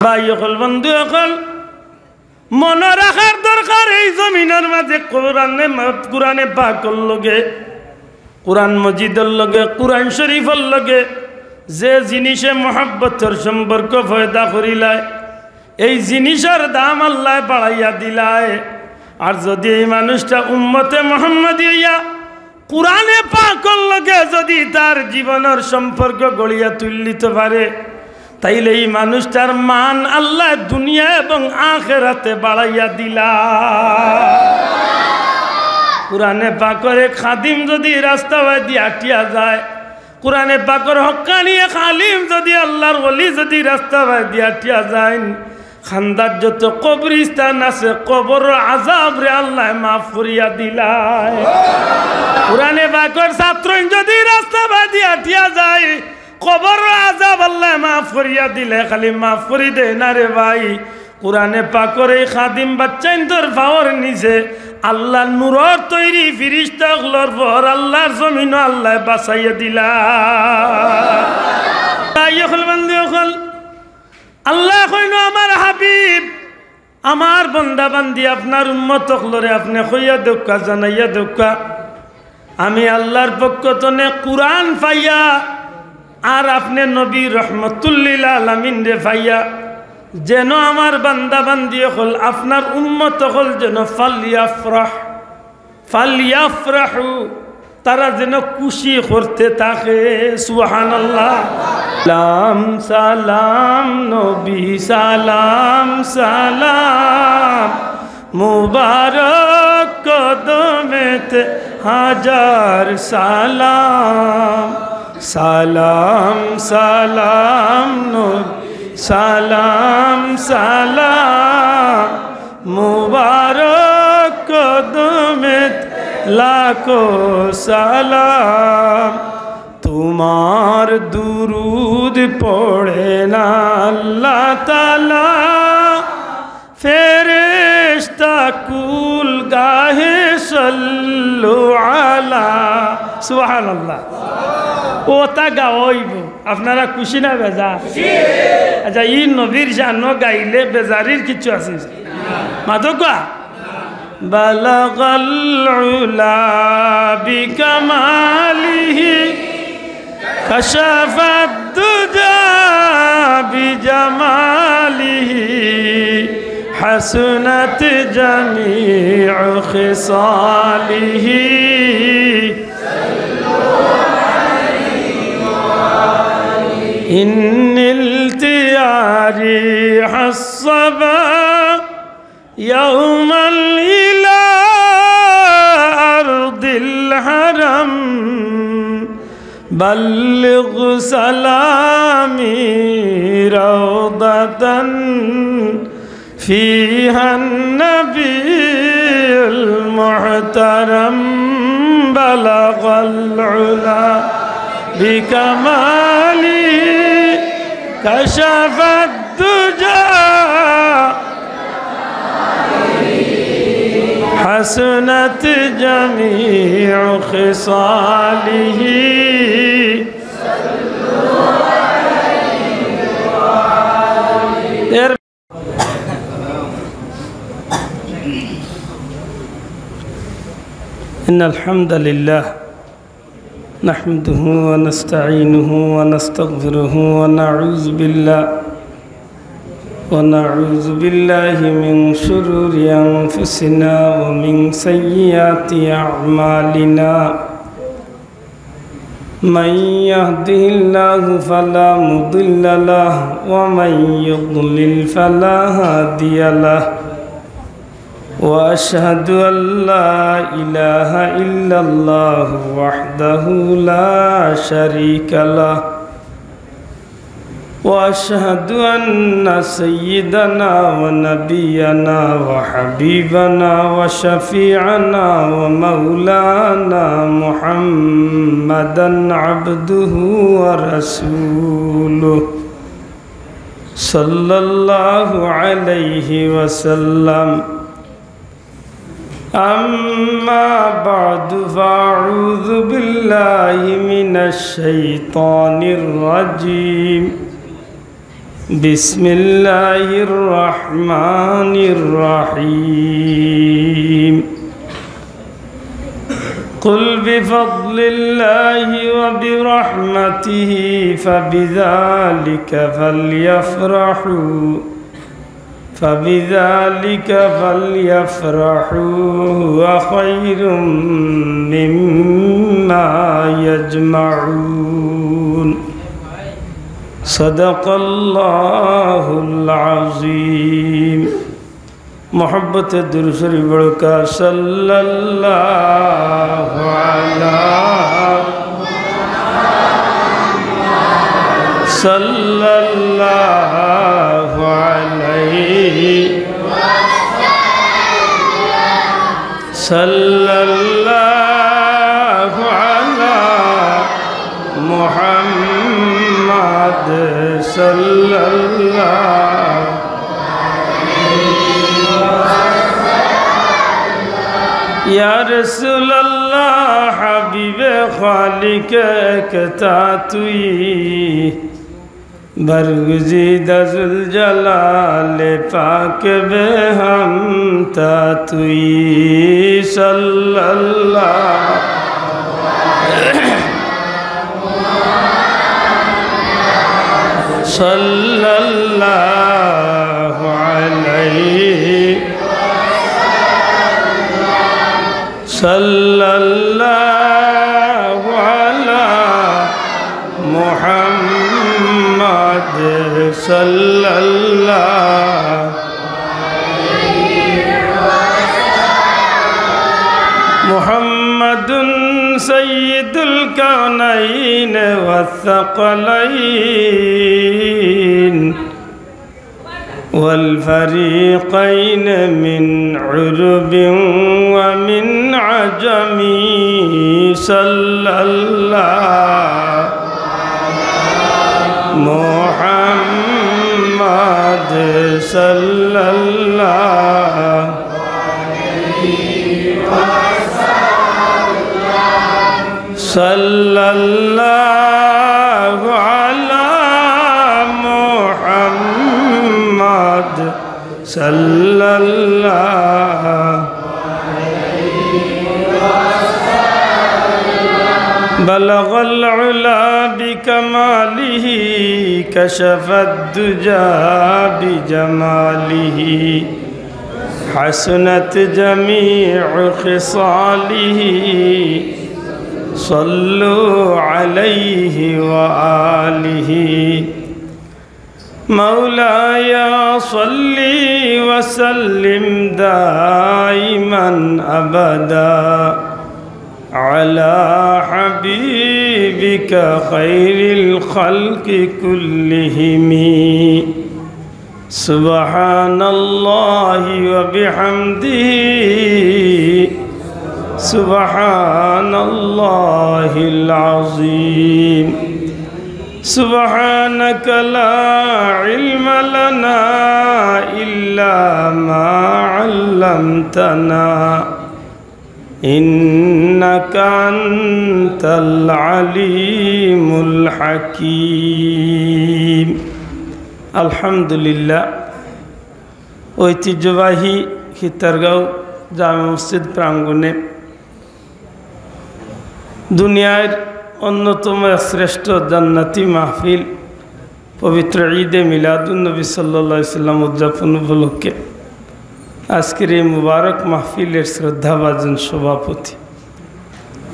ভাই অকল বন্ধু অকল মনে রাখার দরকার এই জমিনের মাঝে কোরআনে পাকের লগে কোরআন মজিদের লগে কোরআন শরীফের লগে যে জিনিসে মহব্বতের সম্পর্ক পয়দা করিলায় এই জিনিসের দাম আল্লাহ বাড়াইয়া দিলায়। আর যদি এই মানুষটা উম্মতে মুহাম্মদী হইয়া কোরআনে পাকের লগে যদি তার জীবনের সম্পর্ক গড়িয়া তুলিতে পারে তাইলে এই মানুষটার মান আল্লাহ দুনিয়া এবং আখিরাতে বাড়াইয়া দিলা। কোরআনে পাকের খাদিম যদি রাস্তা দিয়ে আটিয়া যায়, কোরআনে পাকের হক্কানিয়ে খালিম যদি আল্লাহর ওলি যদি রাস্তা দিয়ে আটিয়া যায়, খান্দার যত কবরিস্তান আছে কবর আযাব রে আল্লাহ মাফ করিয়া দিলায়। কোরআনে পাকের ছাত্র যদি রাস্তা দিয়ে আটিয়া যায় কবর আযাব আল্লাহ মাফ করিয়া দিলে, খালি মাফ করি দে না রে ভাই। কোরআনে পাকের এই খাদিম বাচ্চাইন্তর পাওয়ার নিচে আল্লাহ নূরের তৈরি ফিরিস্তাগুলোর পর আল্লাহর জমিন আল্লাহ বাঁচাইয়া দিলা। আল্লাহ কইন আমার হাবিব আমার বান্দা বান্দি আপনার উম্মত হলরে আপনি কইয়া দোকা জানাইয়া দোকা আমি আল্লাহর পক্ষ থেকে কুরআন পাইয়া আর আপনি নবী রহমতুল্লিল আলামিন রে পাইয়া যেন আমার বান্দা বান্দি হল আপনার উম্মত হল যেন ফালিয়াফরাহু তারা যেন খুশি করতে থাকে। সুবহানাল্লাহ। সালাম সালাম নবী সালাম সালাম মুবারক কদমেতে হাজার সালাম। সালাম সালাম নবী সালাম সালাম মুবারক কদমেতে লাখো সালাম। তোমার দুরুদ পড়ে না আল্লাহ তাআলা ফেরেশতা কুল গাহে সাল্লু আলা। সুবহানাল্লাহ। ওটা গাওয়াইব আপনারা খুশি না বেজা? আচ্ছা ই নবীর শান গাইলে বেজারির কিছু আছে মাদকা? বালাগাল উলা বিকামালিহি কাশাফাদ দুজা বিজামালিহি হাসনাত জামিউ খিসালিহি। ইন্নিল তিয়ারি হাসবা ইয়াউমাল ইলা আরদিল হারাম বাল্লিগ সালামি রাওদাতান ফিহান নবিয়ুল মুহতারাম বালাগাল উলা বিকামালি কাশাফাদ দুজা হাসনাত জামিউ খিসালিহি। ইন্নাল হামদালিল্লাহ নাহমাদুহু ওয়া নাস্তাঈনুহু ওয়া নাস্তাগফিরুহু ওয়া নাউযু বিল্লাহি মিন শুরুরি আনফুসিনা ওয়া মিন সাইয়্যাতি আ'মালিনা। মান ইয়াহদিহিল্লাহু ফালা মুদিল্লা লাহু ওয়া মান ইউদ্লিল ফালা হাদিয়া লাহু। وأشهد أن لا إله إلا الله وحده لا شريك له وأشهد أن سيدنا ونبينا وحبيبنا وشفيعنا ومولانا محمدا عبده ورسوله صلى الله عليه وسلم. أما بعد فأعوذ بالله من الشيطان الرجيم. بسم الله الرحمن الرحيم قل بفضل الله وبرحمته فبذلك فليفرحوا هو خير مما يجمعون صدق الله العظيم محبت درود شریف بڑکا صلی اللہ علیہ صلی اللہ علی محمد صلی اللہ یا رسول اللہ حبیب خالق کتا توئی برگزیدہ ذوالجلال پاک بے ہم تا توئی صلی اللہ صلی اللہ علیہ صلی اللہ علی محمد صلی اللہ محمد سید الکونین والثقلین والفريقين من عرب ومن عجم صلى الله محمد صلى الله صلى الله على محمد صلى الله بلغ العلا بكماله كشف الدجى بجماله حسنت جميع خصاله صلوا عليه وآله مولاي صل وسلم دائما أبدا على حبيبك خير الخلق كلهم سبحان الله وبحمده سبحان الله العظيم سبحانك لا علم لنا إلا ما علمتنا إنك أنت العليم الحكيم الحمد لله ঐতিহ্যবাহী খিতারগাঁও জামে মসজিদ প্রাঙ্গণে দুনিয়ার অন্যতম শ্রেষ্ঠ জান্নাতি মাহফিল পবিত্র ঈদে মিলাদুন্নবী সাল্লাল্লাহু আলাইহি সাল্লাম উদযাপন উপলক্ষে আজকের এই মুবারক মাহফিলের শ্রদ্ধাভাজন সভাপতি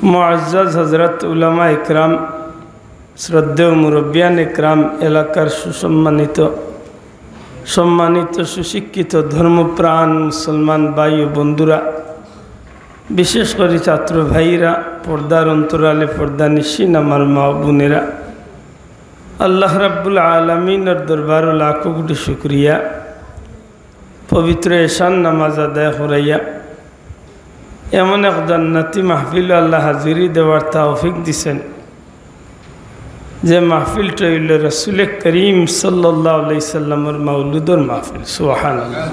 মুআজ্জাজ হযরত উলামা ইকরাম শ্রদ্ধেয় মুরব্বিয়ান ইকরাম এলাকার সম্মানিত সুশিক্ষিত ধর্মপ্রাণ মুসলমান ভাই ও বন্ধুরা বিশেষ করে ছাত্র ভাইরা পর্দার অন্তরালে পর্দা নিশিন আমার মা বোনেরা আল্লাহ রাব্বুল আলামিনের দরবারে লাখো কোটি শুকরিয়া পবিত্র এশান নামাজ আদায় করাইয়া এমন এক জান্নাতি মাহফিল আল্লাহ হাজিরি দেওয়ার তৌফিক দিছেন যে মাহফিলটা হইল রাসূল করিম সাল্লাল্লাহু আলাইহি সাল্লামের মাউলুদর মাহফিল সুবহানাল্লাহ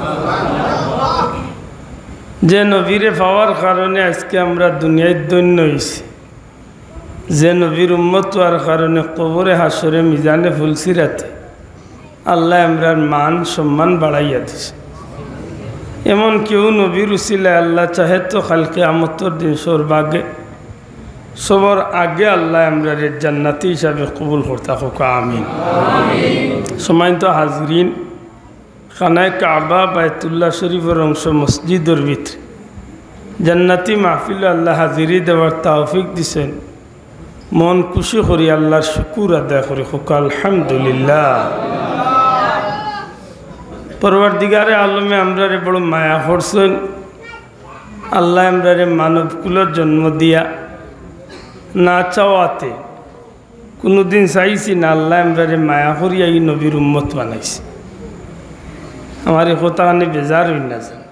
যে নবীরে পাওয়ার কারণে আজকে আমরা দুনিয়ায় ধন্য হয়েছি যে নবীর উম্মত হওয়ার কারণে কবরে হাসরে মিজানে ফুলসিরাতে আল্লাহ আমরার মান সম্মান বাড়াইয়া দিছে। এমন কেউ নবীর উসিলায় আল্লাহ চাহে তো কালকে আমতর দিন সৌভাগ্যে সবর আগে আল্লাহ আমরার জান্নাতি হিসাবে কবুল করতে হোক, আমিন। সময় তো হাজরিন, খানায় কাবা বায়তুল্লাহ শরীফের অংশ মসজিদের ভিতরে জান্নাতি মাহফিল আল্লাহ হাজিরি দেওয়ার তৌফিক দিছেন। মন খুশি করি আল্লাহর শুকুর আদায় করি হোক, আলহামদুলিল্লাহ। পরওয়ারদিগারে আলমে আমরারে বড় মায়া করছেন। আল্লাহ আমরারে মানবকুলের জন্ম দিয়া না চাওয়াতে কোনোদিন চাইছি না, আল্লাহ আমরারে মায়া করিয়া এই নবীর উম্মত বানাইছে। আমার এ কথা কানে বেজার হই না যান।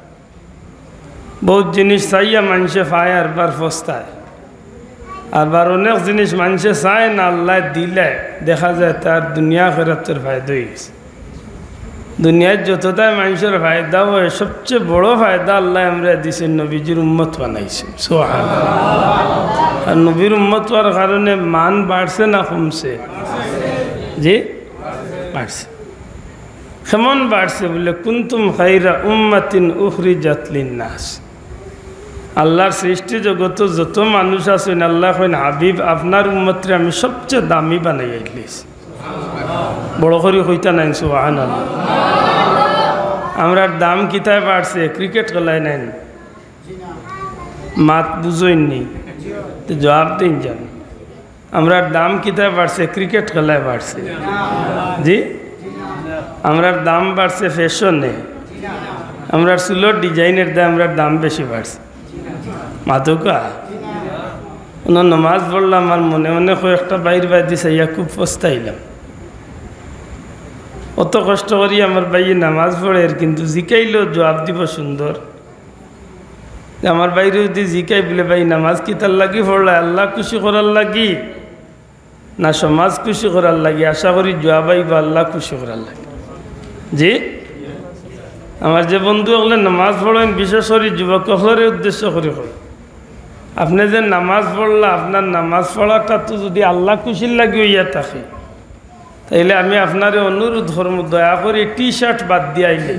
বহুত জিনিস চাইয়া মানুষে পায় আরবার ফস্তায়, আবার অনেক জিনিস মানুষে চায় না, আল্লাহ দিলে দেখা যায় তার দুনিয়া খেরাতের ফায়দা হয়ে গেছে। দুনিয়ায় যতটাই মানুষের ফায়দা হয়, সবচেয়ে বড় ফায়দা আল্লাহ আমরা দিছেন নবীজির উম্মত বানাইছেন, সুবহানাল্লাহ। আর নবীর উম্মত হওয়ার কারণে মান বাড়ছে না কমছে? জি বাড়ছে। কেমন বাড়ছে বলে, কুনতুম খায়রা উম্মাতিন উখরিজাত লিন-নাস। আল্লাহর সৃষ্টি জগত যত মানুষ আছেন, আল্লাহ কইন হাবিব আপনার উম্মতরে আমি সবচেয়ে দামি বানাইয়া দিয়েছি। বড় করে কইতা নাই সুবহানাল্লাহ। আমরার দাম কিতায় বাড়ছে? ক্রিকেট খেলায় নাই, মাত বুঝইনি তো জবাব দিন যান। আমরার দাম কিতায় বাড়ছে? ক্রিকেট খেলায় বাড়ছে। জি, আমরার দাম বাড়ছে ফ্যাশনে, আমরার চুলোর ডিজাইনের দাম আমরার দাম বেশি বাড়ছে। মাতুকা নমাজ পড়লাম, আমার মনে মনে কয়েকটা বাইর বাদি চাইয়া খুব পস্তাইলাম। অত কষ্ট করি আমার বাইয়ে নামাজ পড়ে, কিন্তু জিকাইলেও জবাব দিব সুন্দর। আমার বাইরে যদি জিকাই বলে, ভাই নামাজ কি তার লাগি পড়লা আল্লাহ খুশি করার লাগি না সমাজ খুশি করার লাগি? আশা করি জবাবাই বা আল্লাহ খুশি করার লাগে। জি, আমার যে বন্ধু হলে নামাজ পড়েন, বিশেষ করে যুবক হলের উদ্দেশ্য করে হয়, আপনি যে নামাজ পড়লা, আপনার নামাজ পড়াটা তো যদি আল্লাহ খুশির লাগে হইয়া থাকে, তাইলে আমি আপনারে অনুরোধ করব, দয়া করে টি শার্ট বাদ দিয়ে আইলে,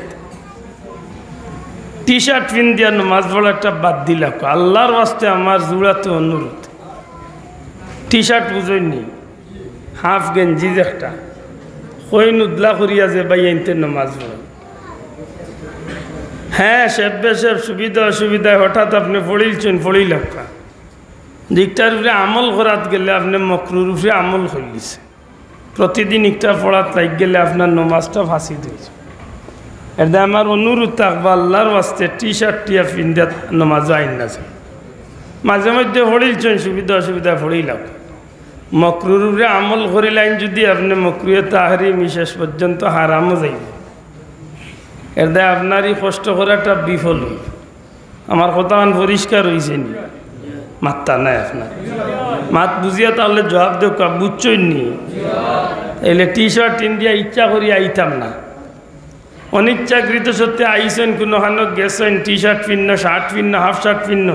টি শার্ট পিন দিয়া নামাজ পড়াটা বাদ দিলা। আল্লাহর ওয়াস্তে আমার জোড়াতে অনুরোধ। টি শার্ট বুঝইনি, হাফ গেঞ্জি একটা কইন উদলা করিয়া যে ভাই আনতে নামাজ পড়ে। হ্যাঁ, সেবে সেব সুবিধা অসুবিধায় হঠাৎ আপনি পড়িলছেন, পড়ি লেখা দিকটার উপরে আমল করাত গেলে আপনি মকরুর উপরে আমল করিছে। প্রতিদিন একটা পড়াত লাগ গেলে আপনার নমাজটা ফাঁসি দিয়েছে। এটা আমার অনুরোধ থাকবা, আল্লাহর ওয়াস্তে টি শার্ট টিয়া পিন্দাত নমাজ আইন না যায়। মাঝে মধ্যে পড়িলছেন, সুবিধা অসুবিধা পড়ি লাগ। মকরুর উপরে আমল করিলেন যদি আপনি মকরুয়ে তাহারিম শেষ পর্যন্ত হারামও যাইব। এর দ্বারা আপনারই কষ্ট করাটা বিফল হইব। আমার কথা পরিষ্কার হয়েছে নি? মাত্তা নাই আপনার মাত বুঝিয়া, তাহলে জবাব দেও, বুঝছই নি? এলে টি শার্ট ইন্ডিয়া ইচ্ছা করি আইতাম না, অনিচ্ছাকৃত সত্যি আইসেন, কোনোখানে গেছেন, টি শার্ট পিন্ন, শার্ট পিন্ন, হাফ শার্ট পিন্ন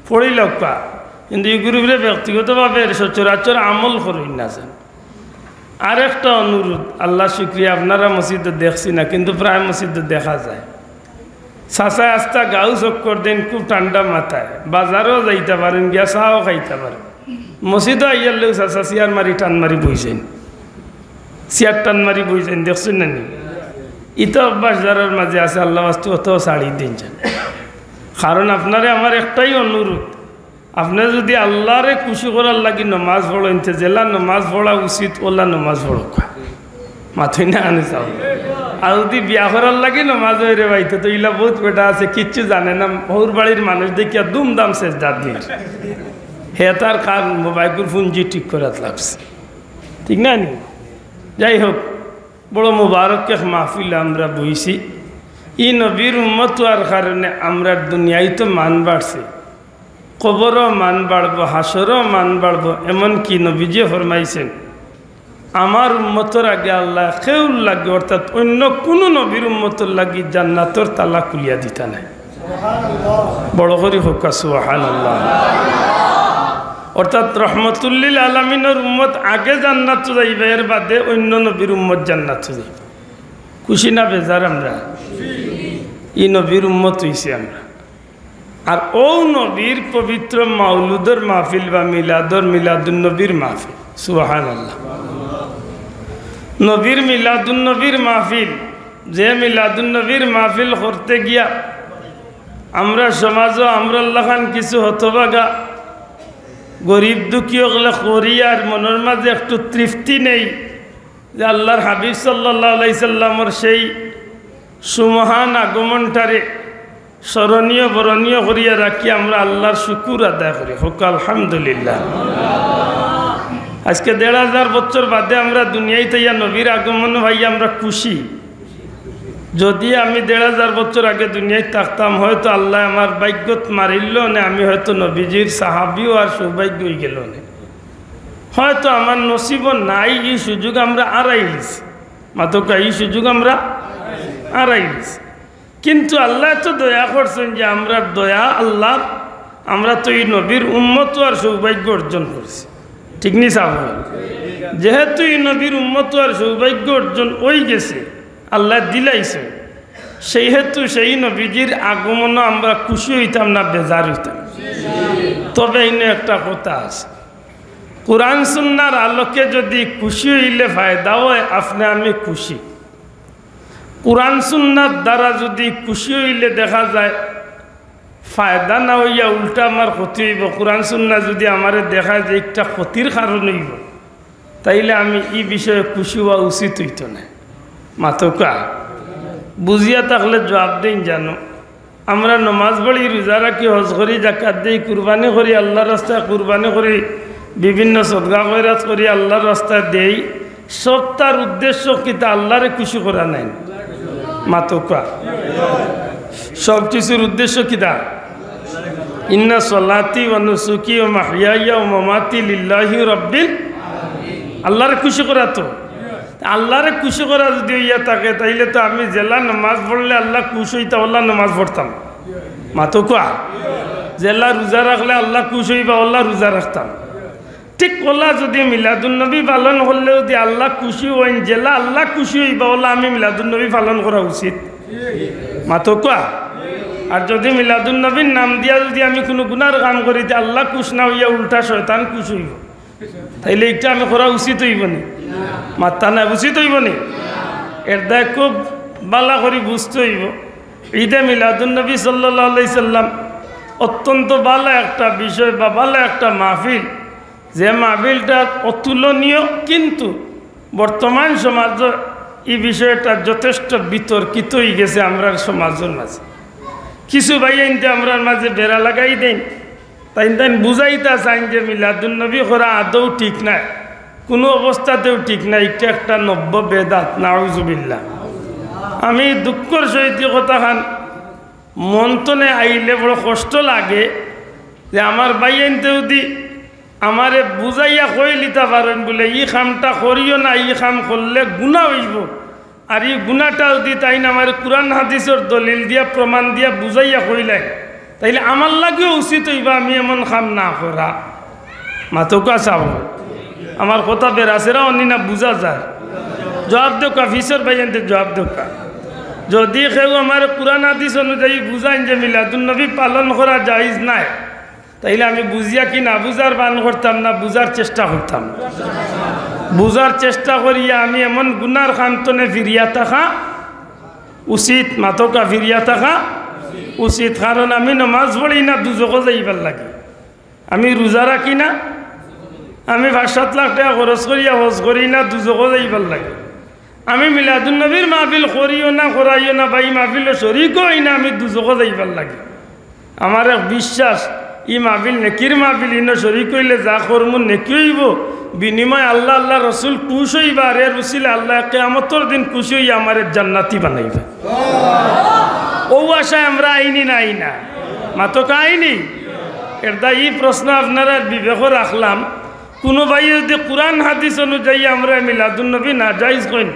পড়ি লক্কা, কিন্তু এই গ্রুপে ব্যক্তিগতভাবে সচরাচর আমল করুন না যান। আর একটা অনুরোধ, আল্লাহ শুক্রিয়া আপনারা মসজিদে দেখছি না, কিন্তু প্রায় মসজিদে দেখা যায়। চাষা আস্তা গাও চক্কর দেন, খুব ঠান্ডা মাথায়, বাজারও যাইতে পারেন, গিয়া চাও খাইতে পারেন। মসজিদও আইয়ার লোক চাষা চেয়ার মারি টান মারি বইছেন, চেয়ার টান মারি বইছেন, দেখছেন না নি? ইতো অভ্যাস যারার মাঝে আছে, আল্লাহ বাস্তু অত ছাড়ি দিন যান। কারণ আপনারে আমার একটাই অনুরোধ, আপনি যদি আল্লাহরে খুশি করার লাগি নমাজ পড়েন, জেলা নমাজ পড়া উচিত, ওলা নমাজ পড়ো মাথুই না আনে চাও। আর যদি বিয়া করার লাগে নমাজ হয়ে বাইতে, তো ইলা বহুত বেটা আছে কিচ্ছু জানে না, বহুর বাড়ির মানুষ দেখিয়া দুমদাম শেষ দাঁত দিয়ে হে তার কার মোবাইলের পুঞ্জি ঠিক করাত লাগছে, ঠিক না নি? যাই হোক, বড় মুবারক মাহফিল আমরা বইছি। ই নবীর উম্মত হওয়ার কারণে আমরা দুনিয়ায় তো মান বাড়ছে, কবরও মান বাড়বো, হাসরও মান বাড়বো। এমনকি নবীজি ফরমাইছেন, আমার উম্মতর আগে আল্লাহ কেউর লাগে, অর্থাৎ অন্য কোনো নবীর উম্মতর লাগি জান্নাতর তালা খুলিয়া দিতা নাই। বড় করে হোক সুবহানাল্লাহ। অর্থাৎ রহমতুল্লিল আলামিনের উম্মত আগে জান্নাত যাইবে, এর বাদে অন্য নবীর উম্মত জান্নাত যাইবে। খুশি না বেজার আমরা? ই নবীর উম্মত হইছি আমরা। আর ও নবীর পবিত্র মাউলুদের মাহফিল বা মিলাদুন নবীর মাহফিল, সুবহানাল্লাহ। নবীর মিলাদুন নবীর মাহফিল, যে মিলাদুন নবীর মাহফিল করতে গিয়া আমরা সমাজও আমরাল্লাহ খান কিছু হতভাগা গরিব দুঃখী ওগুলো করি, আর মনের মাঝে একটু তৃপ্তি নেই যে আল্লাহর হাবিব সাল্লাল্লাহু আলাইহি সাল্লামের সেই সুমহান আগমনটারে স্মরণীয় বরণীয় করিয়া রাখি আমরা আল্লাহর শুকুর আদায় করি। হোক আলহামদুলিল্লাহ। আজকে ১,৫০০ বছর বাদে আমরা দুনিয়ায় তাইয়া নবীর আগমন ভাই আমরা খুশি। যদি আমি ১,৫০০ বছর আগে দুনিয়ায় থাকতাম, হয়তো আল্লাহ আমার ভাগ্যত মারিল না, আমি হয়তো নবীজির সাহাবিও আর সৌভাগ্য হয়ে গেল না, হয়তো আমার নসিব নাই। এই সুযোগ আমরা আড়াইলিস, মাতকা এই সুযোগ আমরা আড়াইলিস। কিন্তু আল্লাহ তো দয়া করছেন যে আমরা দয়া আল্লাহ, আমরা তো এই নবীর উম্মত আর সৌভাগ্য অর্জন করছি, ঠিক নি সাহেব? যেহেতু এই নবীর উম্মত আর সৌভাগ্য অর্জন হয়ে গেছে, আল্লাহ দিলাইছে, সেই হেতু সেই নবীজির আগমনও আমরা খুশি হইতাম না, বেজার হইতাম। তবে এনে একটা কথা আছে, কোরআন সুন্নাহর আলোকে যদি খুশি হইলে ফায়দা হয়, আপনি আমি খুশি। কোরআন সুন্নাহর দ্বারা যদি খুশি হইলে দেখা যায় ফায়দা না হইয়া উল্টা আমার ক্ষতি হইব। কোরআন সুন্নাহ যদি আমারে দেখা যায় একটা ক্ষতির কারণ হইব, তাইলে আমি এই বিষয়ে খুশি হওয়া উচিত হইত না। মাতকা বুঝিয়া থাকলে জবাব দিন। জানো আমরা নমাজ পড়ি, রোজা রাখি, হজ করি, জাকাত দিই, কুরবানি করি, আল্লাহর রাস্তায় কুরবানি করি, বিভিন্ন সদকা খয়রাত করি, আল্লাহর রাস্তায় দেই, সব তার উদ্দেশ্য কিতা আল্লাহরে খুশি করা নাই। মাতকা সব কিছুর উদ্দেশ্য কিতা? ইন্না সলাতি ওয়া নুসুকি ওয়া মাহইয়ায়া ওয়া মামাতি লিল্লাহি রাব্বিল আলামিন। আল্লাহরে খুশি করা, তো আল্লাহরে খুশি করা যদি হইয়া থাকে, তাইলে তো আমি জেলা নামাজ পড়লে আল্লাহ খুশ হইতা আল্লাহ নামাজ পড়তাম। মাতকা জেলা রোজা রাখলে আল্লাহ খুশ হইবা আল্লাহ রোজা রাখতাম। ঠিক ওলা যদি মিলাদুন নবী পালন করলে যদি আল্লাহ খুশি হইন, জেলা আল্লাহ খুশি হইবা ওলা আমি মিলাদুন নবী পালন করা উচিত। মাতকা আর যদি মিলাদুন নবীর নাম দিয়া যদি আমি কোনো গুনার কাম করি, আল্লাহ খুশ না হইয়া উল্টা শয়তান খুশ হইব, তাইলে এটা আমি করা উচিত হইব নি? মাত্তা না উচিত হইব নি? এর দায় খুব বালা করে বুঝতে হইব। ঈদে মিলাদুন নবী সাল্লাল্লাহু আলাইহি সাল্লাম অত্যন্ত ভালো একটা বিষয় বা ভালো একটা মাহফিল, যে মাহফিলটা অতুলনীয়। কিন্তু বর্তমান সমাজ এই বিষয়টা যথেষ্ট বিতর্কিত হয়ে গেছে আমরা সমাজের মাঝে। কিছু ভাই আইনতে আমরা মাঝে বেড়া লাগাই দেন, তাই বুঝাইতে চান যে মিলাদুন নবী করা আদৌ ঠিক নাই, কোনো অবস্থাতেও ঠিক নাই, এটা একটা নব্য বেদাত, নাউজুবিল্লাহ। আমি দুঃখর সহিত কথা খান মন্তনে আইলে বড় কষ্ট লাগে যে আমার ভাই আইনতে যদি আমারে বুঝাইয়া কই লিতে পারেন বলে ই কামটা করিও না, ই কাম করলে গুনাহ হইব, আর এই গুনাহটা যদি তাই না আমার কোরআন হাদিসের দলিল দিয়া প্রমাণ দিয়া বুঝাইয়া কইলেন, তাইলে আমার লাগেও উচিত হইবা আমি এমন কাম না করা। মাতকা চাও আমার কথা বেরাসেরা অনি না বুঝা যায়। জবাব দোকা ফিসর ভাইয়ানতে জবাব দোকা। যদি কেউ আমার কোরআন হাদিস অনুযায়ী বুঝাইন যে মিলাদুন নবী পালন করা জায়েজ নাই, তাইলে আমি বুঝিয়া কি না বুঝার বান করতাম না, বুঝার চেষ্টা করতাম। বুঝার চেষ্টা করিয়া আমি এমন গুনার খান্তনে ফিরিয়া থাকা উচিত। মাতকা ফিরিয়া থাকা উচিত, কারণ আমি নামাজ পড়ি না দুজকো যাইবার লাগে, আমি রোজা রাখি না, আমি ৫-৭ লাখ টাকা খরচ করিয়া হজ করি না দুজকো যাইবার লাগে, আমি মিলাদুন নবীর মাহফিল করিও না করাইও না, বা এই মাহফিল শরীকও হই না, আমি দুজকো যাইবার লাগে। আমার এক বিশ্বাস ই মাহফিল নেকির মাহফিল, ইন শরীক হইলে যা করমু নেকি হইব, বিনিময় আল্লাহ আল্লাহ রসুল খুশ হইবা, আর এর উসিলে আল্লাহ কিয়ামতের দিন খুশি হইয়া আমার জান্নাতি বানাইবা। ও আশায় আমরা আইনি না আইনা মাতকা আইনি। এর দা এই প্রশ্ন আপনারা বিবেক রাখলাম, কোনো ভাই যদি কোরআন হাদিস অনুযায়ী আমরা মিলাদুন নবী না জায়েজ কইন,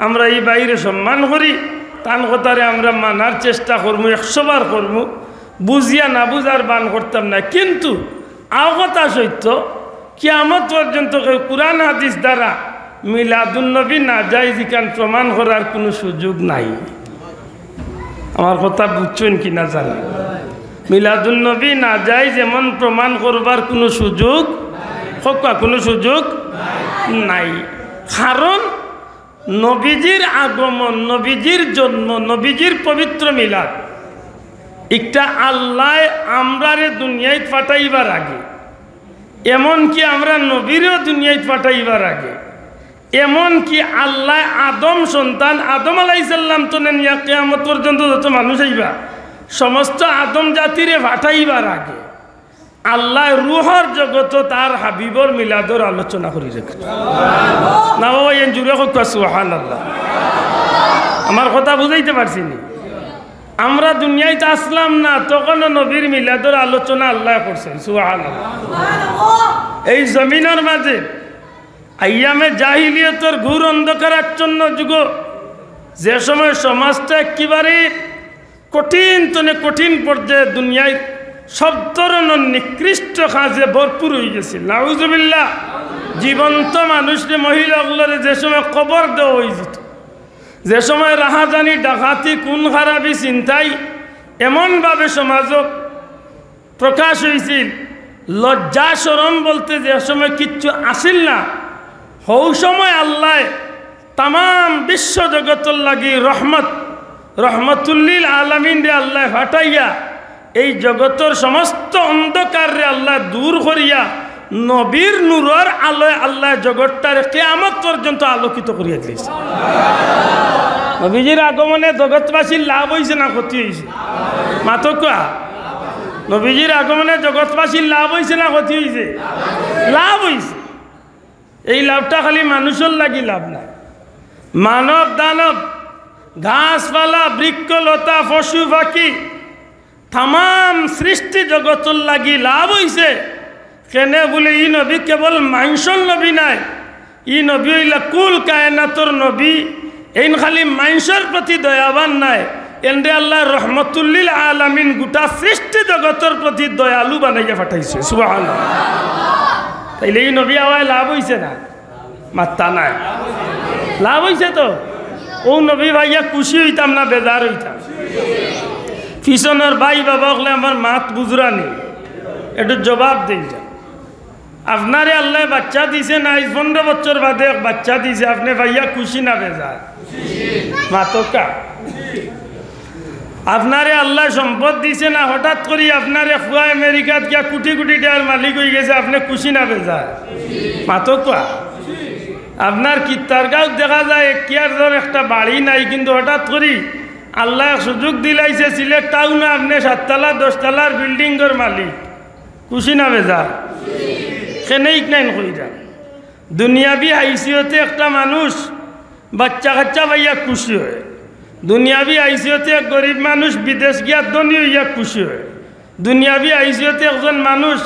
আমরা এই বাইরে সম্মান করি, তান কথারে আমরা মানার চেষ্টা করবো, 100 বার করবো, বুঝিয়া না বুঝার বান করতাম না। কিন্তু আও কথা সত্য, কিয়ামত পর্যন্ত কেউ কোরআন হাদিস দ্বারা মিলাদুন্নবী না যায় যেখান প্রমাণ করার কোনো সুযোগ নাই। আমার কথা বুঝছেন কি না জানি? মিলাদুন্নবী না যায় যেমন প্রমাণ করবার কোনো সুযোগ কোনো সুযোগ নাই। কারণ নবীজির আগমন, নবীজির জন্ম, নবীজির পবিত্র মিলাদ একটা আল্লাহ আমরারে দুনিয়ায় পাঠাইবার আগে, এমনকি আমরা নবীরও দুনিয়ায় পাঠাইবার আগে, এমনকি আল্লাহ আদম সন্তান আদম আলাইসাল্লাম তো নেন কিয়ামত পর্যন্ত যত মানুষ আইবা সমস্ত আদম জাতিরে পাঠাইবার আগে আল্লাহ রুহর জগত তার হাবিবর মিলাদর আলোচনা করি রেখে না বাবা এন জুড়ে হোক সুবহানাল্লাহ। আমার কথা বুঝাইতে পারছি নি? আমরা দুনিয়াতে আসলাম না তখনও নবীর মিলাদর আলোচনা আল্লাহ করছেন সুবহানাল্লাহ। এই জমিনের মাঝে আইয়ামে জাহিলিয়তের ঘোর অন্ধকারাচ্ছন্ন যুগ, যে সময় সমাজটা একেবারে কঠিন তনে কঠিন পর্যায়ে দুনিয়ায় সব ধরনের নিকৃষ্ট কাজে ভরপুর হয়ে গেছে, নাউজুবিল্লাহ। জীবন্ত মানুষকে মহিলাগুলোরে যে সময় কবর দেওয়া হয়ে যেত, যে সময় রাহাজানি ডাকাতি খুন খারাপি চিন্তাই এমনভাবে সমাজক প্রকাশ হয়েছিল, লজ্জা শরম বলতে যে সময় কিচ্ছু আসিল না, হৌ সময় আল্লাহ তাম বিশ্ব জগতর লাগি রহমতুল্লিল আলামিন রে আল্লাহ ফাটাইয়া এই জগতের সমস্ত অন্ধকারে আল্লাহ দূর করিয়া নবীর নূরের আলোয় আল্লাহ জগৎটারে কিয়ামত পর্যন্ত আলোকিত করিয়া দিয়েছে। নবীজির আগমনে জগৎবাসীর লাভ হয়েছে না ক্ষতি হয়েছে? মাতো কোয়া, নবীজির আগমনে জগৎবাসীর লাভ হয়েছে না ক্ষতি হয়েছে? লাভ হয়েছে। এই লাভটা খালি মানুষের লাগি লাভ না, মানব দানব ঘাসপালা বৃক্ষলতা পশু পাখি তাম সৃষ্টি জগতর লাগি লাভ হয়েছে। কেনে বলে ই নবী কেবল মাংসর নবী নাই, ই নবী হইলা কুল কায়নাতর নবী। এইন খালি মাংসর প্রতি দয়াবান নাই, এনরে আল্লাহ রহমতুল্লিল আলামিন গোটা সৃষ্টি জগতের প্রতি দয়ালু বানাইয়া পাঠাইছে সুবহানাল্লাহ। তাইলে এই নবী আওয়ায় লাভ হয়েছে না? মাত্তা নাই, লাভ হয়েছে তো। ও নবী ভাইয়া খুশি হইতাম না বেজার হইতাম? পিছনের ভাই বাবা হলে আমার মাত বুঝরানি একটু জবাব দিই। আপনারে আল্লাহ বাচ্চা দিছে না, 15 বছর বাদে বাচ্চা দিছে, আপনি ভাইয়া খুশি না বেজার? মাতকা আপনারে আল্লাহ সম্পদ দিছে না, হঠাৎ করি আপনারে ফুয়া আমেরিকাত গিয়া কোটি কোটি টাকার মালিক হয়ে গেছে, আপনি খুশি না বেজার? মাতকা আপনার কিত্তারগাঁও দেখা যায় কিয়ার ধর একটা বাড়ি নাই, কিন্তু হঠাৎ করি আল্লাহ সুযোগ দিলাইছে সিলেট টাউনে আপনি 7 তলা 10 তলার বিল্ডিংয়ের মালিক, খুশি না বেজার? কেনেই নাই কইরা দুনিয়াবি হাইসিয়তে একটা মানুষ বাচ্চা কাচ্চা ভাইয়া খুশি হয়, দুনিয়াবি হাইসিয়তে গরিব মানুষ বিদেশ গিয়া ধনী হইয়া খুশি হয়, দুনিয়াবি হাইসিয়তে একজন মানুষ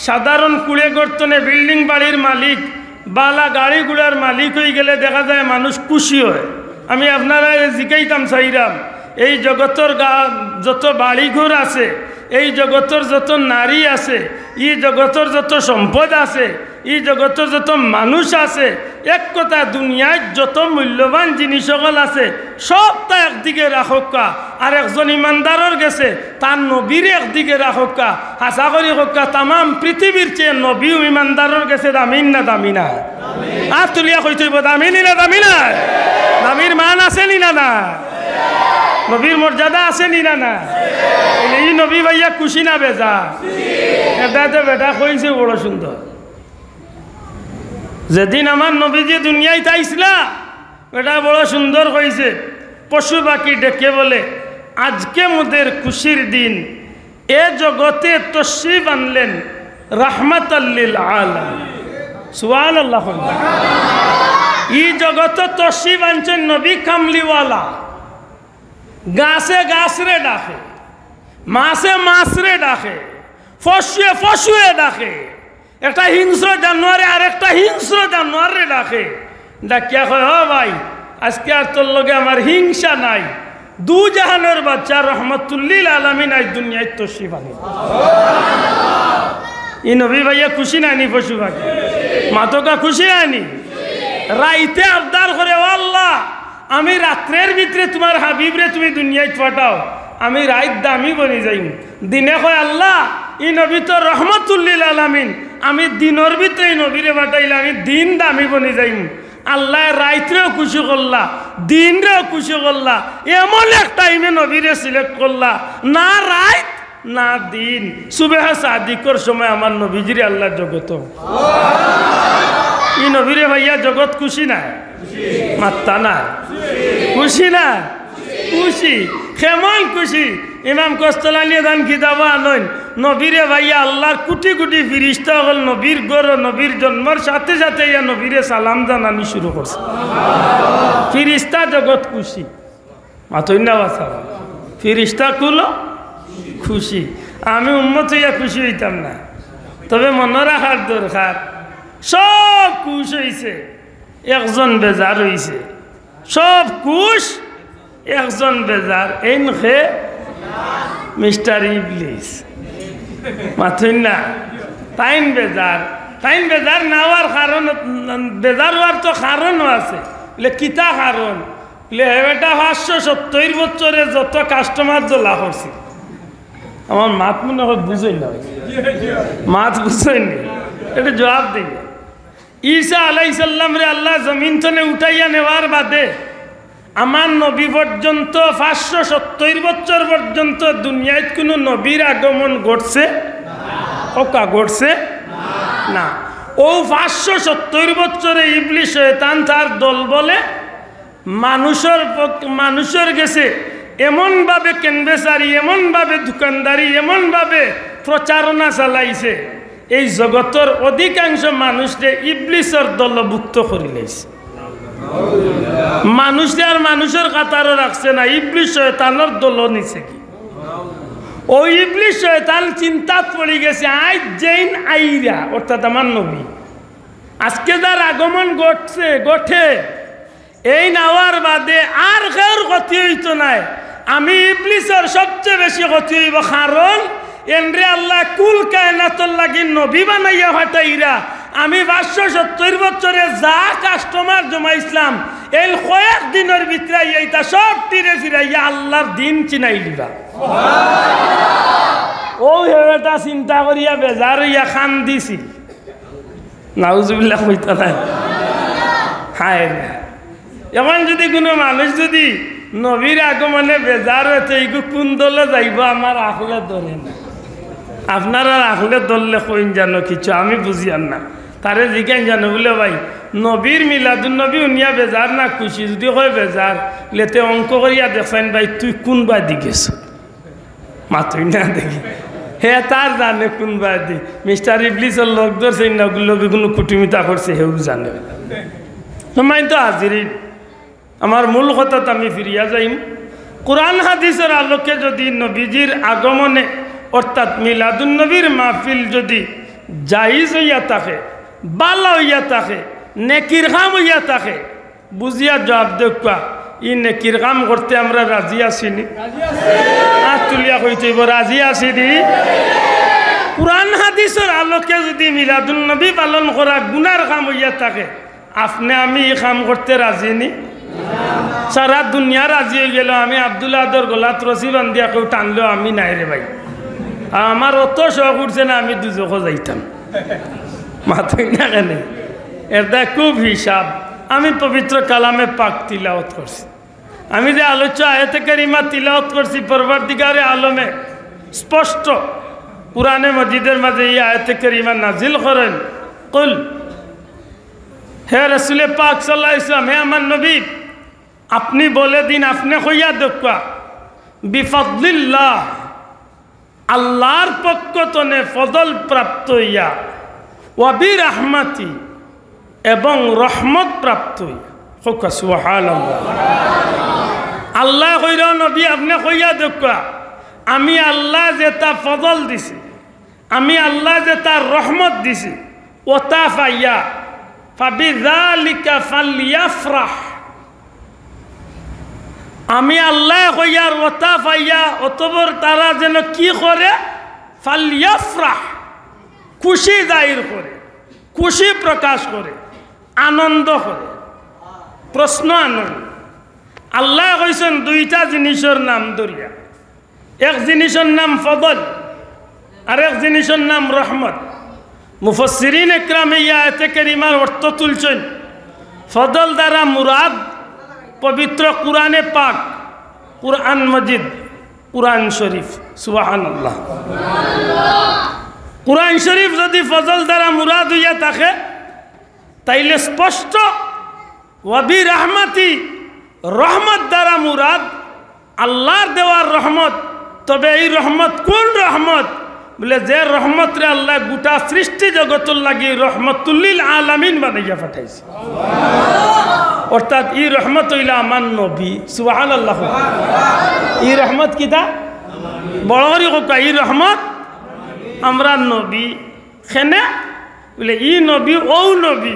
সাধারণ কুড়ে গর্তনে বিল্ডিং বাড়ির মালিক বালা গাড়ি ঘোড়ার মালিক হয়ে গেলে দেখা যায় মানুষ খুশি হয়। আমি আপনারা জিকাইতাম চাইরাম, এই জগতের যত বাড়িঘর আছে, এই জগতের যত নারী আছে, এই জগতের যত সম্পদ আছে, এই জগতের যত মানুষ আছে, এক কথা দুনিয়ায় যত মূল্যবান জিনিস সকল আছে সবটা একদিকে রাখক্কা, আর একজন ইমানদারের গেছে তার নবীর একদিকে রাখক্কা। আশা করি হক্কা তাম পৃথিবীর চেয়ে নবী ইমানদারের গেছে দামিন না দামি না? আর তুলিয়া কই থইব দামিনী না দামি না? নবীর মান আছে নি না? না নবীর মর্যাদা আছে নি না? না এই নবী ভাইয়া খুশি না বেজা? এটা তো বেটা কইছে বড় সুন্দর। যেদিন আমার নবীজি দুনিয়ায় তাইছিলা এটা বড় সুন্দর কইছে, পশু পাখি ডেকে বলে আজকে মোদের খুশির দিন, এ জগতে তশরিফ আনলেন রাহমাতাল লিল আলামিন। সুবহানাল্লাহ। ই জগতে তশরিফ আনছেন নবী কামলিওয়ালা। গাছে গাছরে ডাকে, মাছে মাছরে ডাকে, পশুয়ে পশুয়ে ডাকে, একটা হিংস্র জানোয়ারে আর একটা হিংস্র জানোয়ারে ডাকে। ডাকিয়া কয় হ ভাই আজকে আর তোর লগে আমার হিংসা নাই, দু জাহানের বাচ্চা রহমতুল্লিল আলামিন আজ দুনিয়ায় তশরিফ আনি। ই নবী ভাইয়া খুশি নানি? পশু পাখি মাতকা খুশি নানি? রাইতে আবদার করে, ও আল্লাহ আমি রাত্রের ভিতরে তোমার হাবিবরে তুমি দুনিয়ায় পাঠাও, আমি রাত দামি বনি যাইম। দিনে কয় আল্লাহ ই নবী তো রহমতুল্লিল আলামিন, আমি দিনের ভিতরে এই নবীরে পাঠাইলে আমি দিন দামি বনি যাইম। আল্লাহ রাইতরেও খুশি করলা, দিনরেও খুশি করলা, এমন এক টাইমে নবীরে সিলেক্ট করলা, না রাত না দিন। সুবেহ সাদিকর সময় আমার নবীজিরে আল্লাহ জগত, ই নবীরে ভাইয়া জগৎ খুশি না? মাত্তা না খুশি না? খুশি, কেমন খুশি। ইমাম কস্তলানি দান কিতাব আনইন, নবীরে ভাইয়া আল্লাহর কোটি কোটি ফিরিস্তা হল নবীর গড়, নবীর জন্মের সাথে সাথে ইয়া নবীরে সালাম জানানি শুরু করছে। ফিরিস্তা জগৎ খুশি, মাতই না বাসা, ফিরিস্তা কুলো খুশি। আমি উম্মত হইয়া খুশি হইতাম না, তবে মনে রাখার দরকার সব খুশ হইছে, একজন বেজার হইছে। সব খুশ, একজন বেজার, এই খে মিস্টার ইবলিস, মাথুন না? তাইন বেজার, তাইন বেজার না হওয়ার কারণ, বেজার হওয়ার তো কারণও আছে। কিতা কারণ? এটা 570 বছরে যত কাস্টমার দোলা করছে। আমার মাত মনে হয় বুঝই না, মাত বুঝইনি, এটা জবাব দিই। ঈসা আলাইহিস সালাম রে আল্লাহ জমিন থেকে উঠাইয়া নেওয়ার বাদে আমার নবী পর্যন্ত 570 বছর পর্যন্ত দুনিয়ায় কোনো নবীর আগমন ঘটছে? ওকা ঘটছে না। ও 570 বছরে ইবলিস শয়তান তার দল বলে মানুষের গেছে এমনভাবে কেনবেচারি, এমনভাবে দোকানদারি, এমনভাবে প্রচারণা চালাইছে, এই জগতের অধিকাংশ মানুষকে ইবলিসের দলভুক্ত করে লাইছে। মানুষে আর মানুষের কাতারও রাখছে না, ইবলিস শয়তানের দল নিছে কি। ও ইবলিস শয়তান চিন্তাত পড়ে গেছে, আজ যেইন আইরা অর্থাৎ আমার নবী আজকে যার আগমন ঘটে, এই নেওয়ার বাদে আর কেউর ক্ষতি হইত নাই, আমি ইবলিসের সবচেয়ে বেশি ক্ষতি হইব। কারণ এনরে আল্লাহ কুল কায়নাতর লাগি নবী বানাইয়া ফাটাইরা আমি 570 বছরে যা কাস্টমার জমাইছিলাম, এই কয়েক দিনের ভিতরে এইটা সব তীরে ফিরাইয়া আল্লাহর দিন চিনাই দিবা। ও এটা চিন্তা করিয়া বেজার হইয়া খান দিছি, নাউজুবিল্লাহ কইতা নাই। হায় রে, এখন যদি কোনো মানুষ যদি নবীর আগমনে বেজার হয়েছে, এইগু কোন দলে যাইব আমার আখলে ধরে না। আপনারা আখলে ধরলে কইন জানো কিছু, আমি বুঝিয়ান না। তারে জিজ্ঞাসা জানো বলে ভাই নবীর মিলাদুন নবী উনিয়া বেজার না খুশি? যদি হয় বেজার, লেতে অঙ্ক করিয়া দেখছেন ভাই তুই কোন বা দি গেছ, মাতুই না দেখি হে তার জানে কোন বা দি। মিস্টার ইবলিসের লোক ধরছে নগুলো কোনো কুটুমিতা করছে, হেউ জানে। সময় তো হাজিরিন, আমার মূল কথাত আমি ফিরিয়া যাইম। কোরআন হাদিসের আলোকে যদি নবীজির আগমনে অর্থাৎ মিলাদুন নবীর মাহফিল যদি জায়েজ হইয়া থাকে, বালা হইয়া থাকে, নেকির কাম হইয়া থাকে, বুঝিয়া জবাব দেখা ই নেকির কাম করতে আমরা রাজি আছিনি? হাত তুলিয়া কইতেইব রাজি আছিনি? কোরআন হাদিসের আলোকে যদি মিলাদুন নবী পালন করা গুনার কাম হইয়া থাকে, আপনি আমি এই কাম করতে রাজি নি? সারা দুনিয়া রাজি হয়ে গেল, আমি আব্দুল্লাহ আদর গলাত রসি বান্ধিয়া কেউ টানলেও আমি নাই রে ভাই। আমার অত শখ উঠছে না আমি দুজক যাইতাম, মাথায় না কেন? এটা খুব হিসাব। আমি পবিত্র কালামে পাক তিলাওয়াত করছি, আমি যে আলোচ্য আয়াতে কারিমা তিলাওয়াত করছি পরবর্তীকারে আলমে স্পষ্ট কুরআনে মজিদের মাঝে এই আয়াতে কারিমা নাজিল করেন, কুল হে রাসূলে পাক সাল্লাল্লাহু আলাইহি ওয়াসাল্লাম, হে আমার নবী আপনি বলে দিন, আপনি কইয়া দেখা বিফাদলিল্লাহ, আল্লাহর পক্ষ তনে ফজল প্রাপ্ত হইয়া, ওয়া বিরহমাতি এবং রহমত প্রাপ্ত হইয়া। সুবহানাল্লাহ। আল্লাহ কইরা নবী আপনি কইয়া দেখা আমি আল্লাহ যে তা ফজল দিছি, আমি আল্লাহ যে তার রহমত দিছি, ওতা পাইয়া ফাবিযালিকা ফালইয়াফরাহ, আমি আল্লাহ কইয়ার ওতা পাইয়া অতবর তারা যেন কি করে, ফালইয়াফরাহ, খুশি জাহির করে, খুশি প্রকাশ করে, আনন্দ করে। প্রশ্ন আনুন আল্লাহ কইছেন দুইটা জিনিসের নাম দরিয়া এক জিনিসের নাম ফদল আর এক জিনিসের নাম রহমত মুফাসসিরিন ইকরাম এই আয়াতে কারিমার অর্থ তুলছেন ফদল দ্বারা মুরাদ পবিত্র কুরআনে পাক কুরআন মজিদ কুরআন শরীফ সুবহানাল্লাহ কুরআন শরীফ যদি ফজল দ্বারা মুরাদ হইয়া থাকে তাইলে স্পষ্ট ওয়াবি রাহমাতি রহমত দ্বারা মুরাদ আল্লাহর দেওয়ার রহমত তবে এই রহমত কোন রহমত বলে যে রহমত রে আল্লাহ গোটা সৃষ্টি জগতর লাগি রহমতুল্লিল আলামিন বানাইয়া পাঠাইছে অর্থাৎ এই রহমত হইলা আমার নবী সুবহানাল্লাহ এই রহমত কিতা বড় করে কোকা এই রহমত আমরা নবী খেনে বলে ই নবী ও নবী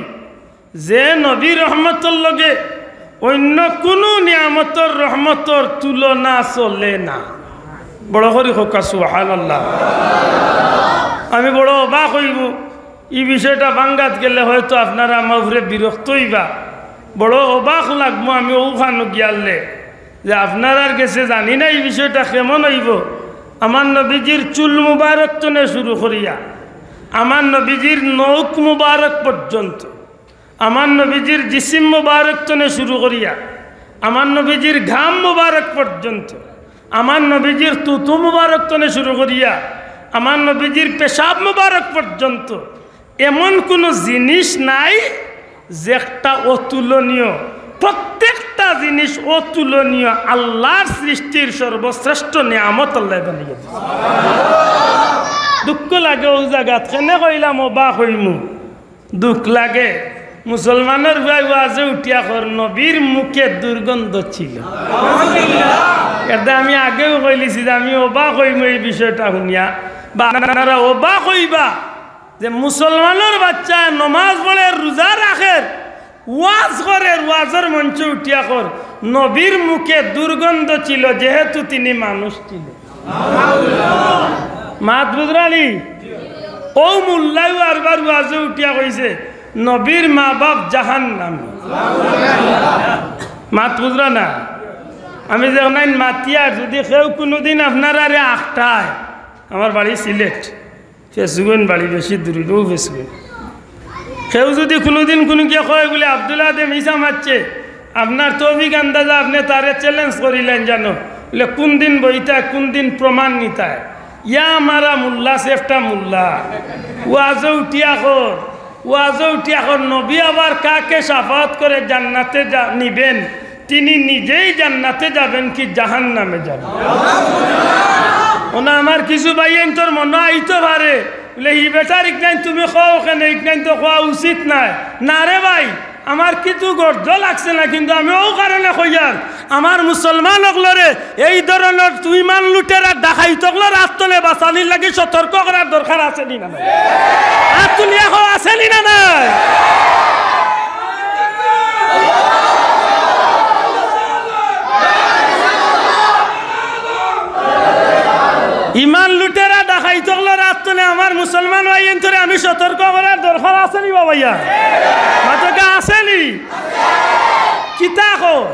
যে নবী রহমতর লগে অন্য কোনো নিয়ামতর রহমতর তুলনা চলে না বড় করে কোকা সুবহানাল্লাহ আমি বড় অবাক হইব এই বিষয়টা বাঙ্গাত গেলে হয়তো আপনারা আমার উপরে বিরক্ত হইবা বড় অবাক লাগবো আমি ওখানে গিয়ালে যে আপনার কাছে জানি না এই বিষয়টা কেমন হইব আমার নবীজির চুল মুবারক তনে শুরু করিয়া আমার নবীজির নৌক মুবারক পর্যন্ত আমার নবীজির জিসিম মুবারক তনে শুরু করিয়া আমার নবীজির ঘাম মুবারক পর্যন্ত আমার নবীজির তুতু মুবারক তনে শুরু করিয়া আমার নবীজির পেশাব মুবারক পর্যন্ত এমন কোনো জিনিস নাই যেটা অতুলনীয় প্রত্যেকটা জিনিস অতুলনীয় আল্লাহর সৃষ্টির সর্বশ্রেষ্ঠ নিয়ামত আল্লাহ বানিয়ে দিয়েছে দুঃখ লাগে ওই জায়গাত কেনে কইলাম অবাক হইমু দুঃখ লাগে মুসলমানের ভাই ওয়াজে উঠিয়া কর নবীর মুখে দুর্গন্ধ ছিল এটা আমি আগেও কইলিছি যে আমি অবাক হইমু এই বিষয়টা শুনিয়া বা আপনারা অবাক হইবা যে মুসলমানের বাচ্চা নমাজ পড়ে রোজা রাখে ওয়াজ করে ওয়াজের মঞ্চে উঠিয়া কর নবীর মুখে দুর্গন্ধ ছিল যেহেতু তিনি মানুষ ছিল মাত বুঝরানি ও মুল্লাই আরবার ওয়াজে উঠিয়া কইছে নবীর মা বাপ জাহান্নামী মাত বুঝরা না আমি যখন মাতিয়া যদি কেউ কোনোদিন আপনারা রে আখটায় আমার বাড়ি সিলেট ফেসবুন বাড়ি বেশি দূরে ও ফেসবুন কেউ যদি কোনোদিন কোনো কে কয় বলে আব্দুল্লাহ দে মিশা মারছে আপনার তৌফিক আন্দাজা আপনি তারে চ্যালেঞ্জ করিলেন জানো বলে কোন দিন বইতা কোন দিন প্রমাণ নিতায় ইয়া আমারা মোল্লা সেফটা মোল্লা ওয়াজে উঠিয়া কর নবী আবার কাকে সাফাত করে জান্নাতে নিবেন তিনি নিজেই জান্নাতে যাবেন কি জাহান্নামে যাবেন ওনা আমার কিছু ভাইয়েন তোর মনে আইতো পারে বলে ই বেটার ইকনাইন তুমি খাও ওখানে ইকনাইন তো খাওয়া উচিত নাই না রে ভাই আমার কিছু গর্জ লাগছে না কিন্তু আমি ও কারণে কইয়ার আমার মুসলমান হকলরে এই ধরনের তুই মান লুটেরা ডাকাই তকলর আত্মনে বাঁচানির লাগে সতর্ক করার দরকার আছে নি না আত্মনিয়া খাওয়া আছে নি না নাই ইমান লুটেরা ডাকাই তকলর আত্মনে আমার মুসলমান ভাইয়েন ধরে আমি সতর্ক করার দরকার আছে নি বাবাইয়া মাতকা আছে নি কিতা কয়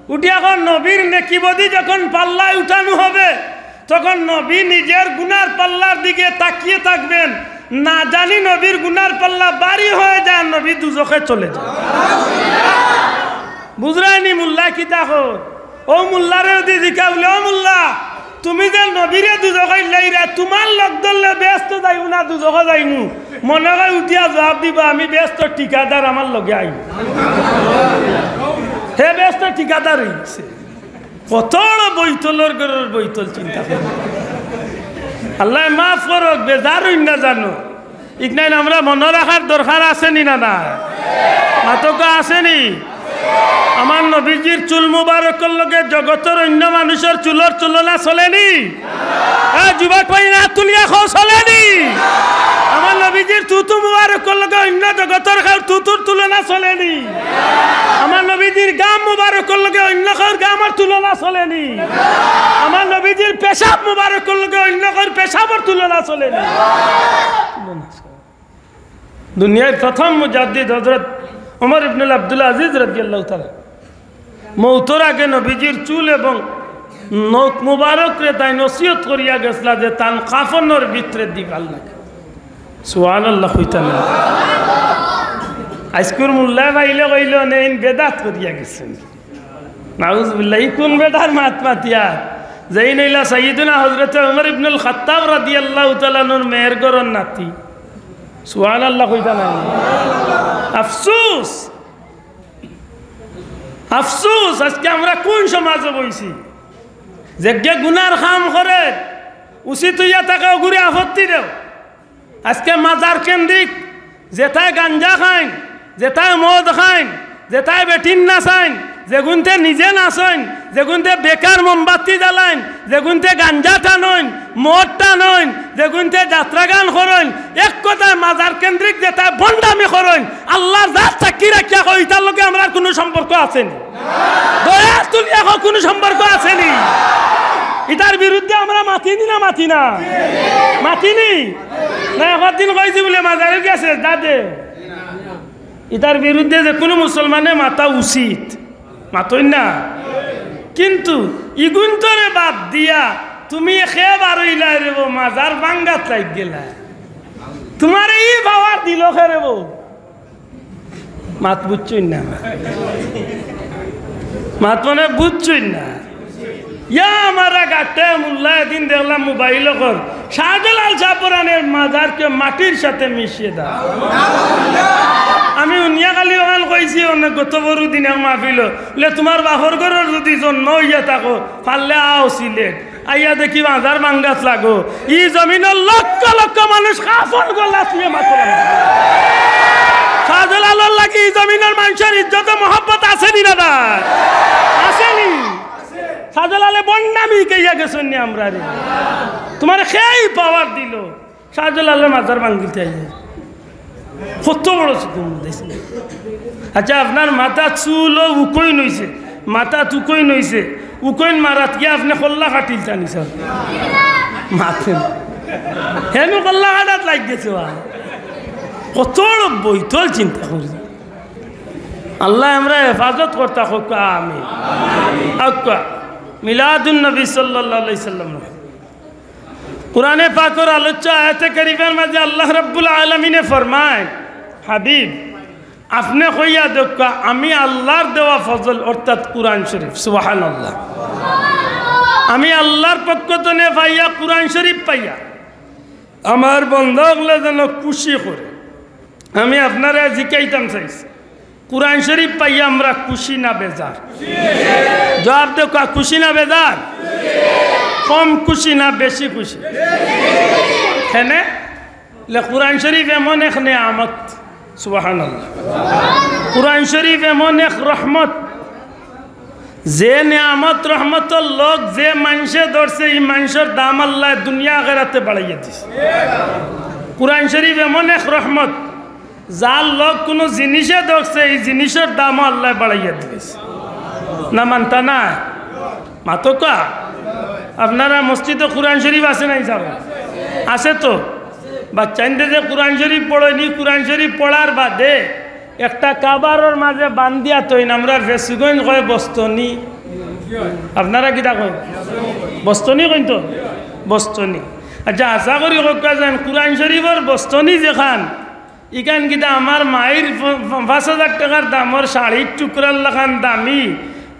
উঠিয়া কর নবীর নেকিবদি যখন পাল্লায় উঠানো হবে তখন নবী নিজের গুনার পাল্লার দিকে তাকিয়ে থাকবেন না জানি নবীর গুনার পাল্লা বাড়ি হয়ে যায় নবী দুজখে চলে যায় বুঝরাইনি মুল্লা কিতা কয় ও মুল্লারে যদি জিকা বলে ও মুল্লা তুমি যে নবীরে দুজখে লাইরা তোমার লগ ধরলে ব্যস্ত যাইব না দুজখে যাইমু মনে হয় উঠিয়া জবাব দিবা আমি ব্যস্ত ঠিকাদার আমার লগে আইব হে ব্যস্ত ঠিকাদার হইছে কত বৈতলের ঘরের বৈতল চিন্তা করে আল্লাহ মাফ করক বেজার হইন না জানো ইকনাইন আমরা মনে রাখার দরকার আছে নি না না মাতকা আসেনি আমার নবীজির চুল মুবারকের লগে জগতের অন্য মানুষের চুলের তুলনা চলেনি যুবক ভাই না তুলিয়া খাও চলেনি আমার নবীজির তুতু মুবারকের লগে অন্য জগতের তুতুর তুলনা চলেনি আমার নবীজির গাম মুবারকের লগে অন্য গামের তুলনা চলেনি আমার নবীজির পেশাব মুবারকের লগে অন্য পেশাবের তুলনা চলেনি দুনিয়ার প্রথম মুজাদ্দিদ হযরত ওমর ইবনে আব্দুল আজিজ রাদিয়াল্লাহু তাআলা মৌতর আগে নবীজির চুল এবং নখ মুবারক রে তাই নসিহত করিয়া গেছলা যে তান কাফনের ভিতরে দিবাল লাগে। সুবহানাল্লাহ কইতা না আজকুর মোল্লা ভাইলে কইল নেন বেদাত করিয়া গেছেন। নাউজুবিল্লাহ কোন বেদার মাত মাতিয়া যেই নইলা সাইয়্যিদুনা হযরত ওমর ইবনুল খাত্তাব রাদিয়াল্লাহু তাআলা নূর মেহের গরন নাতি। সুবহানাল্লাহ কইতা না আফসোস আফসোস আজকে আমরা কোন সমাজে বইছি যে গুনার কাম করে উচিত হইয়া তাকে ঘুরে আপত্তি দেও। আজকে মাজার কেন্দ্রিক যেটায় গাঞ্জা খাইন, যেটায় মদ খাইন, যেটায় বেটিন নাচাইন, যেগুনতে নিজে নাচইন, যেগুনতে বেকার মোমবাতি জ্বালাইন, যেগুনতে গাঞ্জা টানইন, মদ টানইন, যেগুনতে যাত্রা গান করেন, এক কথায় মাজার কেন্দ্রিক যেটায় বন্ডামি করেন, আল্লাহর জাত সাক্ষী রাখিয়া কই তার লগে আমরা কোনো সম্পর্ক আছেনি? দয়া তুলিয়া কোনো সম্পর্ক আছেনি? এটার বিরুদ্ধে আমরা মাতিনি না মাতি না মাতিনি না একদিন কইছি বলে মাজারে গেছে দাদে এটার বিরুদ্ধে যে কোনো মুসলমানে মাতা উচিত মাতই না। কিন্তু ইগুন্তরে বাদ দিয়া তুমি খেয়ে বারইলা রেব মাজার বাঙ্গাত লাগ গেলা তোমার এই বাবার দিল খেরেব মাত বুঝছই না মাত মানে বুঝছই না। ইয়া আমারা গাটে মোল্লা এদিন দেখলাম মোবাইল কর শাহজালাল শাহপুরানের মাজারকে মাটির সাথে মিশিয়ে দাও। আমি উনিয়াকালি ওখান কইছি অনেক গত বড় দিন মাহফিল বলে তোমার বাহর ঘরের যদি জন্ম হইয়া থাকো পারলে আও সিলেট আইয়া দেখি মাজার বাঙ্গাত লাগো ই জমিনের লক্ষ লক্ষ মানুষ কাফন গলা তুই মাত্র শাহজালালের লাগি এই জমিনের মানুষের ইজ্জত মহব্বত আসেনি দাদা আসেনি? শাহজালালে বন্ডামি কেইয়া গেছেন নি আমরা রে তোমার খেয়েই পাওয়ার দিল শাহজালালের মাজার ভাঙ্গিতে আইয়া কত বড় আচ্ছা আপনার মাথা চুলও উকইন হইছে মাথা তুকইন হইছে উকইন মারাত গিয়া আপনি কল্লা কাটিল জানি স্যার মাথেন হেন কল্লা কাটাত লাগ গেছে কত বৈতল চিন্তা করি আল্লাহ আমরা হেফাজত করতা হোক আমি আক্কা মিলাদুন নবী সাল্লাল্লাহু আলাইহি সাল্লাম কুরআনে পাকের আলোচ্য আয়াতে কারিমার মাঝে আল্লাহ রাব্বুল আলামিনে ফরমায় হাবিব আপনি কইয়া দেখা আমি আল্লাহর দেওয়া ফজল অর্থাৎ কুরআন শরীফ সুবহানাল্লাহ আমি আল্লাহর পক্ষ থেকে পাইয়া কুরআন শরীফ পাইয়া আমার বন্ধগুলো যেন খুশি করে আমি আপনারা জিকাইতাম চাইছি কুরআন শরীফ পাইয়া আমরা খুশি না বেজার? জবাব দেখা খুশি না বেজার? কম খুশি না বেশি খুশি? হ্যাঁ কুরআন শরীফ এমন এক নেয়ামত সুবহানাল্লাহ কুরআন শরীফ এমন এক রহমত যে নেয়ামত রহমতর লোক যে মানুষে ধরছে এই মানুষের দাম আল্লাহ দুনিয়া আখিরাতে বাড়াইয়া দিছে। কুরআন শরীফ এমন এক রহমত যার লোক কোনো জিনিসে ধরছে এই জিনিসের দামও আল্লাহ বাড়াইয়া দিয়েছে না মানতা না মাতকা আপনারা মসজিদে কুরআন শরীফ আছে নাই যাব আছে তো বাচ্চাইনদের যে কুরআন শরীফ পড়েনি কুরআন শরীফ পড়ার বাদে একটা কাবারের মাঝে বান্ধিয়া তৈন আমরা ভেসুগইন কয় বস্তনি আপনারা কিটা কয় বস্তনি কইন তো বস্তনি আচ্ছা আশা করি কা যান কুরআন শরীফের বস্তনি যেখান ইখান কিটা আমার মায়ের ৫,০০০ টাকার দামের শাড়ির টুকরার লাখান দামি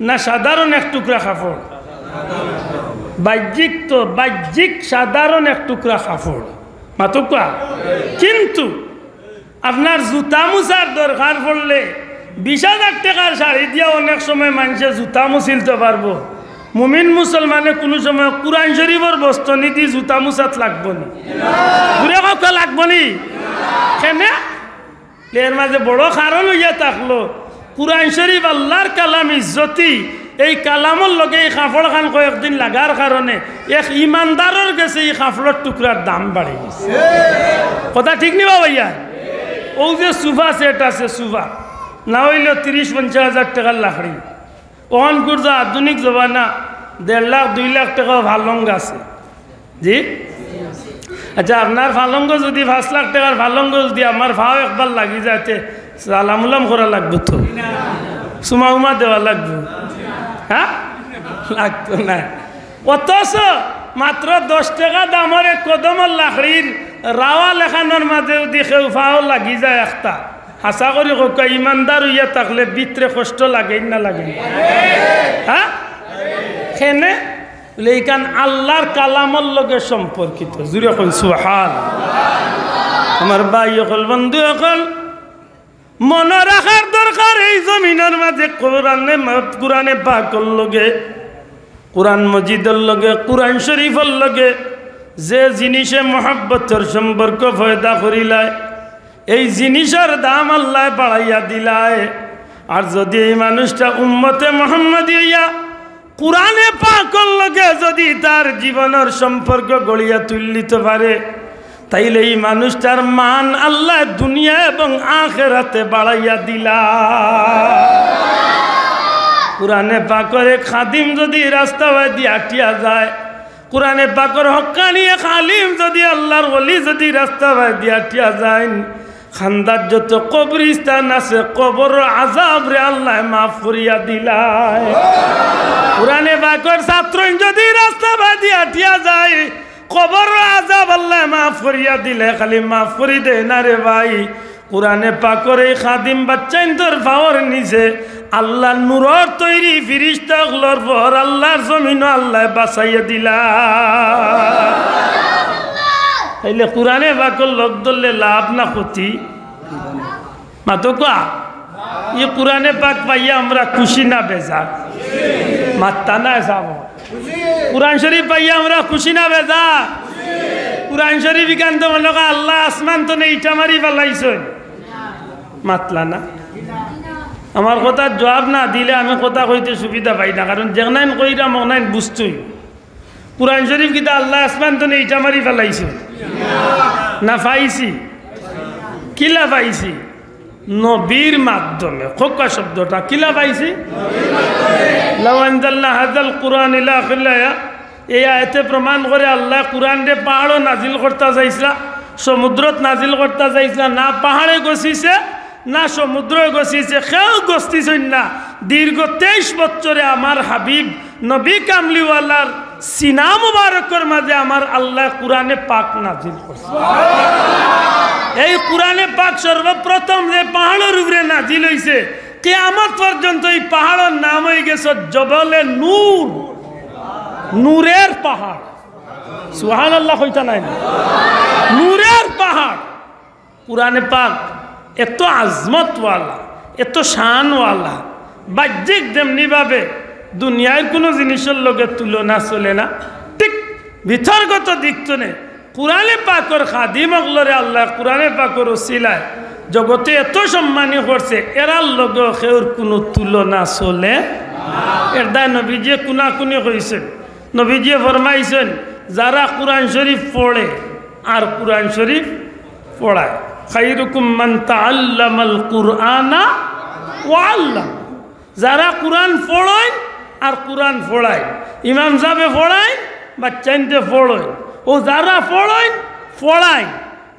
না সাধারণ এক টুকরা কাপড়? বাহ্যিক তো বাহ্যিক সাধারণ এক টুকরা কাপড় মাতকা। কিন্তু আপনার জুতা মুছার দরকার পড়লে ২০,০০০ টাকার শাড়ি দিয়া অনেক সময় মানুষে জুতা মুছিলতে পারবো। মুমিন মুসলমানে কোনো সময় কুরআন শরীফের বস্তনি দি জুতা মুছাত লাগবো নি? ঘুরে কাউকে লাগবো নি? কেন এর মাঝে বড় কারণ হইয়া থাকলো কুরআন শরীফ আল্লাহর কালাম ইজ্জতি এই কালামর লগে এই কাপড় খান কয়েকদিন লাগার কারণে এক ইমানদারের কাছে এই কাপড়ের টুকরার দাম বাড়ে গেছে। কথা ঠিক নি ভাইয়া? ও যে সুফা সেট আছে সুফা না হইলেও ৩০-৫০,০০০ টাকার লাকড়ি ওখান করছে আধুনিক জমানা ১.৫ লাখ ২ লাখ টাকা ভালঙ্গ আছে জি। আচ্ছা আপনার ফালঙ্গ যদি ৫ লাখ টাকার ফালঙ্গ যদি আমার ভাও একবার লাগি যাতে সালামুলাম করা লাগবো তো, সুমা উমা দেওয়া লাগবো, হ্যাঁ লাগতো না। অথচ মাত্র 10 টাকা দামের এক কদমের লাকড়ির রাওয়া লেখানোর মাঝেও দেখে উফাও লাগি যায় একটা। হাসা করি কোকা ইমানদার হইয়া থাকলে ভিতরে কষ্ট লাগে না লাগে? হ্যাঁ খেনে এইখান আল্লাহর কালামর লগে সম্পর্কিত। জুড়ে কই সুবহানাল্লাহ। আমার ভাই হল বন্ধু হল মনে রাখার দরকার এই জমিনের মাঝে কোরআনে পাকের লগে, কোরআন মজিদের লগে, কোরআন শরীফের লগে যে জিনিসে মহাব্বতের সম্পর্ক পয়দা করিলায় এই জিনিসের দাম আল্লাহ বাড়াইয়া দিলায়। আর যদি এই মানুষটা উম্মতে মুহাম্মদী হইয়া কোরআনে পাকের লগে যদি তার জীবনের সম্পর্ক গড়িয়া তুলিতে পারে তাইলে এই মানুষটার মান আল্লাহ দুনিয়া এবং আখিরাতে বাড়াইয়া দিলা। কোরআনে পাকের খাদিম যদি রাস্তা দিয়ে হাঁটিয়া যায়, কোরআনে পাকের হক্কানি খালিম যদি আল্লাহর ওলি যদি রাস্তা দিয়ে হাঁটিয়া যায়, খান্দার যত কবরিস্তান আছে কবর আযাব রে আল্লাহ মাফ করিয়া দিলায়। কোরআনে পাকের ছাত্র যদি রাস্তা দিয়ে হাঁটিয়া যায় কবর আযাব আল্লাহ মাফ করিয়া দিলে, খালি মাফ করি দে না রে ভাই। কোরআনে পাকের এই খাদিম বাচ্চাইন্তর পাওয়ার নিচে আল্লাহ নূরের তৈরি ফিরিস্তাগুলোর পর আল্লাহর জমিন আল্লাহ বাঁচাইয়া দিলা। তাইলে কোরআনে পাকের লোক ধরলে লাভ না ক্ষতি? মাতো কোয়া ই কোরআনে পাক পাইয়া আমরা খুশি না বেজার? মাত্তা না যাব। কোরআন শরীফ পাইয়া আমরা খুশি না বেজার? কোরআন শরীফ কান্ত মনে আল্লাহ আসমান তো নেই ইটা মারি ফেলাইছেন, মাতলা না? আমার কথার জবাব না দিলে আমি কথা কইতে সুবিধা পাই না, কারণ যেনাইন কইরা মনাইন বুঝতই। কোরআন শরীফ কিতা আল্লাহ আসমান তো নেই ইটা মারি ফেলাইছে না? পাইছি কিলা পাইছি? নবীর মাধ্যমে। খোকা শব্দটা কিলা পাইছি? লাউ আনজালনা হাযাল কুরআন ইলা আখিরিয়া, এই আয়াতে প্রমাণ করে আল্লাহ কোরআন রে পাহাড়ও নাজিল করতে চাইছিলা, সমুদ্রত নাজিল করতে চাইছিলা না? পাহাড়ে গছিছে না সমুদ্রে গছিছে, কেউ গছিছেন না। দীর্ঘ 23 বছরে আমার হাবিব নবী কামলিওয়ালার সিনা মুবারকের মাঝে আমার আল্লাহ কোরআনে পাক নাজিল করছে। এই কোরআনে পাক সর্বপ্রথম যে পাহাড়ের উপরে নাজিল হইছে, কিয়ামত পর্যন্ত এই পাহাড়ের নাম হয়ে গেছে জবলে নূর, নূরের পাহাড়। সুবহানাল্লাহ কইতা নাই? নূরের পাহাড়। কোরআনে পাক এত আজমতওয়ালা, এত শানওয়ালা, বাহ্যিক যেমনি ভাবে দুনিয়ার কোনো জিনিসের লগে তুলনা চলে না, ঠিক ভিতরগত দিক তো নেই। কোরআনে পাকের খাদিম অগলরে আল্লাহ কোরআনে পাকের ওসিলায় জগতে এত সম্মানী করছে, এরার লগে সেওর কোনো তুলনা চলে। এর দায় নবীজিয়ে কুনাকুনি কইছেন। নবীজিয়ে ফরমাইছেন যারা কোরআন শরীফ পড়ে আর কোরআন শরীফ পড়ায়, খাইরুকুম মান তাআল্লামাল কুরআনা ওয়া আল্লাম। যারা কোরআন পড়ায় আর কোরআন পড়ায়, ইমাম সাহেবে পড়ায়, বাচ্চাইনতে পড়ায়, ও যারা পড়ায় পড়ায়,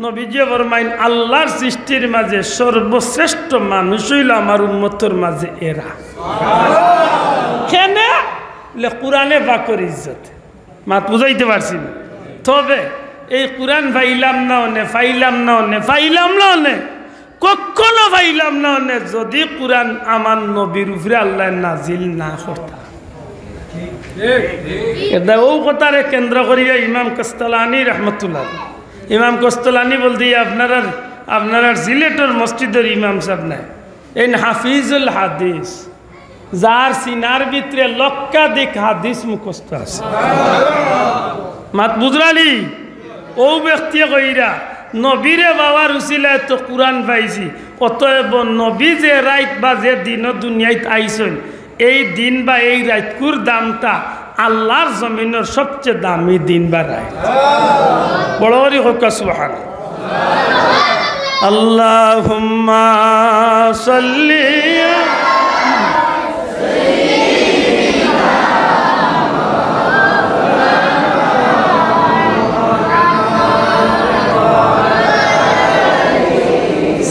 নবীজি ফরমাইন আল্লাহর সৃষ্টির মাঝে সর্বশ্রেষ্ঠ মানুষ হইল আমার উম্মতের মাঝে এরা। কেন? কোরআনে পাকের ইজ্জত। মাত বুঝাইতে পারছি না? তবে এই কোরআন ফাইলাম না অনে, ফাইলাম না অনে, ফাইলাম না অনে, কখনো ফাইলাম না অনে যদি কোরআন আমার নবীর উপরে আল্লাহ নাজিল না করতা। এটা ও কথারে কেন্দ্র করিয়া ইমাম কস্তালানি রহমতুল্লাহ, ইমাম কস্তালানি বলতে আপনারা সিলেটের মসজিদের ইমাম সাহেব নাই, এই হাফিজুল হাদিস, যার সিনার ভিতরে লক্ষাধিক হাদিস মুখস্থ আছে। মাত বুঝরালি? ও ব্যক্তি কইরা নবীরে বাবার উসিলায় তো কোরআন পাইছি, অতএব নবী যে রাইত বা যে দিন দুনিয়ায় আইসেন, এই দিন বা এই রাইতকুর দামটা আল্লাহর জমিনের সবচেয়ে দামি দিন বা রাইত। বড় বড় হোক সুবহানাল্লাহ। আল্লাহুম্মা সাল্লি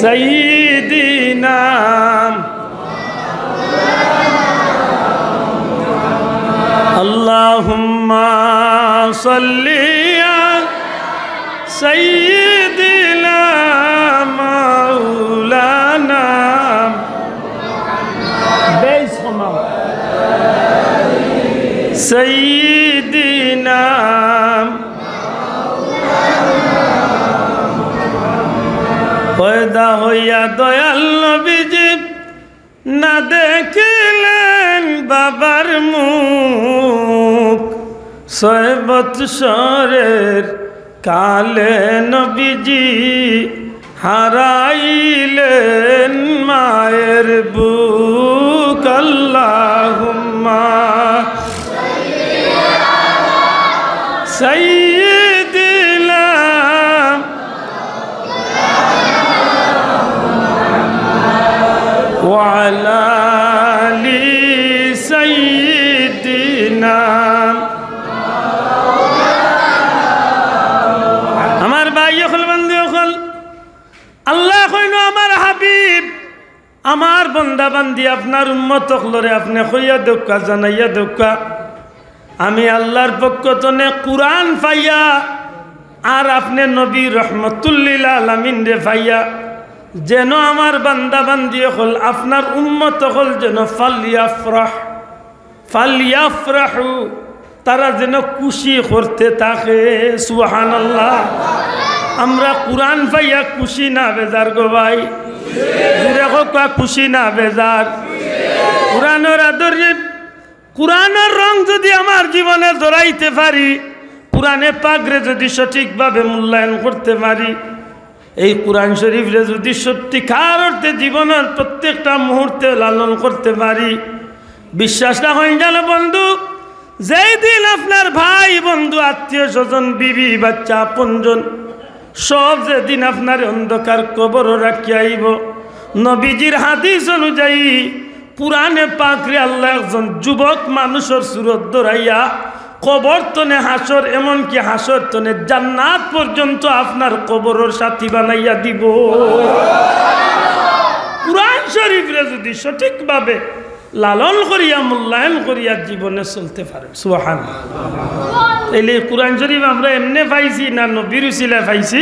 সাইয়্যিদিনা সাল্লি সাইয়্যিদিনা মাওলানা বেশ কমাও সাইয়্যিদিনা পয়দা হইয়া দয়াল নবীজি না দেখিলেন বাবার মুখ 6 বৎসরের কালে নবীজি হারাইলেন মায়ের বুক আল্লাহুম্মা সাইয়্যিদিনা ওয়া আলা আলি সাইয়্যিদিনা আমার ভাই হল বন্ধু হল আল্লাহ কইনো আমার হাবিব আমার বান্দা বান্দি আপনার উম্মত হলরে আপনি কইয়া দক্কা জানাইয়া দক্কা আমি আল্লাহর পক্ষ থেকে কুরআন পাইয়া আর আপনি নবী রহমতুল্লিল আলামিন রে পাইয়া যেন আমার বান্দা বান্দি হল আপনার উম্মত হল যেন ফালিয়াফরাহু তারা যেন খুশি করতে থাকে সুবহানাল্লাহ। আমরা কুরআন পাইয়া খুশি না বেজার গো ভাই জুড়ে হোকা খুশি না বেজার কুরআনের আদর্শ কুরআনের রং যদি আমার জীবনে জড়াইতে পারি কুরআনে পাকরে যদি সঠিকভাবে মূল্যায়ন করতে পারি এই কুরআন শরীফরে যদি সত্যিকার অর্থে জীবনের প্রত্যেকটা মুহূর্তে লালন করতে পারি বিশ্বাস না হয় জানো বন্ধু যেই দিন আপনার ভাই বন্ধু আত্মীয় স্বজন বিবি বাচ্চা আপনজন সব যেদিন আপনার অন্ধকার কবর রাখিয়া আইব নবীজির হাদিস অনুযায়ী পুরাণে পাকরে আল্লাহ একজন যুবক মানুষের সুরত ধরাইয়া কবর তনে হাসর এমনকি হাসর তনে জান্নাত পর্যন্ত আপনার কবরের সাথী বানাইয়া দিব কুরআন শরীফরে যদি সঠিকভাবে লালন করিয়া মূল্যায়ন করিয়া জীবনে চলতে পারে সুবহানাল্লাহ। তাইলে কুরআন শরীফ আমরা এমনি পাইছি না নবীর উসিলায় পাইছি?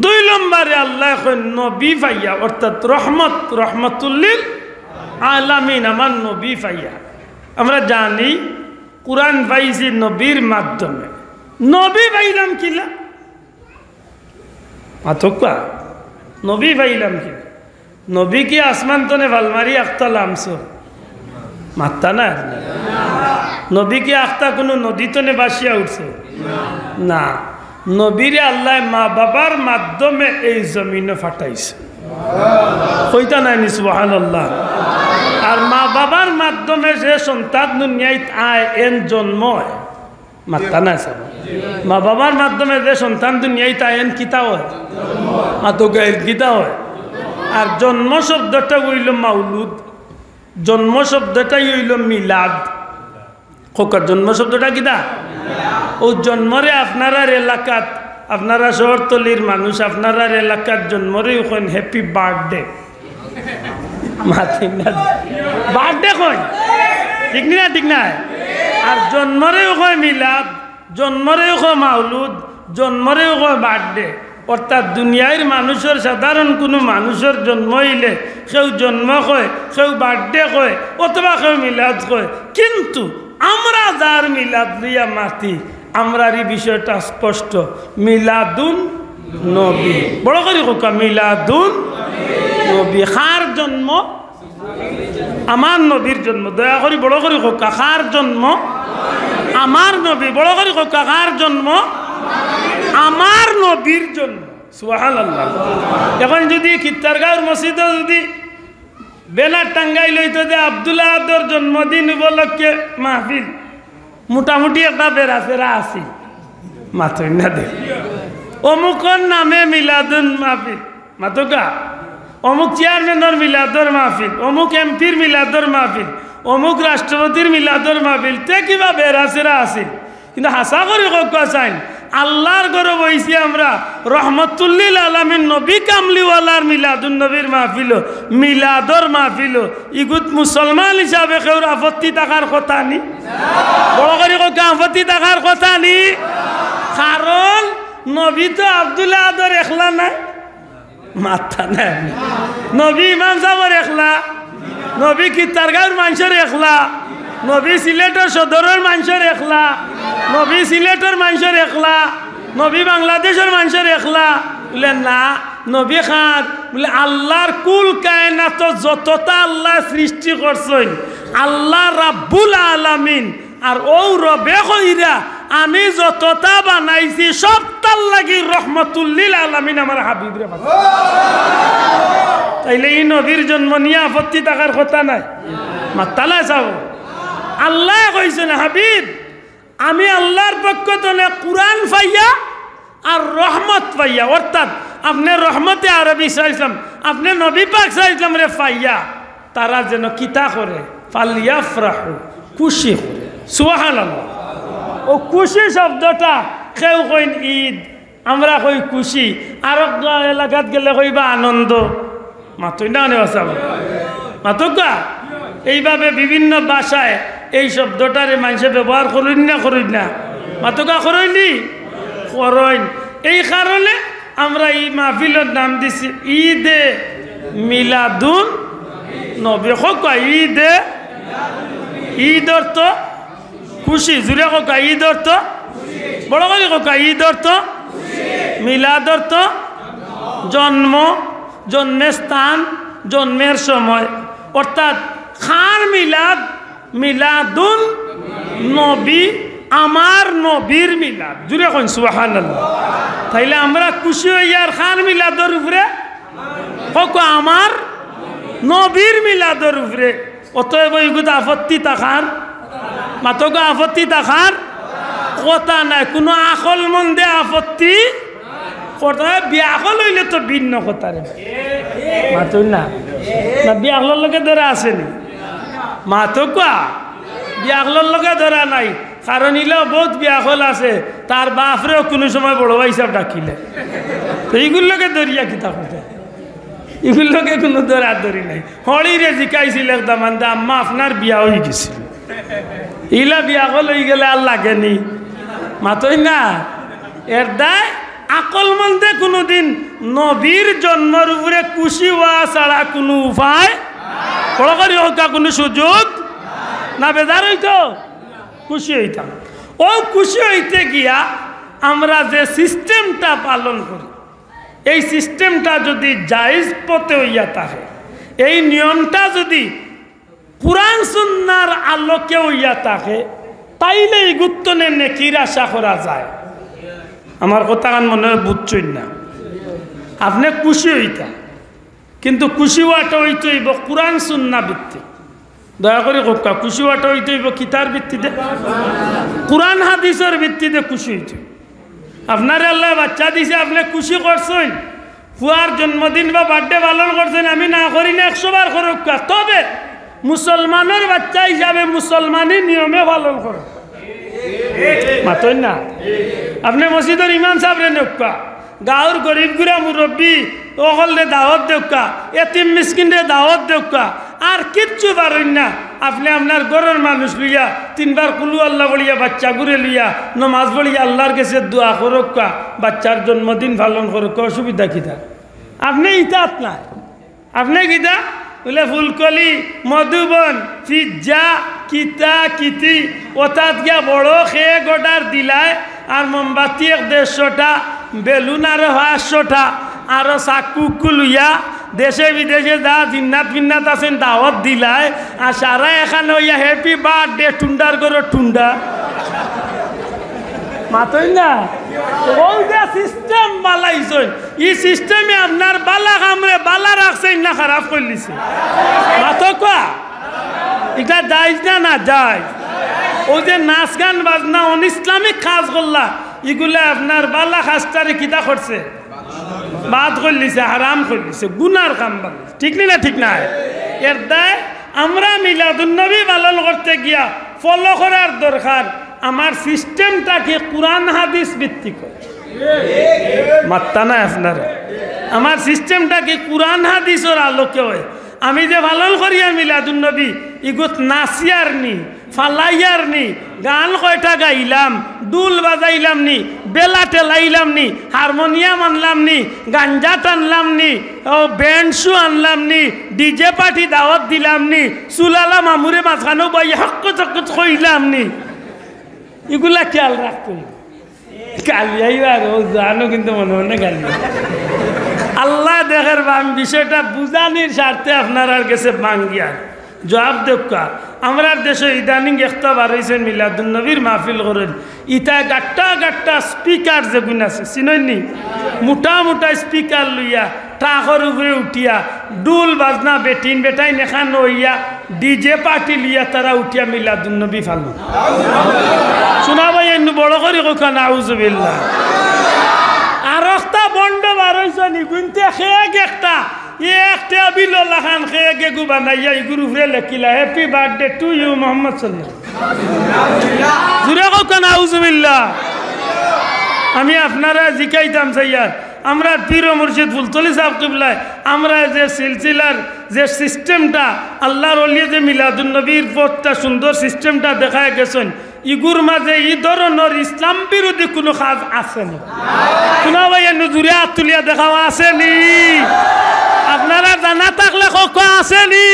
2 নম্বরে আল্লাহ নবী পাইয়া অর্থাৎ রহমতুল্লিল আলামিন আমার নবী পাইয়া আমরা জানি কুরআন পাইছি নবীর মাধ্যমে নবী পাইলাম কিলা আতকা নবী পাইলাম কি নবী কি আসমান তনে ভালমারি আখতা লামছো মাত্তা না নবী কি আখতা কোনো নদী তনে বাসিয়া উঠছে না নবীরে আল্লাহ মা বাবার মাধ্যমে এই জমিনে ফাটাইছে কইতা নাই সুবহানাল্লাহ। আর মা বাবার মাধ্যমে যে সন্তান দুনিয়ায় আয় এন জন্ম হয় মাত্তা না সব মা বাবার মাধ্যমে যে সন্তান দুনিয়ায় আয় এন কিতা হয় মাতো গাইল কিতা হয়। আর জন্ম শব্দটা হইল মাউলুদ জন্ম শব্দটাই হইল মিলাদ খোকার জন্ম শব্দটা কিতা ও জন্মরে আপনার এলাকাত আপনারা শহরতলির মানুষ আপনার এলাকার জন্মরে ওখানে হ্যাপি বার্থডে বার্থডে কয় ঠিক না ঠিক না। আর জন্মরেও কয় মিলাদ জন্মরেও কয় মাউলুদ জন্মরেও কয় বার্থডে অর্থাৎ দুনিয়ার মানুষের সাধারণ কোনো মানুষের জন্ম হইলে কেউ জন্ম কয় কেউ বার্থডে কয় অথবা কেউ মিলাদ কয় কিন্তু আমরা যার মিলাদ লিয়া মাতি আমরার এই বিষয়টা স্পষ্ট মিলাদুন নবী বড় করে কোকা মিলাদুন নবী কার জন্ম আমার নবীর জন্ম দয়া করি বড় করে কোকা কার জন্ম আমার নবী বড় করে কোকা কার জন্ম আমার নবীর জন্ম সুবহানাল্লাহ। এখন যদি খিত্তারগাঁওর মসজিদে যদি বেনার টাঙ্গাই লইতে যে আব্দুল্লাহ আদর জন্মদিন উপলক্ষে মাহফিল মোটামুটি একটা বেড়াফেরা আছে মাথই না দে অমুকর নামে মিলাদুন মাহফিল মাতকা অমুক চেয়ারম্যানের মিলাদর মাহফিল অমুক এমপির মিলাদর মাহফিল অমুক রাষ্ট্রপতির মিলাদর মাহফিল তে কিবা বেড়াফেরা আছে কিন্তু হাসা করে কা চাইন আল্লাহর ঘরে বইছি আমরা রহমতুল্লিল আলামিন নবী কামলিওয়ালার মিলাদুন নবীর মাহফিল মিলাদর মাহফিল ইগুত মুসলমান হিসাবে কেউ আপত্তি থাকার কথা নি বড় করে আপত্তি আপত্তি থাকার কথা নি, কারণ নবী তো আব্দুল্লাহ আদর একলা নাই, মাথা নাই। নবী ইমাম সাহেবের একলা, নবী কিতারগাঁওর মানুষের একলা, নবী সিলেটের সদরের মানুষের একলা, নবী সিলেটের মানুষের একলা, নবী বাংলাদেশের মানুষের একলা। বলে না, নবী খান বলে আল্লাহর কুল কায়নাত যতটা আল্লাহ সৃষ্টি করছেন, আল্লাহ রাব্বুল আলামিন আর ও রবে কইরা আমি যতটা বানাইছি সবটার লাগি রহমতুল্লিল আলামিন আমার হাবিব রে। তাইলে এই নবীর জন্ম নিয়ে আপত্তি থাকার কথা নাই, মাতালা যাও। আল্লাহ কইছেন হাবিব আমি আল্লাহর পক্ষ থেকে কুরআন পাইয়া আর রহমত পাইয়া, অর্থাৎ আপনি রহমতে আরবি চাইছিলাম, আপনি নবী পাক চাইছিলাম রে পাইয়া তারা যেন কিতা করে, ফালিয়াফরাহু, খুশি করে। সুবহানাল্লাহ। ও খুশি শব্দটা কেউ কইন ঈদ, আমরা কই খুশি, আর এলাকাত গেলে কইবা আনন্দ। মাতই না মাতকা এইভাবে বিভিন্ন ভাষায় এই শব্দটারে মানুষে ব্যবহার করুন না, মাতকা করইনি করইন। এই কারণে আমরা এই মাহফিলের নাম দিছি ঈদে মিলাদুন নবী। কোকা ঈদে, ঈদ অর্থ খুশি, জুড়ে কোকা ঈদ অর্থ, বড় করে কোকা ঈদ অর্থ, মিলাদ অর্থ জন্ম, জন্মের স্থান, জন্মের সময়। অর্থাৎ খার মিলাদ, মিলাদুন নবী, আমার নবীর মিলাদ। জুড়ে কোন সুবহানাল্লাহ। তাইলে আমরা খুশি হইয়ার খার মিলাদর উপরে, কোকা আমার নবীর মিলাদর উপরে। অতএব এগুলো আপত্তি থাকার, মাতক আপত্তি থাকার কথা নাই, কোনো আকল মন্দে আপত্তি কথা। বিয়াকল হইলে তো ভিন্ন কথা রে মাতুন না, বিয়াকলের লগে ধরা আসেনি মাতকা, বিয়াকলের লগে ধরা নাই। কারণ ইলেও বহুত বিয়াকল আছে, তার বাপরেও কোনো সময় বড় ভাই হিসাব ডাকিলে, তো এইগুলোকে ধরিয়া কিতা কথা, এগুলোকে কোনো ধরি নাই। হলিরে জিকাইছিল একদম আম্মা আপনার বিয়া হয়ে গেছিল, ইলা বিয়াকল হয়ে গেলে আর লাগেনি মাতই না। এর দায় আকল মন্দে কোনোদিন নবীর জন্মের উপরে খুশি হওয়া ছাড়া কোনো উপায়, বড় কোনো সুযোগ না। বেজার হইতো খুশি হইতাম। ও খুশি হইতে গিয়া আমরা যে সিস্টেমটা পালন করি, এই সিস্টেমটা যদি জায়েজ পথে হইয়া থাকে, এই নিয়মটা যদি কুরআন সুন্নাহর আলোকে হইয়া থাকে, তাইলে এই গুত্তনে নেকির আশা করা যায়। আমার কথা কান মনে হয় বুঝছই না। আপনি খুশি হইতা, কিন্তু খুশি হওয়াটা হইতে হইব কুরআন সুন্নাহ ভিত্তিক। দয়া করে কোকা খুশি হওয়াটা হইতে হইব কিতার ভিত্তিতে, কুরআন হাদিসের ভিত্তিতে খুশি হইতে। আপনার আল্লাহ বাচ্চা দিছে, আপনি খুশি করছেন, ফুয়ার জন্মদিন বা বার্থডে পালন করছেন, আমি না করি না 100 বার করুক, তবে মুসলমানের বাচ্চা হিসাবে মুসলমানি নিয়মে পালন করো। মাতই না, আপনি মসজিদের ইমাম সাহেবরে নেকা, গাঁর গরিব গুড়া মুরব্বী ওকলরে দাওয়াত দেউকা, এতিম মিসকিনরে দাওয়াত দেউকা, আর কিচ্ছু পারেন না। আপনি আপনার ঘরের মানুষ লইয়া 3 বার কুলু আল্লাহ বলিয়া বাচ্চা ঘুরে লইয়া নমাজ পড়িয়া আল্লাহর কাছে দোয়া করুকা, বাচ্চার জন্মদিন পালন করুক, অসুবিধা কিতা? আপনি ইতাত না, আপনি কিতা বলে ফুলকলি, মধুবন, পিজ্জা, কিতা কিতি ওতাত গিয়া বড় খেয়ে গোটার দিলায়, আর মোমবাতি 150টা, বেলুন আরো 500টা, আরো চাকু লইয়া দেশে বিদেশে যা জিন্নাত ফিন্নাত আছেন দাওয়াত দিলায়, আর সারা এখানে হইয়া হ্যাপি বার্থডে টুন্ডার করো টুন্ডা। মাতই না, ওই যে সিস্টেম বালাইছেন, এই সিস্টেমে আপনার বালা কামরে বালা রাখছেন না খারাপ করে দিছে। মাতকা এটা যাইজ না যায়? ওই যে নাচ গান বাজনা অনিসলামিক কাজ করলা, এগুলো আপনার বালা খাস্তারে কিতা করছে, বাদ করে দিছে, হারাম করে দিছে, গুনার কাম বানাইছে। ঠিক না? ঠিক না? এর দায় আমরা মিলাদুন্নবী পালন করতে গিয়া ফলো করার দরকার আমার সিস্টেমটাকে কুরআন হাদিস ভিত্তিক হয়। মাত্তা না আপনারা, আমার সিস্টেমটাকে কুরআন হাদিসের আলোকে হয়। আমি যে পালন করি মিলাদুন্নবী, ইগুত নাচিয়ার নি, ফালাইয়ার নি গান কয়টা গাইলাম দুল বাজাইলাম নি বেলা টেলাইলাম নি হারমোনিয়াম আনলাম নি গাঞ্জা টানলাম নি ও ব্যান্ড শু আনলাম নি ডিজে পার্টি দাওয়াত দিলাম নি চুলালা মামুরে মাঝখানেও বাই হক চক কইলাম নি এগুলা খেয়াল রাখতো কালিয়াই আর ও জানো কিন্তু মনে মনে গালি আল্লাহ দেখের বাম বিষয়টা বুঝানির স্বার্থে আপনার কাছে বাঙ্গিয়ার জবাব দেখা আমরা দেশে ইদানিং একটা বাড়াইছেন মিলাদুন্নবীর মাহফিল করেন ইটা গাট্টা গাট্টা স্পিকার যেগুন আছে চিননি মোটা মোটা স্পিকার লইয়া ট্রাকের উপরে উঠিয়া ডুল বাজনা বেটিন বেটাই নেখান হইয়া ডিজে পার্টি লিয়া তারা উঠিয়া মিলাদুন্নবী ফালো শোনা ভাই এমনি বড় করে কোকা নাউজুবিল্লাহ আর একটা বন্ড বাড়াইছেন ইগুনতে খেয়ে একটা একটা বিল্লাহ খান খেয়ে গেগু বানাইয়া ইগুরু ফ্রে লেখিলা happy birthday to you Muhammad সাল্লাল্লাহু জুরে কোকা নাউজুবিল্লাহ আমি আপনারা জিকাইতাম সাইয়ার আমরা পীর মুর্শিদ ফুলতলি সাহেব কিবলায় আমরা যে সিলসিলার যে সিস্টেমটা আল্লাহর ওলিয়ে যে মিলাদুন্নবীর পথটা সুন্দর সিস্টেমটা দেখায় গেছেন ইগুর মাঝে এই ধরনের ইসলাম বিরোধী কোনো কাজ আসেনি শোনা ভাই জুড়ে হাত তুলিয়া দেখাও আসেনি আপনারা জানা থাকলে কখন আসেনি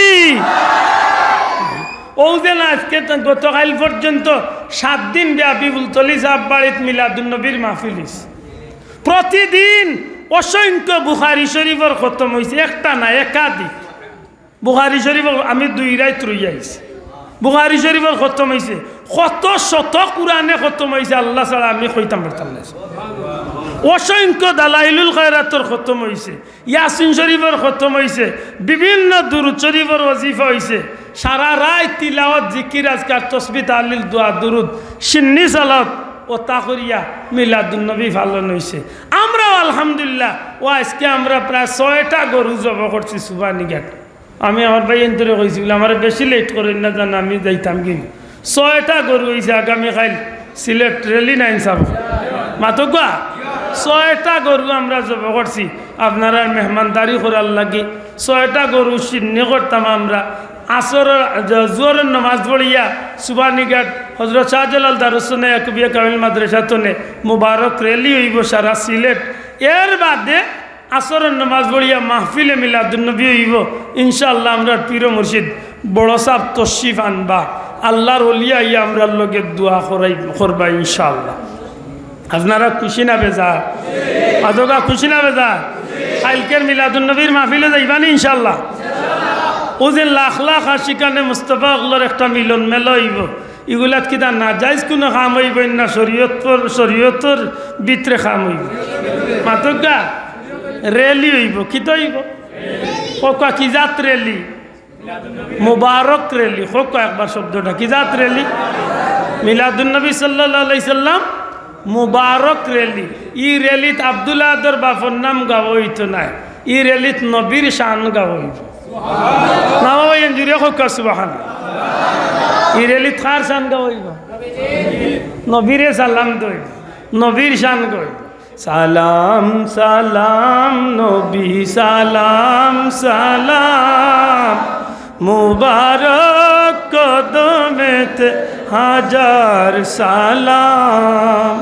ও যে না আজকে গতকাল পর্যন্ত 7 দিন ব্যাপী ফুলতলি সাহেব বাড়িত মিলাদুন্নবীর মাহফিল প্রতিদিন অসংখ্য বুখারী শরীফের খতম হয়েছে একটা না একাধিক বুখারী শরীফের আমি 2 রাত রই আইছি বুখারী শরীফের খতম হয়েছে কত শত কুরআনে খতম হয়েছে আল্লাহ ছাড়া আমি কইতাম পারতাম না অসংখ্য দালাইলুল খায়রাতের খতম হয়েছে ইয়াসিন শরীফের খতম হয়েছে বিভিন্ন দুরূদ শরীফের ওয়াজিফা হয়েছে সারা রাত তিলাওয়াত জিকির আজকার তসবিহ তাহলিল দোয়া দুরূদ সিন্নি সালাত ও তাকরিয়া মিলাদুন্নবী পালন হয়েছে আমরাও আলহামদুলিল্লাহ ও আজকে আমরা প্রায় 6টা গরু জব করছি সুবানীঘাট আমি আমার ভাই এন্তরে কইছিল আমার বেশি লেট করেন না জান আমি যাইতাম কিন্তু 6টা গরু হয়েছে আগামীকাল সিলেট রেলি নাইন সাব মাতকা 6টা গরু আমরা জব করছি আপনারা মেহমানদারি করার লাগে 6টা গরু সিন্নি করতাম আমরা আসর জোরের নমাজ পড়িয়া সুবানীঘাট হজরত শাহজালাল দারুসনে একবিয়া কামিল মাদ্রাসাতনে মুবারক রেলি হইব সারা সিলেট এর বাদে আসরের নমাজ পড়িয়া মাহফিলে মিলাদুন্নবী হইব ইনশাআল্লাহ আমরা পীর মুর্শিদ বড় সাহেব তশরিফ আনবা আল্লাহর ওলিয়া ইয়া আমরা লগে দোয়া করবা ইনশাআল্লাহ আপনারা খুশি না বেজা আদগা খুশি না বেজা কালকের মিলাদুন্নবীর মাহফিলে যাইবানি ইনশাআল্লাহ ও যে লাখ লাখ আশিকানে মুস্তফা আল্লাহর একটা মিলন মেলা হইব এগুলাত কিতা না যাইজ কোনো কাম হইব না শরীয়তর ভিতরে কাম হইব মাতকা রেলি হইব কি তো হইব কোকা কি জাত রেলি মুবারক রেলি কোকা একবার শব্দটা কি জাত রেলি মিলাদুন্নবী সাল্লাল্লাহু আলাইহি সাল্লাম মুবারক রেলি ই রেলিত আব্দুল্লাহ আদর বাফর নাম গাওয়া হইতো না ই রেলিত নবীর শান গাওয়া হইব নামাবাই জুড়ে কোকা সুবহানাল্লাহ ই রেলিত খার শান গাওয়া হইব নবীরে সালাম দই নবীর শান গাইব সালাম সালাম নবী সালাম সালাম মুবারক কদমেতে হাজার সালাম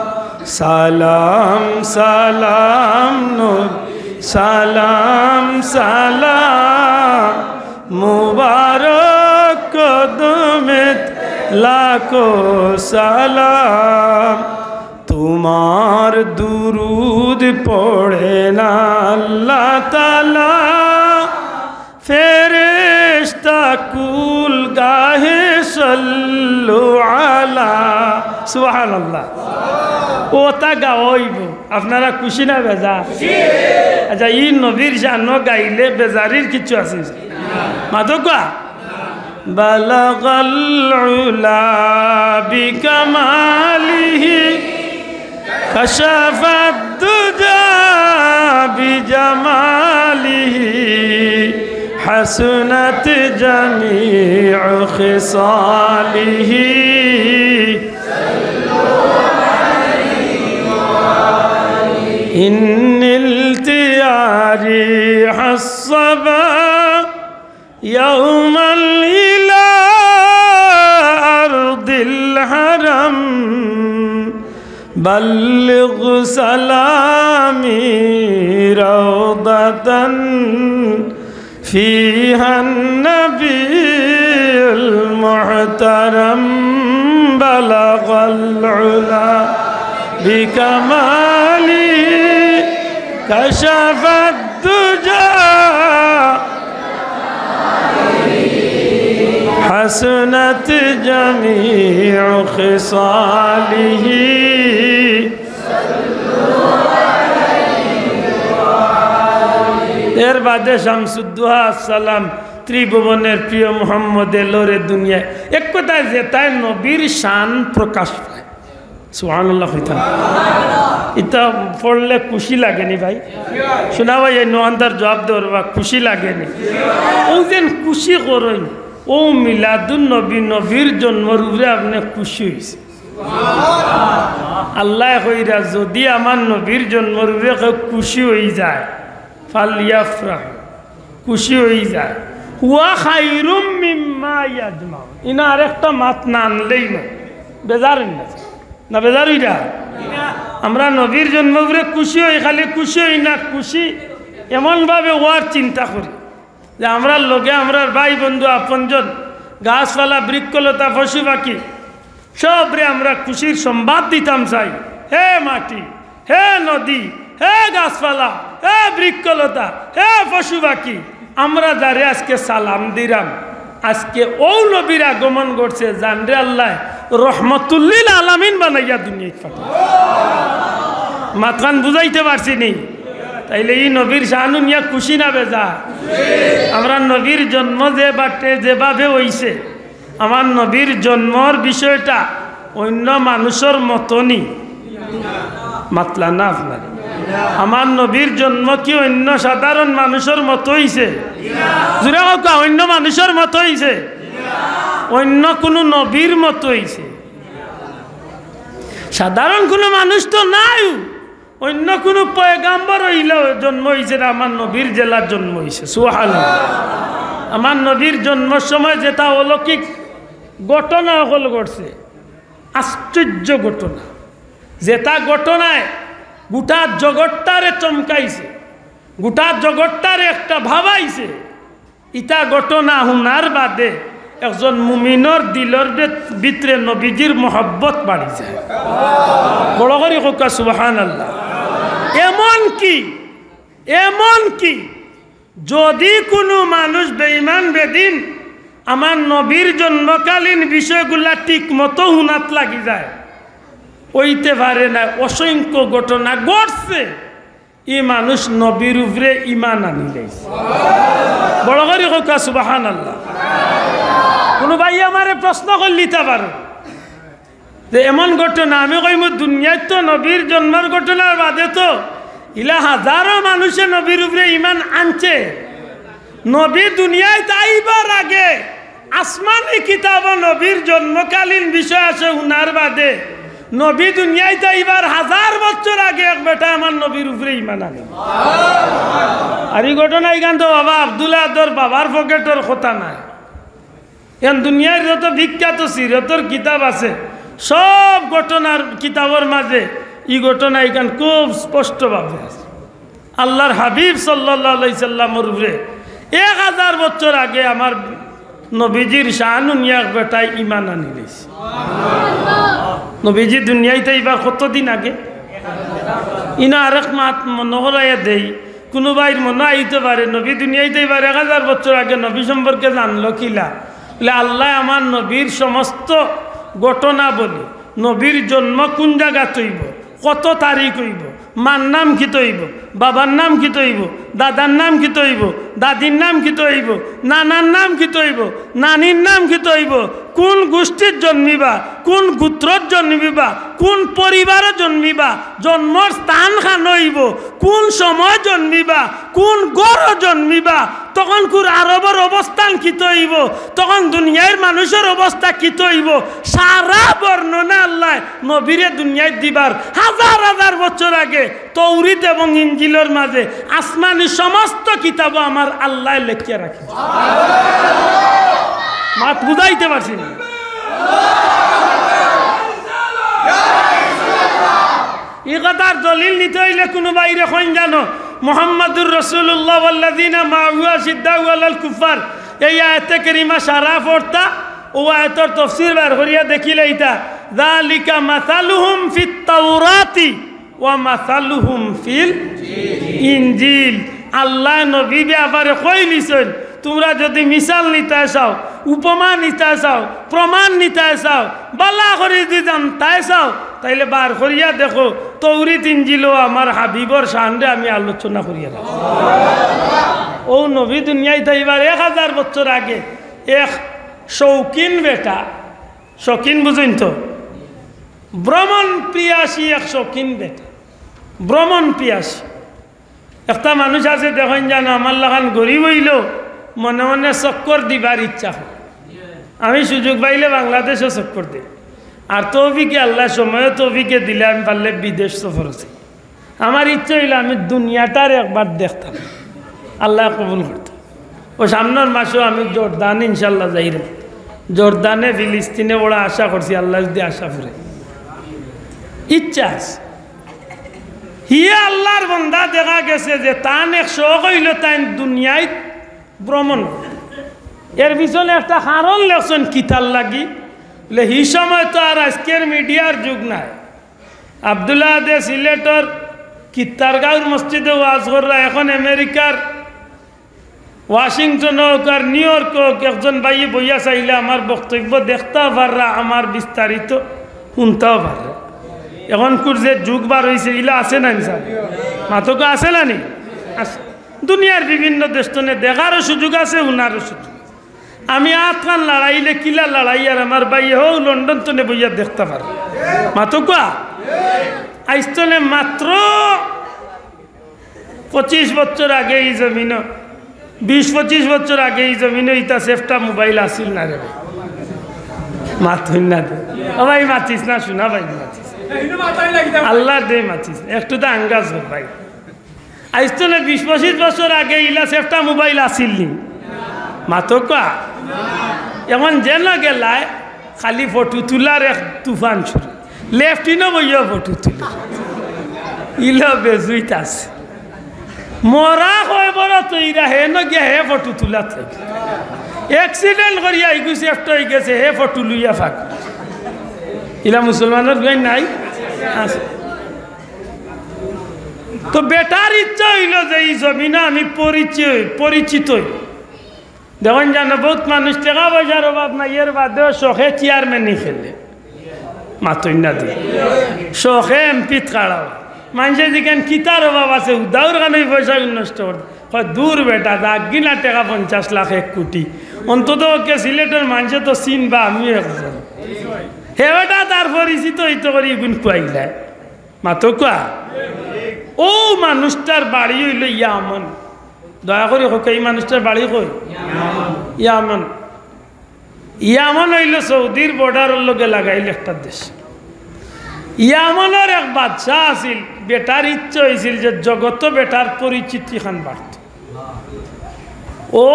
সালাম সালাম নবী সালাম সালাম মুবারক কদমেতে লাখো সালাম তোমার দুরুদ পড়ে না আল্লাহ তাআলা ফেরেশতা কুল গাহে সাল্লু আলা সুবহানাল্লাহ ওটা গাওয়াইব আপনারা খুশি না বেজা আচ্ছা ই নবীর শান গাইলে বেজারির কিছু আছে মাদকা বালাগাল উলা বিকামালিহি كشف الدجى بجماله حسنت جميع خصاله إن التياريح الصبا يوما إلى أرض بلغ سلامي روضة فيها النبي المحترم بلغ العلا بكماله كشف الدجى حسنت جميع خصاله এর বাদে শামসুদ্দোহা সালাম ত্রিভুবনের প্রিয় মোহাম্মদ এলোরে দুনিয়ায় এক কথায় যে তাই নবীর শান প্রকাশ পায় সুবহানাল্লাহ কইতাম এটা পড়লে খুশি লাগেনি ভাই শোনা ভাই এই নোয়ান্দার জবাব দেওয়া খুশি লাগেনি ও যেন খুশি করই ও মিলাদুন নবী নবীর জন্মর উপরে আপনি খুশি হয়েছে আল্লাহ কইরা যদি আমার নবীর জন্মর উপরে খুশি হয়ে যায় ফালিয়াফরাহ খুশি হয়ে যায় হুয়া খায়রুম মিম্মা ইয়াজমাউন ইনা আরেকটা মাত না আনলেই না বেজারেন না বেজার হইরা আমরা নবীর জন্ম উপরে খুশি হই খালি খুশি হই না খুশি এমনভাবে ওয়ার চিন্তা করি যে আমরা লোকে আমরা ভাই বন্ধু আপনজন গাছপালা বৃক্ষলতা পশু পাখি সবরে আমরা খুশির সংবাদ দিতাম চাই হে মাটি হে নদী হে গাছপালা হে বৃক্ষলতা হে পশু পাখি আমরা যারে আজকে সালাম দিলাম আজকে ও নবীর আগমন করছে জানরে আল্লাহ রহমতুল্লিল আলামিন বানাইয়া দুনিয়া মাতখান বুঝাইতে পারছি নি তাইলে এই নবীর শানু নিয়া খুশি না বেজা আমরা নবীর জন্ম যে বাটে যেভাবে হইছে আমার নবীর জন্মর বিষয়টা অন্য মানুষের মতনই মাতলা না আপনার আমার নবীর জন্ম কি অন্য সাধারণ মানুষের মতো হইছে জুড়ে হোক অন্য মানুষের মতো হইছে অন্য কোনো নবীর মতো হইছে সাধারণ কোনো মানুষ তো নাই অন্য কোনো পয়গাম্বর হইলেও জন্ম হয়েছে না আমার নবীর জেলার জন্ম হয়েছে সুবহানাল্লাহ আমার নবীর জন্মের সময় যেটা অলৌকিক ঘটনা হল ঘটছে আশ্চর্য ঘটনা যেটা ঘটনায় গোটা জগৎটারে চমকাইছে গোটা জগৎটারে একটা ভাবাইছে ইটা ঘটনা হুনার বাদে একজন মুমিনর দিলর ভিতরে নবীজির মহব্বত বাড়ি যায় বড় করে হোকা সুবহানাল্লাহ এমন কি যদি কোনো মানুষ বেঈমান বেদিন আমার নবীর জন্মকালীন বিষয়গুলা ঠিক মতো হুনাত লাগি যায় ওইতে পারে না অসংখ্য ঘটনা ঘটছে এই মানুষ নবীর উপরে ঈমান আনি যাইছে বড় করে হোকা সুবহানাল্লাহ কোনো ভাই আমারে প্রশ্ন করলিতে পারে যে এমন ঘটনা আমি কইম দুনিয়ায় তো নবীর জন্মের ঘটনার বাদে তো ইলা হাজারো মানুষে নবীর উপরে ঈমান আনছে নবী দুনিয়ায় তাইবার আগে আসমানি কিতাব নবীর জন্মকালীন বিষয় আছে উনার বাদে নবী দুনিয়ায় তাইবার 1000 বছর আগে এক বেটা আমার নবীর উপরে ঈমান আনে আর এই ঘটনা এখান তো বাবা আব্দুল্লাহ আদর বাবার পকেটের কথা নাই এখন দুনিয়ার যত বিখ্যাত সিরতর কিতাব আছে সব ঘটনার কিতাবের মাঝে এই ঘটনা এখান খুব স্পষ্টভাবে আছে আল্লাহর হাবিব সাল্লাল্লাহু আলাইহি সাল্লামের উপরে 1000 বছর আগে আমার নবীজির শানু নিয়া বেটাই ঈমান আনি লইছে নবীজি দুনিয়াতে এবার কতদিন আগে ইনা আরেক মাত মনে করাইয়া দেই কোনো ভাইয়ের মনে আইতে পারে নবী দুনিয়াতে এবার 1000 বছর আগে নবী সম্পর্কে জানলো কিলা বলে আল্লাহ আমার নবীর সমস্ত ঘটনা বলি নবীর জন্ম কোন জায়গা তৈব কত তারিখ হইব মার নাম কি তৈব বাবার নাম কি তৈব দাদার নাম কি তৈব দাদির নাম কি তৈব নানার নাম কি তৈব নানির নাম কি তৈব কোন গোষ্ঠীর জন্মিবা কোন গোত্রর জন্মিবা কোন পরিবারে জন্মিবা জন্মর স্থান খান হইব কোন সময় জন্মিবা কোন গড় জন্মিবা তখন কোন আরবর অবস্থান কি তৈব তখন দুনিয়ার মানুষের অবস্থা কি তৈব সারা বর্ণনা আল্লাহ নবীরে দুনিয়ায় দিবার 1000 বছর আগে তৌরিত এবং ইঞ্জিলের মাঝে আসমানি সমস্ত কিতাব আমার আল্লাহ লেখিয়া রাখে মাত বুঝাইতে পারছি না এই কথার দলিল নিতে হইলে কোনো বাইরে কইন জানো মুহাম্মাদুর রাসূলুল্লাহ ওয়াল্লাযিনা মা'হু আশিদ্দাউ আলাল কুফার এই আয়াতে কারিমা সারা পড়তা ও আয়াতের তাফসীর বার করিয়া দেখিলে এটা যালিকা মাসালুহুম ফিত তাওরাতি ওয়া মাসালুহুম ফিল ইনজিল আল্লাহ নবী ব্যাপারে কই নিছেন তোমরা যদি মিসাল নিতে চাও উপমা নিতে চাও প্রমাণ নিতে চাও বালা করে যদি জানতে চাও তাইলে বার করিয়া দেখো তৌরিত ইনজিলও আমার হাবিবর শানে আমি আলোচনা করিয়া রাখি ও নবী দুনিয়ায় তাইবার 1000 বছর আগে এক শৌখিন বেটা শৌখিন বুঝেন তো ভ্রমণ প্রিয়াসী এক শৌখিন বেটা ভ্রমণ প্রিয়াসী একটা মানুষ আছে দেখেন জানো আমার লাগান গরিব হইল মনে মনে চক্কর দিবার ইচ্ছা হয় আমি সুযোগ পাইলে বাংলাদেশও চক্কর দিই আর তৌফিকে আল্লাহ সময় তৌফিকে দিলে আমি পারলে বিদেশ সফর আছি আমার ইচ্ছা হইলে আমি দুনিয়াটার একবার দেখতাম আল্লাহ কবুল করতাম ও সামনের মাসেও আমি জর্দান ইনশাল্লাহ যাইলাম জর্দানে ফিলিস্তিনে ওরা আশা করছি আল্লাহ যদি আশা করে ইচ্ছা আছে হিয়া আল্লাহর বন্দা দেখা গেছে যে তান এক শখ হইল তাই দুনিয়ায় ভ্রমণ এর পিছনে একটা কারণ লেখছেন কিতার লাগি বলে হি সময় তো আর আজকের মিডিয়ার যুগ নাই আবদুল্লাহ দে সিলেটর কিত্তারগাঁওর মসজিদে ওয়াজ কররা এখন আমেরিকার ওয়াশিংটন হোক আর নিউ ইয়র্ক হোক একজন ভাই বইয়া চাইলে আমার বক্তব্য দেখতেও পাররা আমার বিস্তারিত শুনতেও পাররা এখনকার যে যুগ বার হয়েছে এগুলো আছে না স্যার মাতক আছে না নি আছে দুনিয়ার বিভিন্ন দেশনে দেখারও সুযোগ আছে উনারও সুযোগ আমি আতখান লড়াইলে কিলা লড়াই আর আমার ভাই হোক লন্ডন তনে বইয়া দেখতে পারে মাতকা আইস্তনে মাত্র 25 বছর আগে এই জমিন 20-25 বছর আগে এই জমিন ইটা সেফটা মোবাইল আসিল না রে মাথুন না দে ভাই মাতিস না শোনা ভাই মাতিস আল্লাহ দে মাতিস একটু তো আঙ্গাজ হোক ভাই আইস্তনে 20-25 বছর আগে ইলা সেফটা মোবাইল আসিল নি মাতকা এমন যেন গেলায় খালি ফটো তোলার এক তুফান শুরু লেফটিনও বইয়া ফটো তুলে ইলা বেজুইত আছে মরা হয় বড় তৈরা হে ন গিয়া হে ফটো তোলা থাকে অ্যাক্সিডেন্ট করিয়া ইগুছি একটা হয়ে গেছে হে ফটো লইয়া ফাঁক ইলা মুসলমানের গাই নাই আছে তো বেটার ইচ্ছা হইল যে এই জমিনা আমি পরিচিত দেখুন জানো বহুত মানুষ টাকা পয়সার অভাব নাই এর বাদেও শখে চেয়ারম্যানই খেলে মাতই না দিয়ে শখে এমপিত খাড়াও মানুষের যেখানে কিতার অভাব আছে উদাউর কানে পয়সা নষ্ট করে দূর বেটা দাগিনা টাকা 50 লাখ 1 কোটি অন্তত ওকে সিলেটের মানুষে তো চিন বা আমিও একজন হে বেটা তার পরিচিত হইতে করি এগুন খুয়াইলায় মাতো কোয়া ও মানুষটার বাড়ি হইল ইয়ামন দয়া করি হোক এই মানুষটার বাড়ি কই ইয়ামন ইয়ামন হইল সৌদির বর্ডারের লগে লাগাইল একটা দেশ ইয়ামনের এক বাদশাহ আছিল বেটার ইচ্ছা হয়েছিল যে জগত বেটার পরিচিতি খান বাড়ত ও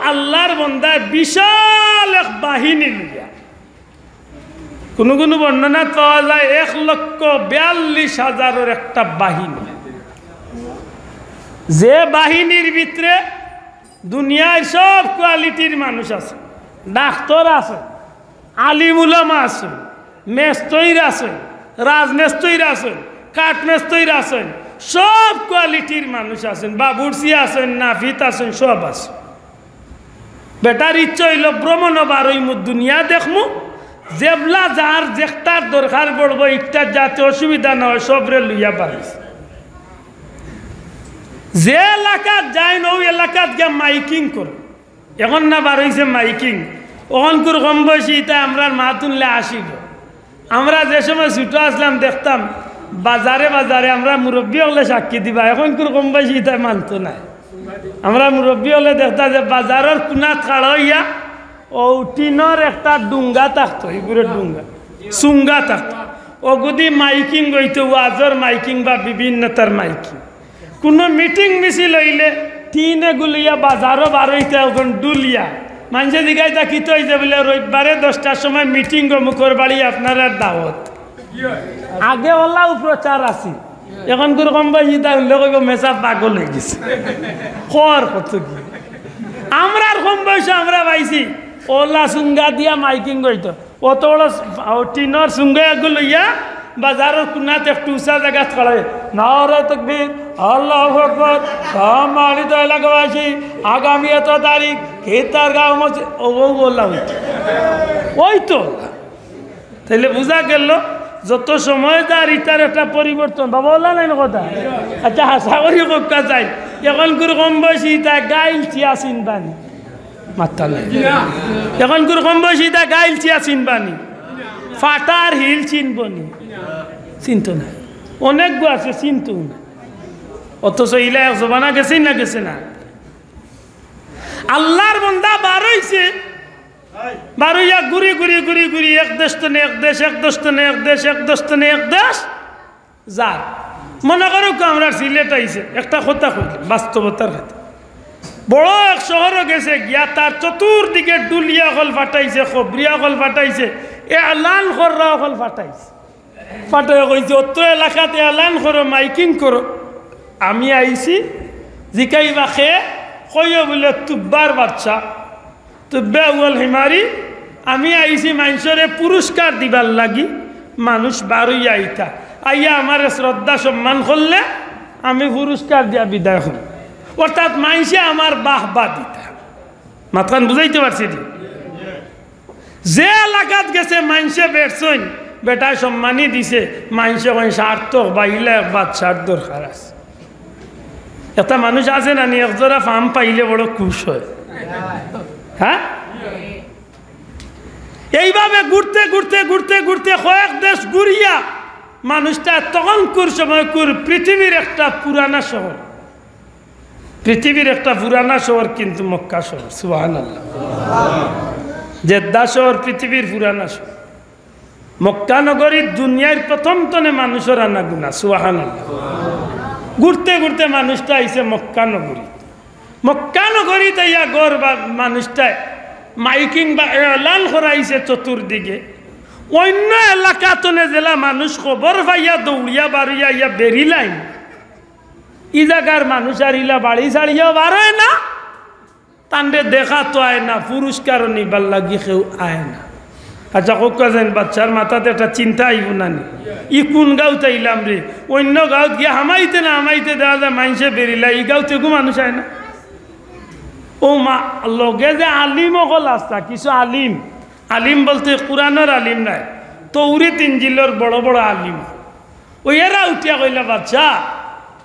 আল্লাহর বন্দায় বিশাল এক বাহিনী লইয়া কোনো কোনো বর্ণনা পাওয়া যায় 1,42,000 একটা বাহিনী যে বাহিনীর ভিতরে দুনিয়ায় সব কোয়ালিটির মানুষ আছে ডাক্তার আছে আলিম উলামা আছে মেস্তইর আছে রাজমেস্তইর আছেন কাঠমেস্তইর আছেন সব কোয়ালিটির মানুষ আছেন বাবুরসি আছেন নাফিত আছেন সব আছে বেটার ইচ্ছা হইল ভ্রমণ বারই দুনিয়া দেখমু যেবলা যার যেটার দরকার পড়বো একটা যাতে অসুবিধা না হয় সবরে লইয়া পারিস যে এলাকাত যায় না ওই এলাকাত গিয়ে মাইকিং করে এখন না বার হয়েছে মাইকিং ওখানকার কম বয়সী এটা আমরা মা তুললে আসিব আমরা যে সময় ছুটো আসলাম দেখতাম বাজারে বাজারে আমরা মুরব্বী হলে সাক্ষী দিবা এখন কম বয়সী এটা মানত নাই আমরা মুরব্বী হলে দেখতাম যে বাজারের কোনাত খাড়া হইয়া ও টিনের একটা ডুঙ্গা থাকতো এগুলো ডুঙ্গা চুঙ্গা থাকতো ওগুদি মাইকিং হইতো ওয়াজর মাইকিং বা বিভিন্ন তার মাইকিং কোনো মিটিং মিছিল হইলে টিনে গুলিয়া বাজারও বার হইতে ওখান ডুলিয়া মানুষের দিঘায় থাকিত হয়েছে বলে রবিবারে 10টার সময় মিটিং মুখর বাড়ি আপনার দাওয়াত আগে ওলাও প্রচার আছে এখন করে কম বয়সী তাহলে কইব মেসা পাগল হয়ে গেছে খর কত কি আমরা কম বয়সে আমরা পাইছি ওলা সুঙ্গা দিয়া মাইকিং করতো অত বড় টিনর সুঙ্গা এগুলো লইয়া বাজারের কোনাতে একটু উঁচা জায়গা ছড়ায় নারে তাকবীর আল্লাহু আকবার সম্মানিত এলাকাবাসী আগামী এত তারিখ খেতার গাঁও মসজিদ ও বললাম ওই তো তাহলে বোঝা গেল যত সময় তার ইটার একটা পরিবর্তন বাবা বললাম না কথা আচ্ছা হাসা করি কক্কা চাই এখন করে কম বয়সী তা গাইল চিয়া চিনবানি মাত্রা নাই এখন করে কম বয়সী তা গাইল চিয়া চিনবানি ফাটার হিল চিনবনি চিন্ত না অনেক গো আছে চিন্তু না অথচ ইলা জবানা গেছে না গেছে না আল্লাহর বান্দা বার হইছে বারুইয়া ঘুরি ঘুরি ঘুরি ঘুরি এক দেশ তো এক দেশ এক দেশ তো এক দেশ এক দেশ তো এক দেশ যার মনে করো আমরা সিলেট আইছে একটা কথা কইল বাস্তবতার কথা বড় এক শহরে গেছে গিয়া তার চতুর্দিকে ডুলিয়া হল ফাটাইছে খবরিয়া হল ফাটাইছে এলান কররা হল ফাটাইছে ফাটাই কইছে অত এলাকাতে এলান করো মাইকিং করো আমি আইছি জিকাইবা খে কইও বলে তুব্বার বাচ্চা তুব্বে উল হিমারি আমি আইছি মানুষরে পুরস্কার দিবার লাগি মানুষ বারুই আইতা আইয়া আমার শ্রদ্ধা সম্মান করলে আমি পুরস্কার দিয়া বিদায় হল অর্থাৎ মানুষে আমার বাহবা দিতা মাথান বুঝাইতে পারছি যে এলাকাত গেছে মানুষে বেড়ছইন বেটায় সম্মানই দিছে মানুষে কই সার্থক বাইলে বাচ্চার দরকার আছে এটা মানুষ আছে না নি একজোড়া ফার্ম পাইলে বড় খুশ হয় হ্যাঁ এইভাবে ঘুরতে ঘুরতে ঘুরতে ঘুরতে কয়েক দেশ ঘুরিয়া মানুষটা তখন সময় পৃথিবীর একটা পুরানা শহর পৃথিবীর একটা পুরানা শহর কিন্তু মক্কা শহর সুবহানাল্লাহ জেদ্দা শহর পৃথিবীর পুরানা শহর মক্কা নগরী দুনিয়ার প্রথম তনে মানুষের আনা গুণা সুবহানাল্লাহ ঘুরতে ঘুরতে মানুষটা আইছে মক্কা নগরী মক্কা নগরী তাইয়া গড় বা মানুষটায় মাইকিং বা এলান করাইছে চতুর্দিকে অন্য এলাকা তনে জেলা মানুষ খবর পাইয়া দৌড়িয়া বাড়িয়া ইয়া বেরিলাইন ই জায়গার মানুষ আর ইলা বাড়ি ছাড়িয়াও বার হয় না তান্ডে দেখা তো আয় না পুরস্কার নিবার লাগি কেউ আয় না আচ্ছা কোকা যেন বাচ্চার মাথাতে একটা চিন্তা আইব না নি ই কোন গাঁওতে আইলাম রে অন্য গাঁত গিয়ে হামাইতে না হামাইতে দেখা যায় মানুষে বেরিলা এই গাঁওতে গো মানুষ আয় না ও মা লগে যে আলিম অকল আসতা কিছু আলিম আলিম বলতে কোরআনের আলিম নাই তৌরিত ইনজিলের বড় বড় আলিম ওই এরা উঠিয়া কইলা বাচ্চা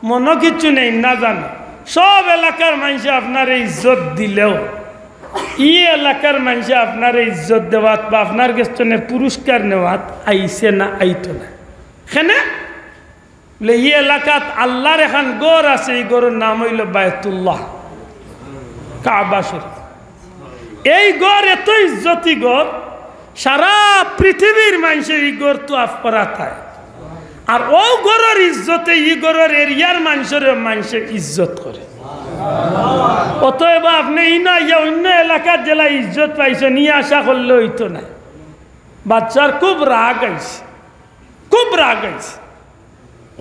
মনে কিচ্ছু নেই না জানো সব এলাকার মানুষে আপনার ইজ্জত দিলেও ই এলাকার মানুষে আপনার ইজ্জত দেওয়াত বা আপনার কাছে পুরস্কার নেওয়াত আইসে না আইতো না কেনে বলে ই এলাকাত আল্লাহর এখন গড় আছে এই গড়ের নাম হইল বায়তুল্লাহ কাবা শরীফ এই গড় এত ইজ্জতি গড় সারা পৃথিবীর মানুষের এই গড় তো আফপরা থাকে আর ও গড়ের ইজ্জতে ই গড়ের এরিয়ার মানুষের ইজ্জত করে অতএব আপনি ইনা ইয়া অন্য এলাকার জেলা ইজ্জত পাইছে নিয়ে আশা করলে হইতো না বাচ্চার খুব রাগ আইছে খুব রাগ আইছে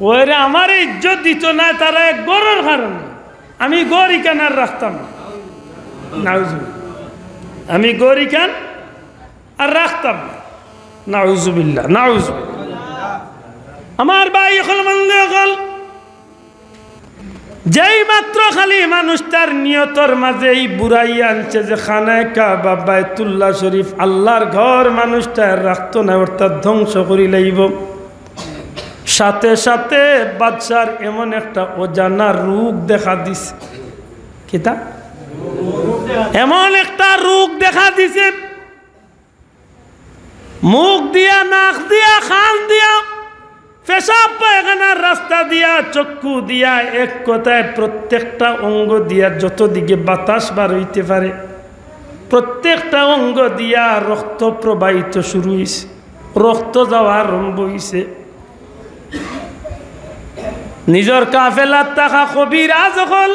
ওরে আমার ইজ্জত দিত না তারা এক গড়ের কারণে আমি গড় ইকান আর রাখতাম না আমি গড় ইকান আর রাখতাম না নাউজুবিল্লাহ নাউজুবিল্লাহ আমার ভাই হল মন্দে হল যেই মাত্র খালি মানুষটার নিয়তর মাঝে এই বুড়াই আনছে যে খানায় কাবা বায়তুল্লাহ শরীফ আল্লাহর ঘর মানুষটা রাখতো না অর্থাৎ ধ্বংস করি লাইব সাথে সাথে বাদশার এমন একটা অজানা রোগ দেখা দিছে কিতা এমন একটা রোগ দেখা দিছে মুখ দিয়া নাক দিয়া খান দিয়া পেশাব পায়খানার রাস্তা দিয়া চক্ষু দিয়া এক কথায় প্রত্যেকটা অঙ্গ দিয়া যত দিকে বাতাস বার হইতে পারে প্রত্যেকটা অঙ্গ দিয়া রক্ত প্রবাহিত শুরু হয়েছে রক্ত যাওয়া আরম্ভ হয়েছে নিজের কাফেলার টাকা কবিরাজ হল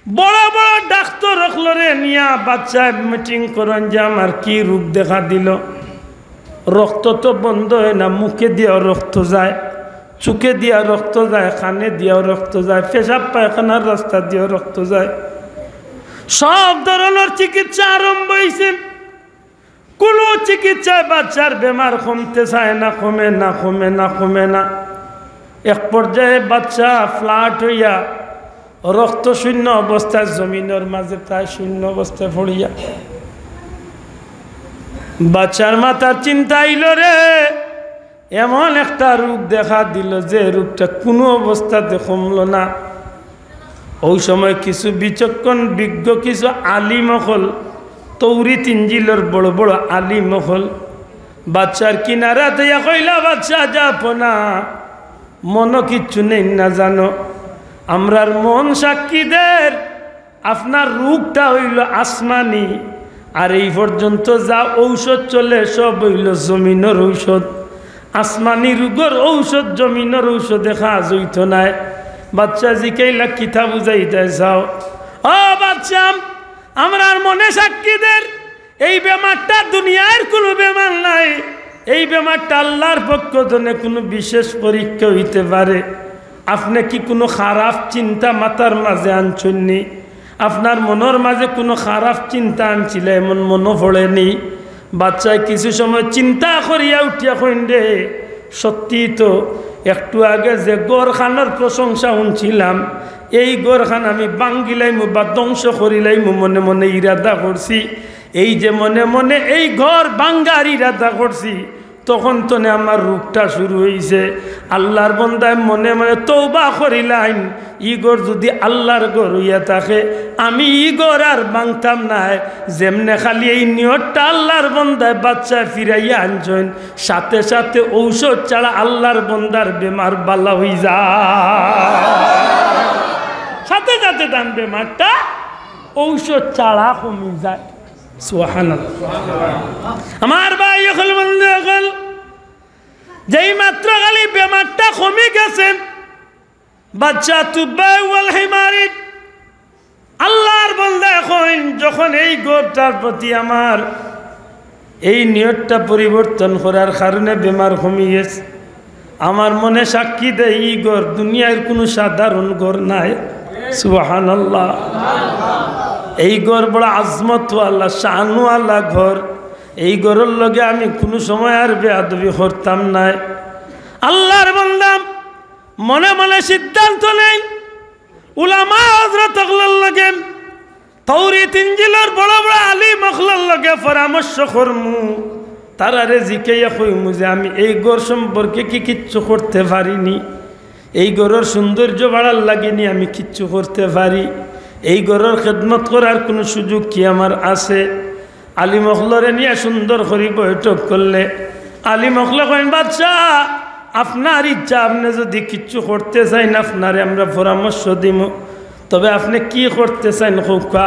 বড় বড় ডাক্তার রখলরে নিয়া বাচ্চায় মিটিং করেন যে আমার কি রূপ দেখা দিল রক্ত তো বন্ধ হয় না মুখে দিয়ে রক্ত যায় চুকে দিয়া রক্ত যায়, কানে দিয়েও রক্ত যায়, পেশাব পায়খানার রাস্তা দিয়েও রক্ত যায়। সব ধরনের চিকিৎসা আরম্ভ হয়েছে, কোনো চিকিৎসায় বাচ্চার বেমার কমতে চায় না, কমে না, কমে না, কমে না। এক পর্যায়ে বাচ্চা ফ্ল্যাট হইয়া রক্ত শূন্য অবস্থায় জমিনের মাঝে প্রায় শূন্য অবস্থায় পড়িয়া বাচ্চার মাথার চিন্তা আইল রে, এমন একটা রোগ দেখা দিল যে রোগটা কোনো অবস্থাতে কমল না। ওই সময় কিছু বিচক্ষণ বিজ্ঞ কিছু আলিম হল, তৌরিত ইঞ্জিলের বড় বড় আলিম হল, বাচ্চার কিনারা দিয়া কইলা, বাচ্চা যাপ না, মনও কিচ্ছু নেই না জানো, আমরার মন সাক্ষীদের আপনার রোগটা হইল আসমানি, আর এই পর্যন্ত যা ঔষধ চলে সব হইল জমিনের ঔষধ। আসমানি রোগের ঔষধ জমিনের ঔষধে কাজ হইত নাই। বাচ্চা জিকাইলা কিতা বুঝাইতে চাও? ও বাচ্চা, আমরার মনে সাক্ষীদের এই বেমারটা দুনিয়ার কোনো বেমার নাই, এই বেমারটা আল্লাহর পক্ষ থেকে কোনো বিশেষ পরীক্ষা হইতে পারে। আপনি কি কোনো খারাপ চিন্তা মাথার মাঝে আনছননি? আপনার মনের মাঝে কোনো খারাপ চিন্তা আনছিল এমন মনে পড়েনি? বাচ্চায় কিছু সময় চিন্তা করিয়া উঠিয়া কইন রে, সত্যি তো একটু আগে যে গড়খানোর প্রশংসা শুনছিলাম, এই গড়খান আমি ভাঙ্গিলাইমু বা ধ্বংস করিলাইমু মনে মনে ইরাদা করছি। এই যে মনে মনে এই ঘর ভাঙ্গার ইরাদা করছি, তখন তো আমার রোগটা শুরু হয়েছে। আল্লাহর বন্দায় মনে মনে তওবা করিলাম, ই ঘর যদি আল্লাহর ঘর হইয়া থাকে, আমি ই ঘর আর ভাঙতাম নাই। যেমনে খালি এই নিয়তটা আল্লাহর বন্দায় বাচ্চা ফিরাইয়া আনছেন, সাথে সাথে ঔষধ ছাড়া আল্লাহর বন্দার বেমার বালা হয়ে যায়, সাথে সাথে তার বেমারটা ঔষধ ছাড়া কমে যায়। আমার ভাই এখন বন্ধু, এখন যেই মাত্র খালি বেমারটা কমে গেছে, বাচ্চা তুব্বাউল হিমারি আল্লাহর বান্দা এখন যখন এই গোরটার প্রতি আমার এই নিয়তটা পরিবর্তন করার কারণে বেমার কমে গেছে, আমার মনে সাক্ষী দেয় এই ঘর দুনিয়ার কোনো সাধারণ ঘর নাই। সুবহানাল্লাহ। এই ঘর বড় আজমতওয়ালা শানওয়ালা ঘর। এই ঘরের লগে আমি কোনো সময় আর বেয়াদবি করতাম না। আল্লাহর বান্দা মনে মনে সিদ্ধান্ত নেই, উলামা হযরত আল্লাহর লগে তাওরাত ইনজিলের বড় বড় আলিম আল্লাহর লগে পরামর্শ করমু, তারারে জিকাইয়া কইমু যে আমি এই ঘর সম্পর্কে কি কিচ্ছু করতে পারিনি, এই ঘরের সৌন্দর্য বাড়ার লাগেনি আমি কিচ্ছু করতে পারি, এই ঘরের খেদমত করার কোনো সুযোগ কি আমার আছে? আলিম অখলরে নিয়ে সুন্দর করে বৈঠক করলে আলিম অখলা কইন, বাচ্চা আপনার ইচ্ছা, আপনি যদি কিচ্ছু করতে চাইন আপনারে আমরা পরামর্শ দিব, তবে আপনি কি করতে চাইন খোকা?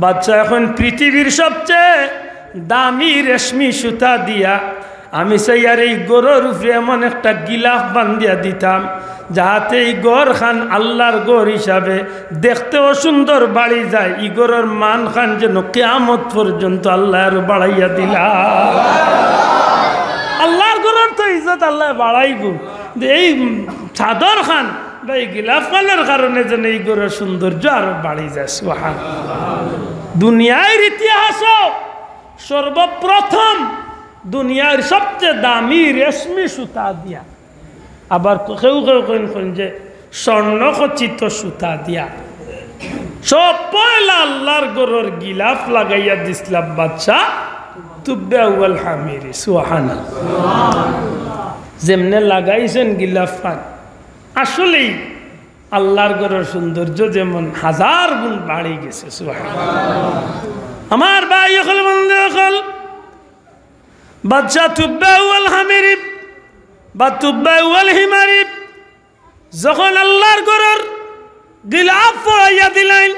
বাচ্চা এখন পৃথিবীর সবচেয়ে দামি রেশমি সুতা দিয়া আমি চাই আর এই গরুর উপরে এমন একটা গিলাফ বান্ধিয়া দিতাম, যাহাতে এই গড় খান আল্লাহর গড় হিসাবে দেখতেও সুন্দর বাড়ি যায়, ই গড়ের মান খান যেন কিয়ামত পর্যন্ত আল্লাহ আরো বাড়াইয়া দিলা। আল্লাহর গড়ের তো ইজ্জত আল্লাহ বাড়াইব, এই চাদর খান বা এই গিলাফ খানের কারণে যেন এই গড়ের সৌন্দর্য আরো বাড়ি যায়। সুবহানাল্লাহ। দুনিয়ার ইতিহাস সর্বপ্রথম দুনিয়ার সবচেয়ে দামি রেশমি সুতা দিয়া, আবার কেউ কেউ কেন যে স্বর্ণ খচিত সুতা দিয়া, সব পয়লা আল্লাহর গরুর গিলাফ লাগাইয়া দিছিলাম বাচ্চা তুব্বাউল হামিরি। সুবহানাল্লাহ। যেমনে লাগাইছেন গিলাফ খান, আসলেই আল্লাহর গরুর সৌন্দর্য যেমন হাজার গুণ বাড়ি গেছে। সুবহানাল্লাহ। আমার ভাই হল বন্ধু হল, বাচ্চা তুব্বাউল হামিরি বা তুব্বাউল হিমারি যখন আল্লাহর গরুর গিলাফ পরাইয়া দিলেন,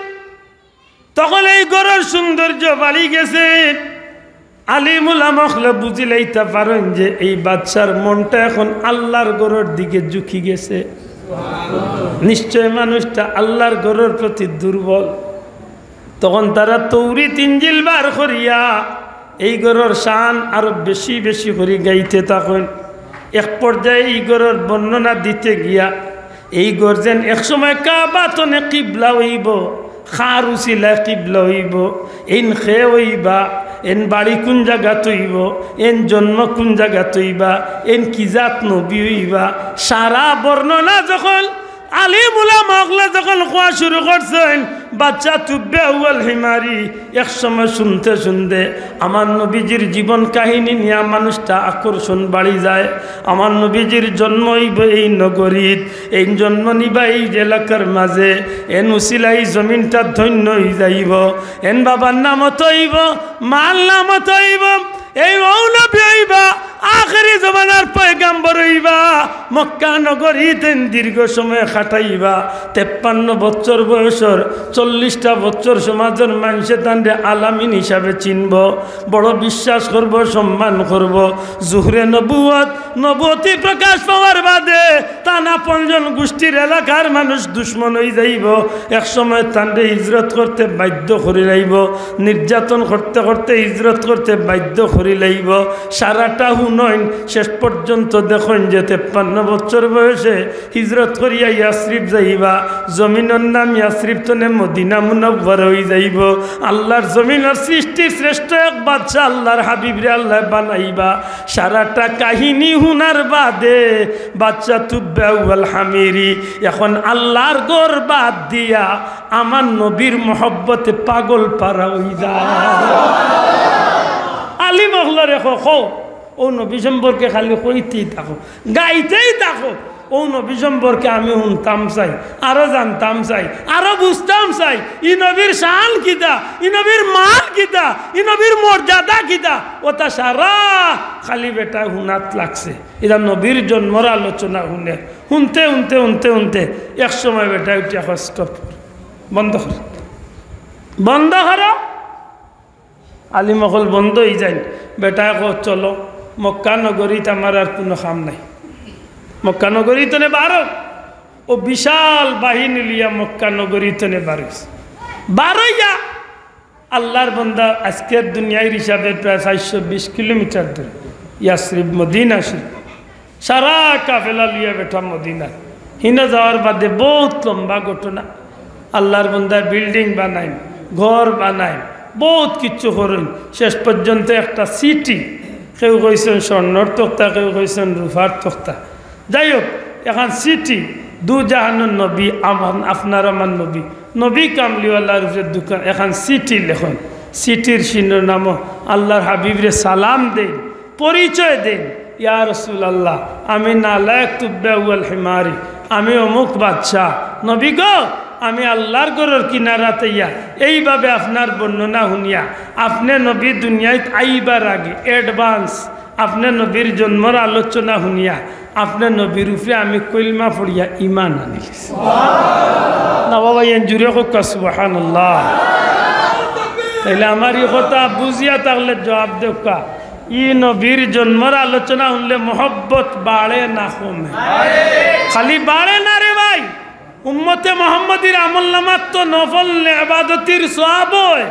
তখন এই গরুর সৌন্দর্য বাড়ি গেছে। আলিম উলামা বুঝিলাইতে পারেন যে এই বাচ্চার মনটা এখন আল্লাহর গরুর দিকে ঝুঁকি গেছে, নিশ্চয় মানুষটা আল্লাহর গরুর প্রতি দুর্বল। তখন তারা তাওরাত ইনজিল বার করিয়া এই গরুর শান আরো বেশি বেশি করে গাইতে থাকেন। এক পর্যায়ে এই গড়ের বর্ণনা দিতে গিয়া এই গড় যেন একসময় কাবা তনে কিবলা হইব, খার উচিলা কিবলা হইব, এন খে হইবা, এন বাড়ি কোন জায়গা তৈব, এন জন্ম কোন জায়গা তৈবা, এন কি জাত নবী হইবা, সারা বর্ণনা যখন আলিম উলামা ওগুলা যখন কোয়া শুরু করছেন, বাচ্চা তুব্বে হুয়াল হিমারি এক সময় শুনতে শুনতে আমার নবীজির জীবন কাহিনী নিয়ে মানুষটা আকর্ষণ বাড়ি যায়। আমার নবীজির জন্ম হইব এই নগরীত, এই জন্ম নিবা এই এলাকার মাঝে, এন উসিলাই জমিনটা ধন্য হয়ে যাইব, এন বাবার নামত হইব, মার নামত হইব, এই মৌলবী হইবা, আখেরি জমানার পয়গাম্বর হইবা, মক্কা নগরীতে দীর্ঘ সময় খাটাইবা। 53 বছর বয়সর 40টা বছর সমাজের মানুষে তান্ডে আলামিন হিসাবে চিনব, বড় বিশ্বাস করব, সম্মান করব। জুহরে নবুয়তি প্রকাশ পাওয়ার বাদে টানা 5 জন গোষ্ঠীর এলাকার মানুষ দুশ্মন হয়ে যাইব। এক সময় তান্ডে হিজরত করতে বাধ্য করে লাইব, নির্যাতন করতে করতে হিজরত করতে বাধ্য করে লাইব। সারাটা হুনইন শেষ পর্যন্ত দেখুন যে 53 বছর বয়সে হিজরত করিয়া ইয়াসরিব যাইবা। জমিনের নাম ইয়াসরিব তনে মদিনা মুনাওয়ারা হয়ে যাইব। আল্লাহর জমিনের সৃষ্টি শ্রেষ্ঠ এক বাদশা আল্লাহর হাবিবরে আল্লাহ বানাইবা। সারাটা কাহিনী হুনার বাদে বাচ্চা তুব্বা ওয়াল হামিরি এখন আল্লাহর গর বাদ দিয়া আমার নবীর মহব্বতে পাগল পারা হই যায়। আলী মহল্লা রেখো খো ও নবী সম্পর্কে খালি কইতেই থাকো, গাইতেই থাকো। ও নবী সম্পর্কে আমি শুনতাম চাই, আরো জানতাম চাই, আরো বুঝতাম চাই। ই নবীর শান কিতা, ই নবীর মান কিতা, ই নবীর মর্যাদা কিতা, ওটা সারা খালি বেটা হুনাত লাগছে। এটা নবীর জন্মর আলোচনা শুনে শুনতে শুনতে শুনতে শুনতে এক সময় বেটা উঠিয়া কষ্ট বন্ধ কর, বন্ধ করো। আলিমহল বন্ধ হয়ে যায়। বেটা কো চলো মক্কা নগরীতে আমার আর কোনো কাম নাই। মক্কা নগরী তনে বারো, ও বিশাল বাহিনী লিয়া মক্কা নগরী তনে বারোইয়া আল্লাহর বন্দা আজকের দুনিয়ার হিসাবে প্রায় 420 কিলোমিটার দূরে ইয়াসরিব মদিনা শরীফ। সারা কাফেলা লিয়া বেঠা মদিনা। হিনা যাওয়ার বাদে বহুত লম্বা ঘটনা। আল্লাহর বন্দা বিল্ডিং বানাই, ঘর বানাই, বহুত কিছু করেন। শেষ পর্যন্ত একটা সিটি, কেউ কইছেন স্বর্ণর তক্তা, কেউ কইছেন রুফার তক্তা। যাই হোক এখন সিটি দু জাহানুর নবী আপনার আমার নবী, নবী কামলিওয়াল্লাহ রুফের দোকান। এখন সিটি লেখন, সিটির শিরোনাম আল্লাহর হাবিবরে সালাম দেন, পরিচয় দেন, ইয়া রাসূলুল্লাহ আমি নালায়েক তুব্বা ওয়াল হিমারি, আমি অমুক বাদশাহ। নবী গো আমি আল্লাহর ঘরের কিনারাতে ইয়া এইভাবে আপনার বর্ণনা শুনিয়া আপনি নবী দুনিয়ায় আইবার আগে অ্যাডভান্স আপনি নবীর জন্মর আলোচনা শুনিয়া আপনি নবীর উপরে আমি কলমা পড়িয়া ইমান আনিস। না বাবা এন জুড়ে হোক সুবহানাল্লাহ। তাইলে আমার এই কথা বুঝিয়া থাকলে জবাব দেওকা, ই নবীর জন্মর আলোচনা শুনলে মহব্বত বাড়ে না কমে? খালি বাড়ে না রে ভাই। উম্মতে মোহাম্মদীর আমলনামাত তো নফল ইবাদতির সওয়াব হয়।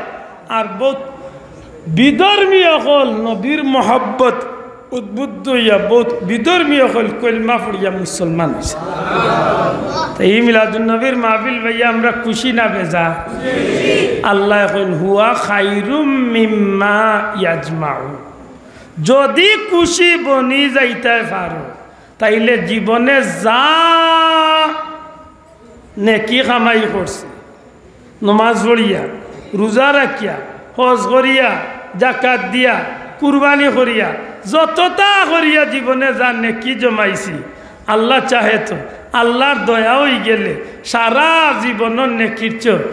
আর বহুত বিধর্মী হল নবীর মহব্বত উদ্বুদ্ধ হইয়া বহুত বিধর্মী হল কলমা পড়িয়া মুসলমান হয়েছে। এই মিলাদুন নবীর মাহফিল ভাইয়া আমরা খুশি না বেজা? আল্লাহ এখন হুয়া খাইরুম মিম্মা ইয়াজমাউ। যদি খুশি বনি যাইতে পারো তাইলে জীবনে যা নেকি কামাই করছে, নমাজ পড়িয়া, রোজা রাখিয়া, হজ করিয়া, জাকাত দিয়া, কুরবানি করিয়া, যতটা করিয়া জীবনে যা নেকি জমাইছি, আল্লাহ চাহে তো আল্লাহর দয়া হয়ে গেলে সারা জীবনের নেকির চেয়ে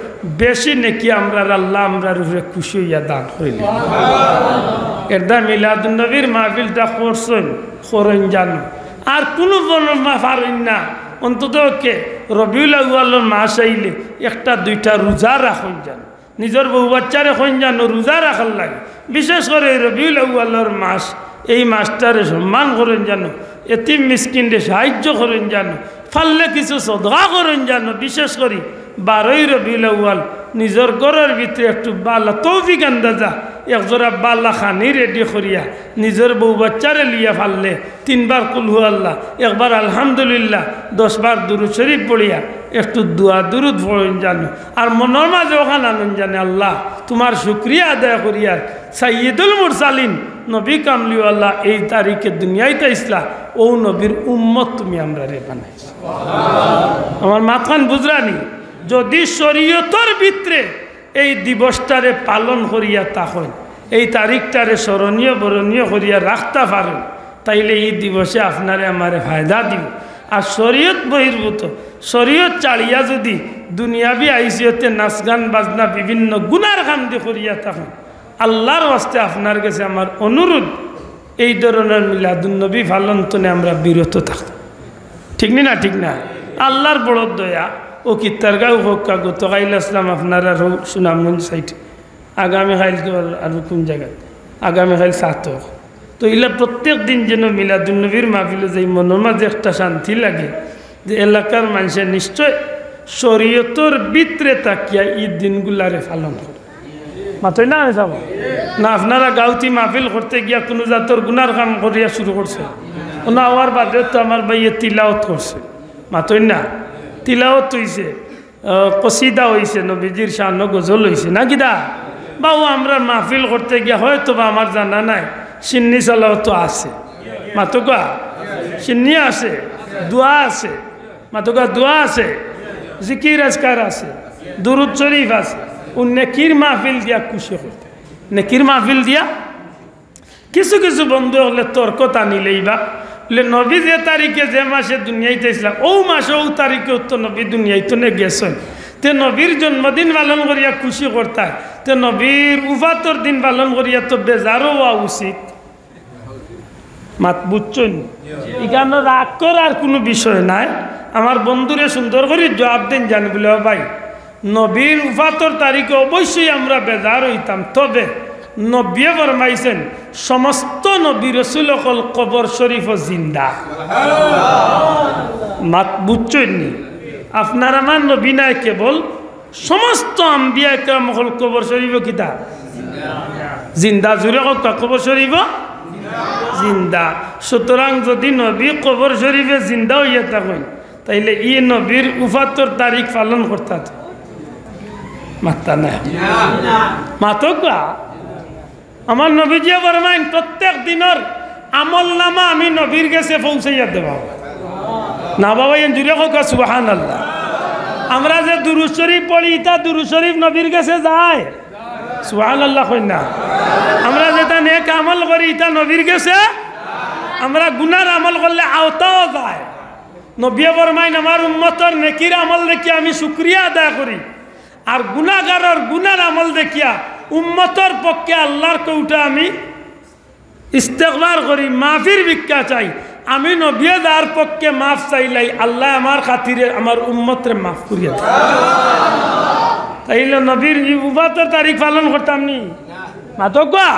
বেশি নেকি আমরা আল্লাহ আমরা রূপে খুশি হইয়া দান করিলে। এটা মিলাদুন নবীর মাহফিলটা করছেন করেন জানো। আর কোনো পারেন না, অন্তত কে রবিউল আউয়ালের মাস আইলে একটা দুইটা রোজা রাখুন জানো, নিজের বউ বাচ্চারে হইন জানো রোজা রাখার লাগে। বিশেষ করে রবিউল আউয়ালের মাস, এই মাসটারে সম্মান করেন জানো, এতিম মিসকিনরে সাহায্য করেন জানো, ফাললে কিছু সদকা করেন জানো। বিশেষ করে 12ই রবিউল আউয়াল নিজের ঘরের ভিতরে একটু বালা তৌফিক আন্দাজা একজোড়া বালা খানি রেডি করিয়া নিজের বউ বাচ্চারে লিয়া ফাললে 3 বার কুল হু আল্লাহ, একবার আলহামদুলিল্লাহ, 10 বার দুরূদ শরীফ পড়িয়া একটু দোয়া দুরূদ পড়েন জানো। আর মনের মাঝে ওখানে আনন্দ জানে আল্লাহ তোমার শুকরিয়া আদায় করিয়া সাইয়্যিদুল মুরসালিন নবী কামলিও আল্লাহ এই তারিখে দুনিয়াইতে ইসলাম ও নবীর উম্মত তুমি আমরা রে বানাইছ। আমার মাথান বুঝরানি যদি শরীয়তর ভিতরে এই দিবসটারে পালন করিয়া তখন এই তারিখটারে স্মরণীয় বরণীয় করিয়া রাখতে পারেন তাইলে এই দিবসে আপনারে আমারে ফায়দা দিব। আর শরীয়ত বহির্ভূত শরীয়ত চালিয়া যদি দুনিয়াবি আইসিয়তে নাচ গান বাজনা বিভিন্ন গুনার কাম দিয়ে করিয়া তখন আল্লাহর ওয়াস্তে আপনার কাছে আমার অনুরোধ এই ধরনের মিলাদুন্নবী পালন তনে আমরা বিরত থাকতাম। ঠিক না ঠিক না? আল্লাহর বড় দয়া ও কিত্তারগাঁও হোক গতকাল আসলাম আপনারা সুনামগঞ্জ সাইড, আগামীকাল আর কোন জায়গায় আগামীকাল 7 হোক। তো এগুলা প্রত্যেক দিন যেন মিলাদুন্নবীর মাহফিলে যাই মনের মাঝে একটা শান্তি লাগে যে এলাকার মানুষের নিশ্চয় শরীয়তর ভিতরে তাকিয়া এই দিনগুলারে পালন করে মাত্রই না যাব না। আপনারা গাঁওতি মাহফিল করতে গিয়া কোনো জাতর গুনার কাম করিয়া শুরু করছে না হওয়ার বাদে তো আমার ভাইয়ে তিলাওত করছে মাত্রই না, তিলাওত হইছে, কসিদা হইছে, নবীজির শান গজল হইছে না কিদা বাবু। আমরা মাহফিল করতে গিয়া হয়তো বা আমার জানা নাই সিন্নি চালাও তো আছে মাতকা, সিন্নি আছে, দোয়া আছে মাতকা, দোয়া আছে, জিকির আজকার আছে, দুরূদ শরীফ আছে। ও নেকির মাহফিল দিয়া খুশি করতে, নেকির মাহফিল দিয়া কিছু কিছু বন্ধু হলে তর্ক টানিলেই বা বলে নবী যে তারিখে যে মাসে দুনিয়াইতে ইসলাম ও মাসে ও তারিখে তো নবী দুনিয়াইতে নে গেছেন, তে নবীর জন্মদিন পালন করিয়া খুশি করতায়, তে নবীর উফাতর দিন পালন করিয়া তো বেজারও হওয়া উচিত। মাত বুঝছেন এখানে রাগ করার কোনো বিষয় নাই। আমার বন্ধুরে সুন্দর করে জবাব দেন জানি বলে ভাই নবীর উফাতর তারিখে অবশ্যই আমরা বেজার হইতাম, তবে নবী ফরমাইছেন সমস্ত নবী রাসূল হল কবর শরীফ জিন্দা। মাত বুঝছেন নি? আপনার আমার নবী নাই কেবল সমস্ত আম্বিয়া কেরাম হল কবর শরীফ কিতা জিন্দা। জুড়ে কবর শরীফ জিন্দা। সুতরাং যদি নবী কবর শরীফে জিন্দা হইয়া থাকেন তাইলে ই নবীর উফাতর তারিখ পালন করতে মাত্তা না মাতকা। আমার নবীজি ফরমাইন প্রত্যেক দিনের আমল নামা আমি নবীর কাছে পৌঁছাইয়া দেব না বাবা। এন জুড়ে হোক সুবহানাল্লাহ। আমরা যে দুরূদ শরীফ পড়ি তা দুরূদ শরীফ নবীর কাছে যায় সুবহানাল্লাহ কই না? আমরা যেটা নেক আমল করি তা নবীর কাছে, আমরা গুনার আমল করলে আওতাও যায়। নবী ফরমাইন আমার উম্মতের নেকির আমল দেখি আমি শুকরিয়া আদায় করি, আর গুনাহগারের গুনার আমল দেখিয়া উম্মতের পক্ষে আল্লাহর কৌটা আমি ইস্তেগফার করি, মাফির ভিক্ষা চাই। আমি নবী যার পক্ষে মাফ চাইলাই আল্লাহ আমার খাতিরে আমার উম্মতরে মাফ করিয়া দেয়। তাইলে নবীর উফাতর তারিখ পালন করতাম নি মাতকা?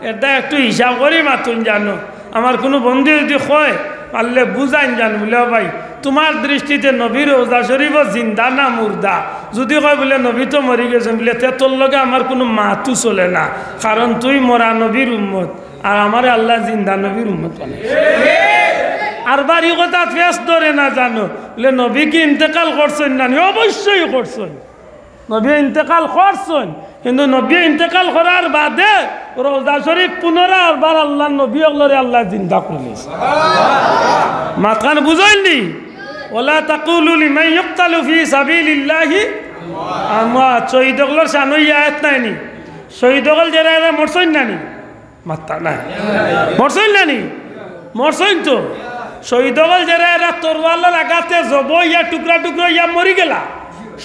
এটা একটু হিসাব করি মাতুন জানো। আমার কোনো বন্ধু যদি কয় পারলে বুঝাইন জান বলে ভাই তোমার দৃষ্টিতে নবীর রোজা শরীফ জিন্দা না মুর্দা? যদি কয় বলে নবী তো মরি গেছেন বলে তে তোর লগে আমার কোনো মাতু চলে না, কারণ তুই মরা নবীর উম্মত আর আমার আল্লাহ জিন্দা নবীর উম্মত বানাই। আর বাড়ি কথা ফেস ধরে না জানো বলে নবী কি ইন্তেকাল করছেন না? অবশ্যই করছেন, নবী ইন্তেকাল করছেন, কিন্তু নবী ইন্তেকাল করার বাদে রোজা শরীফ পুনরাবার আল্লাহ নবী অগলরে আল্লাহ জিন্দা করলেছে। মাথান বুঝাইনি? ওলা তাকুলু লিমান ইউকতালু ফি সাবিলিল্লাহি আমওয়াত। শহীদ অগলর শানই আয়াত নাইনি? শহীদ অগল যারা এরা মরছেন নানি? মাথা নাই মরছেন নানি? মরছেন তো। শহীদ অগল যারা এরা তরওয়ালের আঘাতে জব ইয়া টুকরা টুকরা ইয়া মরি গেলা,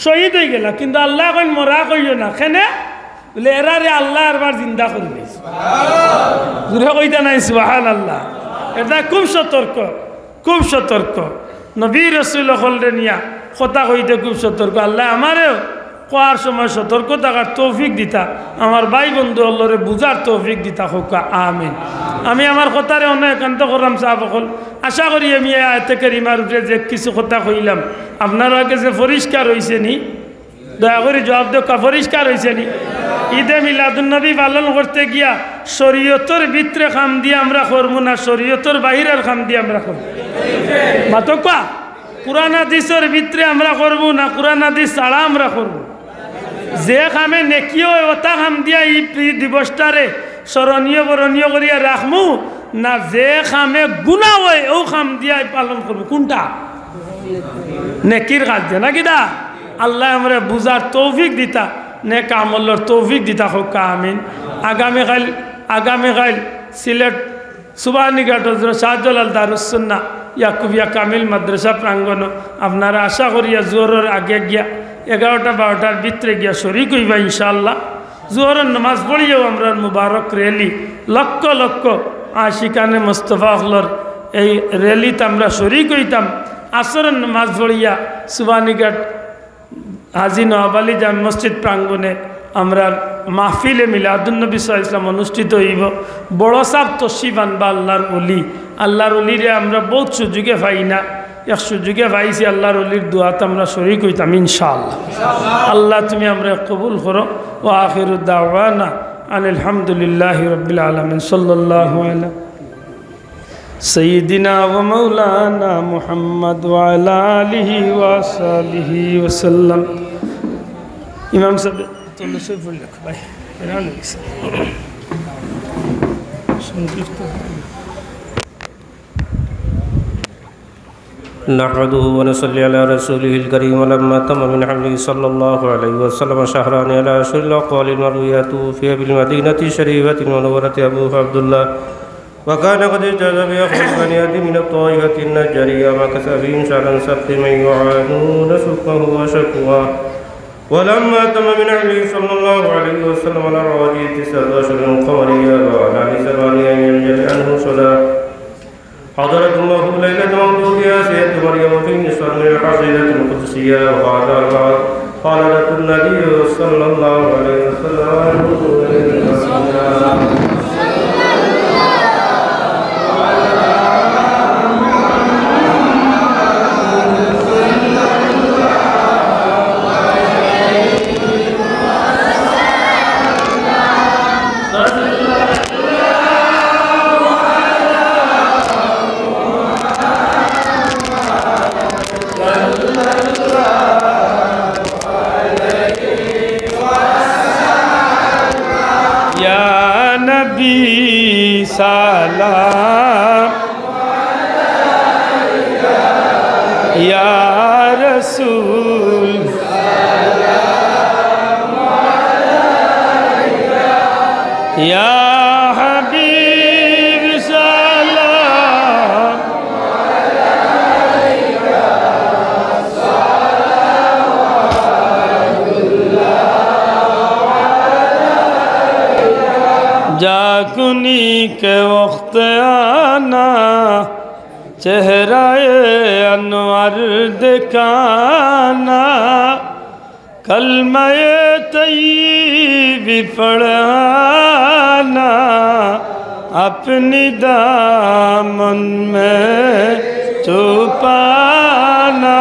শহীদ হয়ে গেলা, কিন্তু আল্লাহ কইন মরা কইও না কেনে বলে এরা রে আল্লাহ আরবার জিন্দা করে দিয়েছে। জুড়ে কইতা নাই সুবহানাল্লাহ। এটা খুব সতর্ক, খুব সতর্ক। নবী রাসূল হলরে নিয়া কথা কইতে খুব সতর্ক। আল্লাহ আমারেও কোয়ার সময় সতর্ক থাকার তৌফিক দিতা, আমার ভাই বন্ধু হলরে বুঝার তৌফিক দিতা হোক আমিন। আমি আমার কথারে অন্য একান্ত করলাম সাহেব হল। আশা করি আমি আয়াতে কারিমার উপরে যে কিছু কথা কইলাম আপনারা কাছে পরিষ্কার হয়েছে নি? দয়া করে জবাব দেও, পরিষ্কার হয়েছে নি? ঈদে মিলাদুন্নবী পালন করতে গিয়া শরীয়তর ভিতরে খাম দিয়ে আমরা করবো না শরীয়তর বাহিরের খাম দিয়ে আমরা করবো? মাতকা কুরআন হাদিসের ভিতরে আমরা করবো না কুরআন হাদিস ছাড়া আমরা করবো? যে খামে নেকি হয় ওটা খাম দিয়া এই দিবসটারে স্মরণীয় বরণীয় করিয়া রাখমু, না যে খামে গুনাহ হয় ও খাম দিয়া পালন করবো? কোনটা? নেকির কাজ দিয়ে নাকি দা? আল্লাহ আমরা বুঝার তৌফিক দিতা, নেক আমলের তৌফিক দিতা হোক আমিন। আগামীকাল সিলেট সুবানীঘাট হজরত শাহজালাল দারুস-সুন্নাহ ইয়াকুবিয়া কামিল মাদ্রাসা প্রাঙ্গণ আপনারা আশা করিয়া জোহরের আগে গিয়া 11টা-12টার ভিতরে গিয়া শরীক হইবা ইনশাআল্লাহ। জোহরের নামাজ পড়িয়াও আমরা মুবারক র্যালি লক্ষ লক্ষ আশিকানে মুস্তফা হলর এই র্যালিতে আমরা শরীক হইতাম। আসরের নামাজ পড়িয়া সুবানীঘাট হাজি নওয়াব আলী জামে মসজিদ প্রাঙ্গণে আমরা মাহফিলে মিলাদুন্নবী সাল্লাল্লাহু আলাইহি ওয়াসাল্লাম অনুষ্ঠিত হইব। বড় সাহ তশরিফ আনবা আল্লাহর অলিরে আমরা বহুত সুযোগে পাই না, এক সুযোগে পাইছি আল্লাহর অলির দোয়াতে আমরা শরীক হইতাম ইনশাআল্লাহ। আল্লাহ তুমি আমরা কবুল করো। ওয়া আখিরু দাওয়ানা আনিল হামদুলিল্লাহি রাব্বিল আলামিন। সাল্লাল্লাহু আলা সৈয়দিনা ওয়া মাওলানা মুহাম্মদ ওয়া আলা আলিহি ওয়া সাহবিহি ওয়া সাল্লাম। ইমাম সাহেব তোমরা সই পড়লে ভাই এরান হইছে সংক্ষিপ্ত। نحمده ونصلي على رسوله الكريم. ولما تم من حمله صلى الله عليه وسلم شهران على أشهر الأقوال المروية فيها بالمدينة الشريفة المنورة أبوه عبد الله، وكان قد اجتاز بأخذ بني آدم من الطائفة النجارية، مكث فيهم شهرا سبت من يعانون سكه وشكواه. ولما تم من حمله صلى الله عليه وسلم على الراجي 9 أشهر قمرية، وعلى ثمانية ينجلي عنه صلاة، حضرت الله ليلة مولودها سيدة مريم في نصف من الحصيلة القدسية. قالت النبي صلى الله عليه وسلم सलाम या रसूल या हबीब सलाम जाकुनी के वक्त आना चेहराए अनवर दिखाना कलमाए तय्यब पढ़ाना अपनी दामन में छुपाना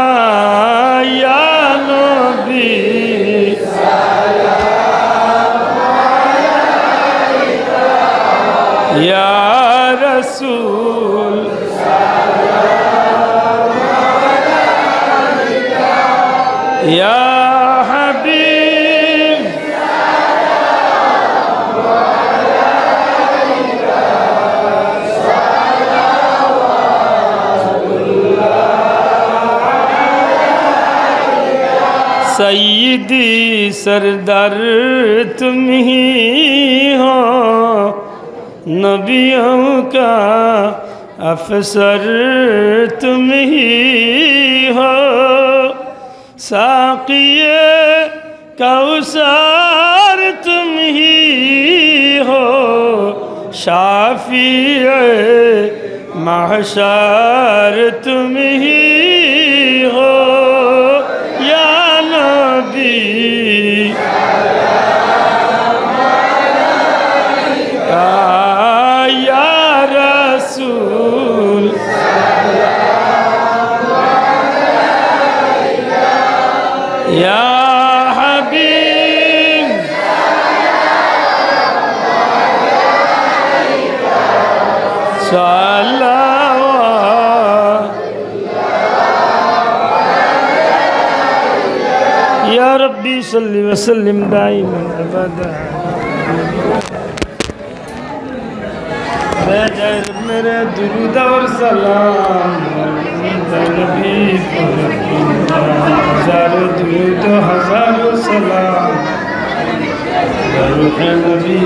या नबी या रसूल या हबीब सय्यदी सरदार तुम ही हो, नबियों का अफसर तुम ही हो, साक़िए कौसर तुम ही हो, शाफ़िए महशर तुम ही हो, या नबी या या रब्बी सल्लि व सल्लिम दाइमन अबदा मेरे दुरूद और सलाम नबी हजारों दुरूद हजारों सलाम नबी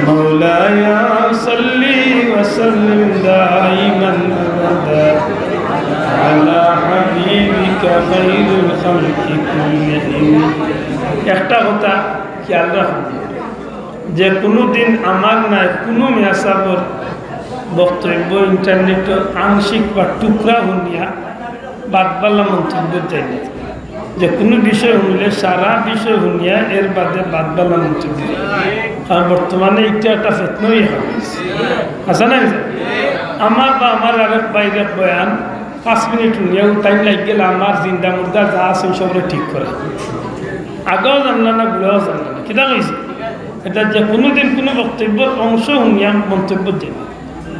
मौलाया सल्ली व सल्लिम दाइमन अबदा अला हबीबिका खैरुल खल्क़ि कुल्लिहिम। একটা কথা খেয়াল রাখুন যে কোনো দিন আমার নাই কোনো মেয়াসাবর বক্তব্য ইন্টারনেট আংশিক বা টুকরা শুনিয়া বাদবাল্লা মন্তব্য চাই না, যে কোনো বিষয় শুনলে সারা বিষয় শুনিয়া এর বাদে বাদবাল্লা মন্তব্য, কারণ বর্তমানে এটা একটা ফেতনাই হয়েছে আছে না। আমার বা আমার আরেক বাইরে বয়ান 5 মিনিট শুনিয়াও টাইম লাগ গেলে আমার জিন্দা মুর্দা যা আছে সবরে ঠিক করে, আগেও জানলা না গুলোও জানলা না, কিতা কইছে এটা যে কোনোদিন কোনো বক্তব্যের অংশ শুনিয়া মন্তব্য দেন।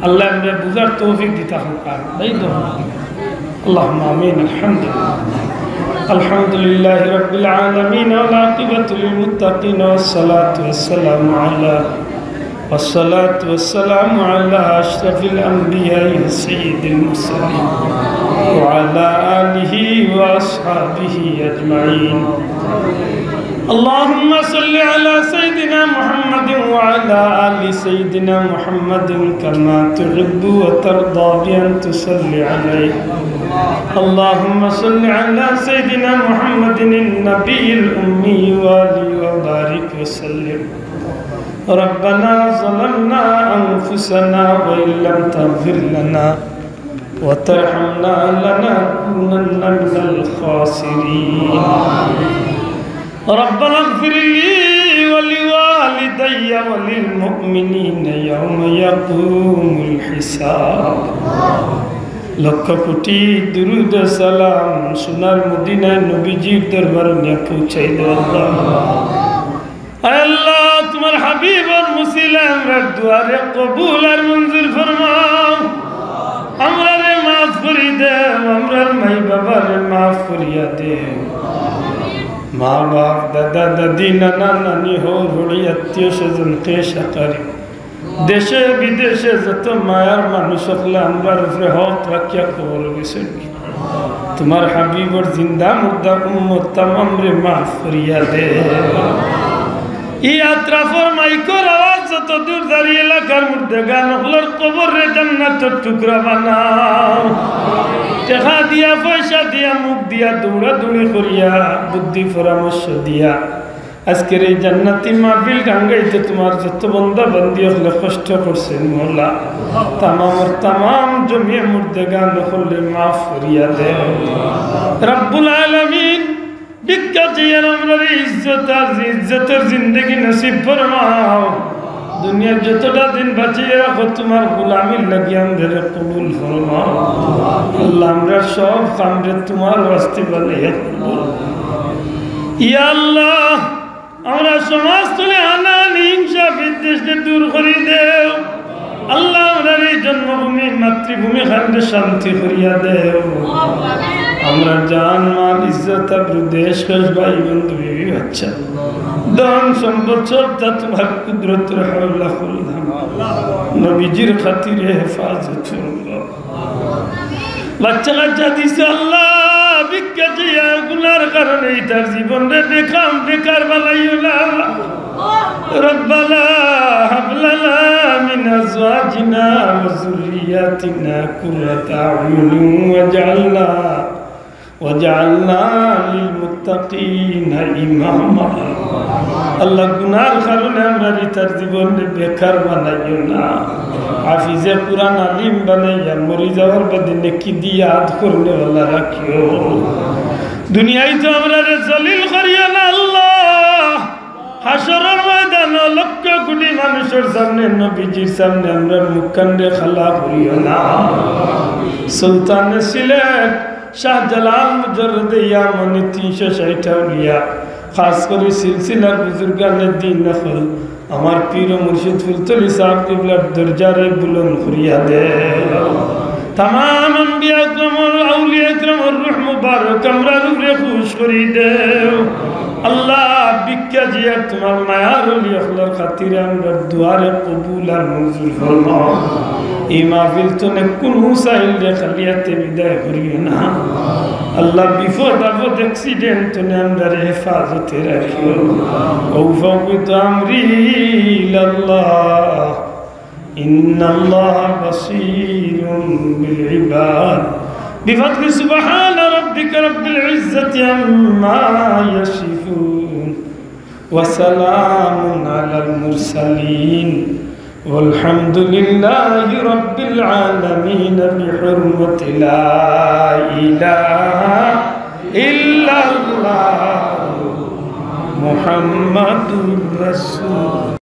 আল্লাহ আমরা বুঝার তৌফিক দিতা হোক। এই তো আল্লাহুম্মা আমিন। আলহামদুলিল্লাহি রাব্বিল আলামিন ওয়াল আকিবাতু লিল মুত্তাকিন والصلاة والسلام على أشرف الأنبياء سيد المرسلين وعلى آله وأصحابه أجمعين. اللهم صل على سيدنا محمد وعلى آل سيدنا محمد كما تحب وترضى بأن تصلي عليه. اللهم صل على سيدنا محمد النبي الأمي وآله وبارك وسلم. ربنا ظلمنا أنفسنا وإن لم تغفر لنا وترحمنا لنكونن من الخاسرين. ربنا اغفر لي ولوالدي وللمؤمنين يوم يقوم الحساب. লক্ষ কোটি দুরুদ সালাম সোনার মদিনায় নবীজির দরবারে নিয়ে পৌঁছাই দাও। আল্লাহ তোমার হাবিব আর মুসিলা আমরা দুয়ারে কবুল আর মঞ্জুর ফরমাও। আমরা রে মাফ করি দেও, আমরার মাই বাবার মাফ করিয়া দেও। মা বাপ দাদা দাদি নানা নানি হরি আত্মীয় স্বজন কেশাকারী দেশে বিদেশে যত মায়ার মানুষ হলে আমরার উপরে হক রাখিয়া খবর গেছে। তোমার হাবিবর জিন্দা মুর্দা উম্মত তামাম রে মাফ করিয়া দেও। ইয়াত্রাফর মাইকর আওয়াজ যত দূর দাঁড়িয়ে এলাকার মধ্যে গান হলোর কবর রে জান্নাতের টুকরা বানাও। টাকা দিয়া পয়সা দিয়া মুখ দিয়া দৌড়া দৌড়ি করিয়া বুদ্ধি পরামর্শ দিয়া আজকের এই জান্নাতি মাহফিল গাঙ্গাইতে তোমার যত বন্দা বন্দি হলে কষ্ট করছেন মোলা তামামর তামাম জমিয়ে মধ্যে গান হলে মাফ করিয়া দেও রব্বুল আলামিন। বিখ্যাত আমরা ইজ্জতের জিন্দগি নসিব ফরমাও। দুনিয়ার যতটা দিন বাঁচিয়ে রাখো তোমার গোলামির লাগি আমাদের কবুল ফরমাও। আল্লাহ আমরা সব কামরে তোমার ওয়াস্তে বানাইয়া কবুল। ইয়া আল্লাহ আমরা সমাজ তুলে হানাহানি হিংসা বিদ্বেষকে দূর করে দেও। আল্লাহ আমরা এই জন্মভূমি মাতৃভূমি খান্ডে শান্তি করিয়া দেও। আমরা জান মাল ইজ্জত আবরু দেশ কশ ভাই বন্ধু বিবি বাচ্চা ধন সম্পদ সবটা তোমার কুদরতের হাওলা করলাম। নবীজির খাতিরে হেফাজত বাচ্চা কাচ্চা দিছে আল্লাহ ভিক্ষা চেয়ে গুনার কারণে তার জীবন রে বেকার বানাইও না। রব্বানা হাব লানা মিন আজওয়াজিনা ওয়া যুররিয়াতিনা কুররাতা আয়ুন ওয়াজআলনা লিল মুত্তাকিনা ইমামা। আল্লাহ গুনার কারণে আমরা তার জীবন রে বেকার বানাইও না। হাফিজে কুরআন আলিম বানাইয়া মরি যাওয়ার বাদে নেকি দিয়ে আদ করলে আল্লাহ রাখিও। দুনিয়ায় তো আমরা রে জলিল করিও না আল্লাহ। হাসরের ময়দানে লক্ষ কোটি মানুষের সামনে নবীজির সামনে আমরা মুখকান্ডে খালা করিও না। সুলতানে সিলেট শাহজালাল মুজাররদ ইয়ামানি 360 আউলিয়া খাস করে সিলসিলার বুজুর্গানের দিন নফল আমার পীর ও মুর্শিদ ফুলতলি সাহেব কিবলার দরজারে বুলন্দ করিয়া দে। तमाम अंबिया अकरम और औलिया अकरम और रूह मुबारक हमरा रूहे खुश करी देव अल्लाह बिक्या जिया तुम्हार मायार ओली अखलर खातिर हमरा दुआरे कबूल और मंजूर फरमाओ ई महफिल तो ने कुन साहिल रे खलियाते विदाय करियो ना अल्लाह बिफोर दाफोर एक्सीडेंट तो ने हमरा हिफाजते रखियो औफाक़ित अमरी इल्लल्लाह इन्नल्लाह बसीरुम बिल इबाद बिफद्लि सुब्हान रब्बिक रब्बिल इज्जति अम्मा यसिफून व सलामुन अलल मुरसलीन वल्हम्दुलिल्लाहि रब्बिल आलमीन बिहुर्मति ला इलाहा इल्लल्लाह मुहम्मदुर रसूल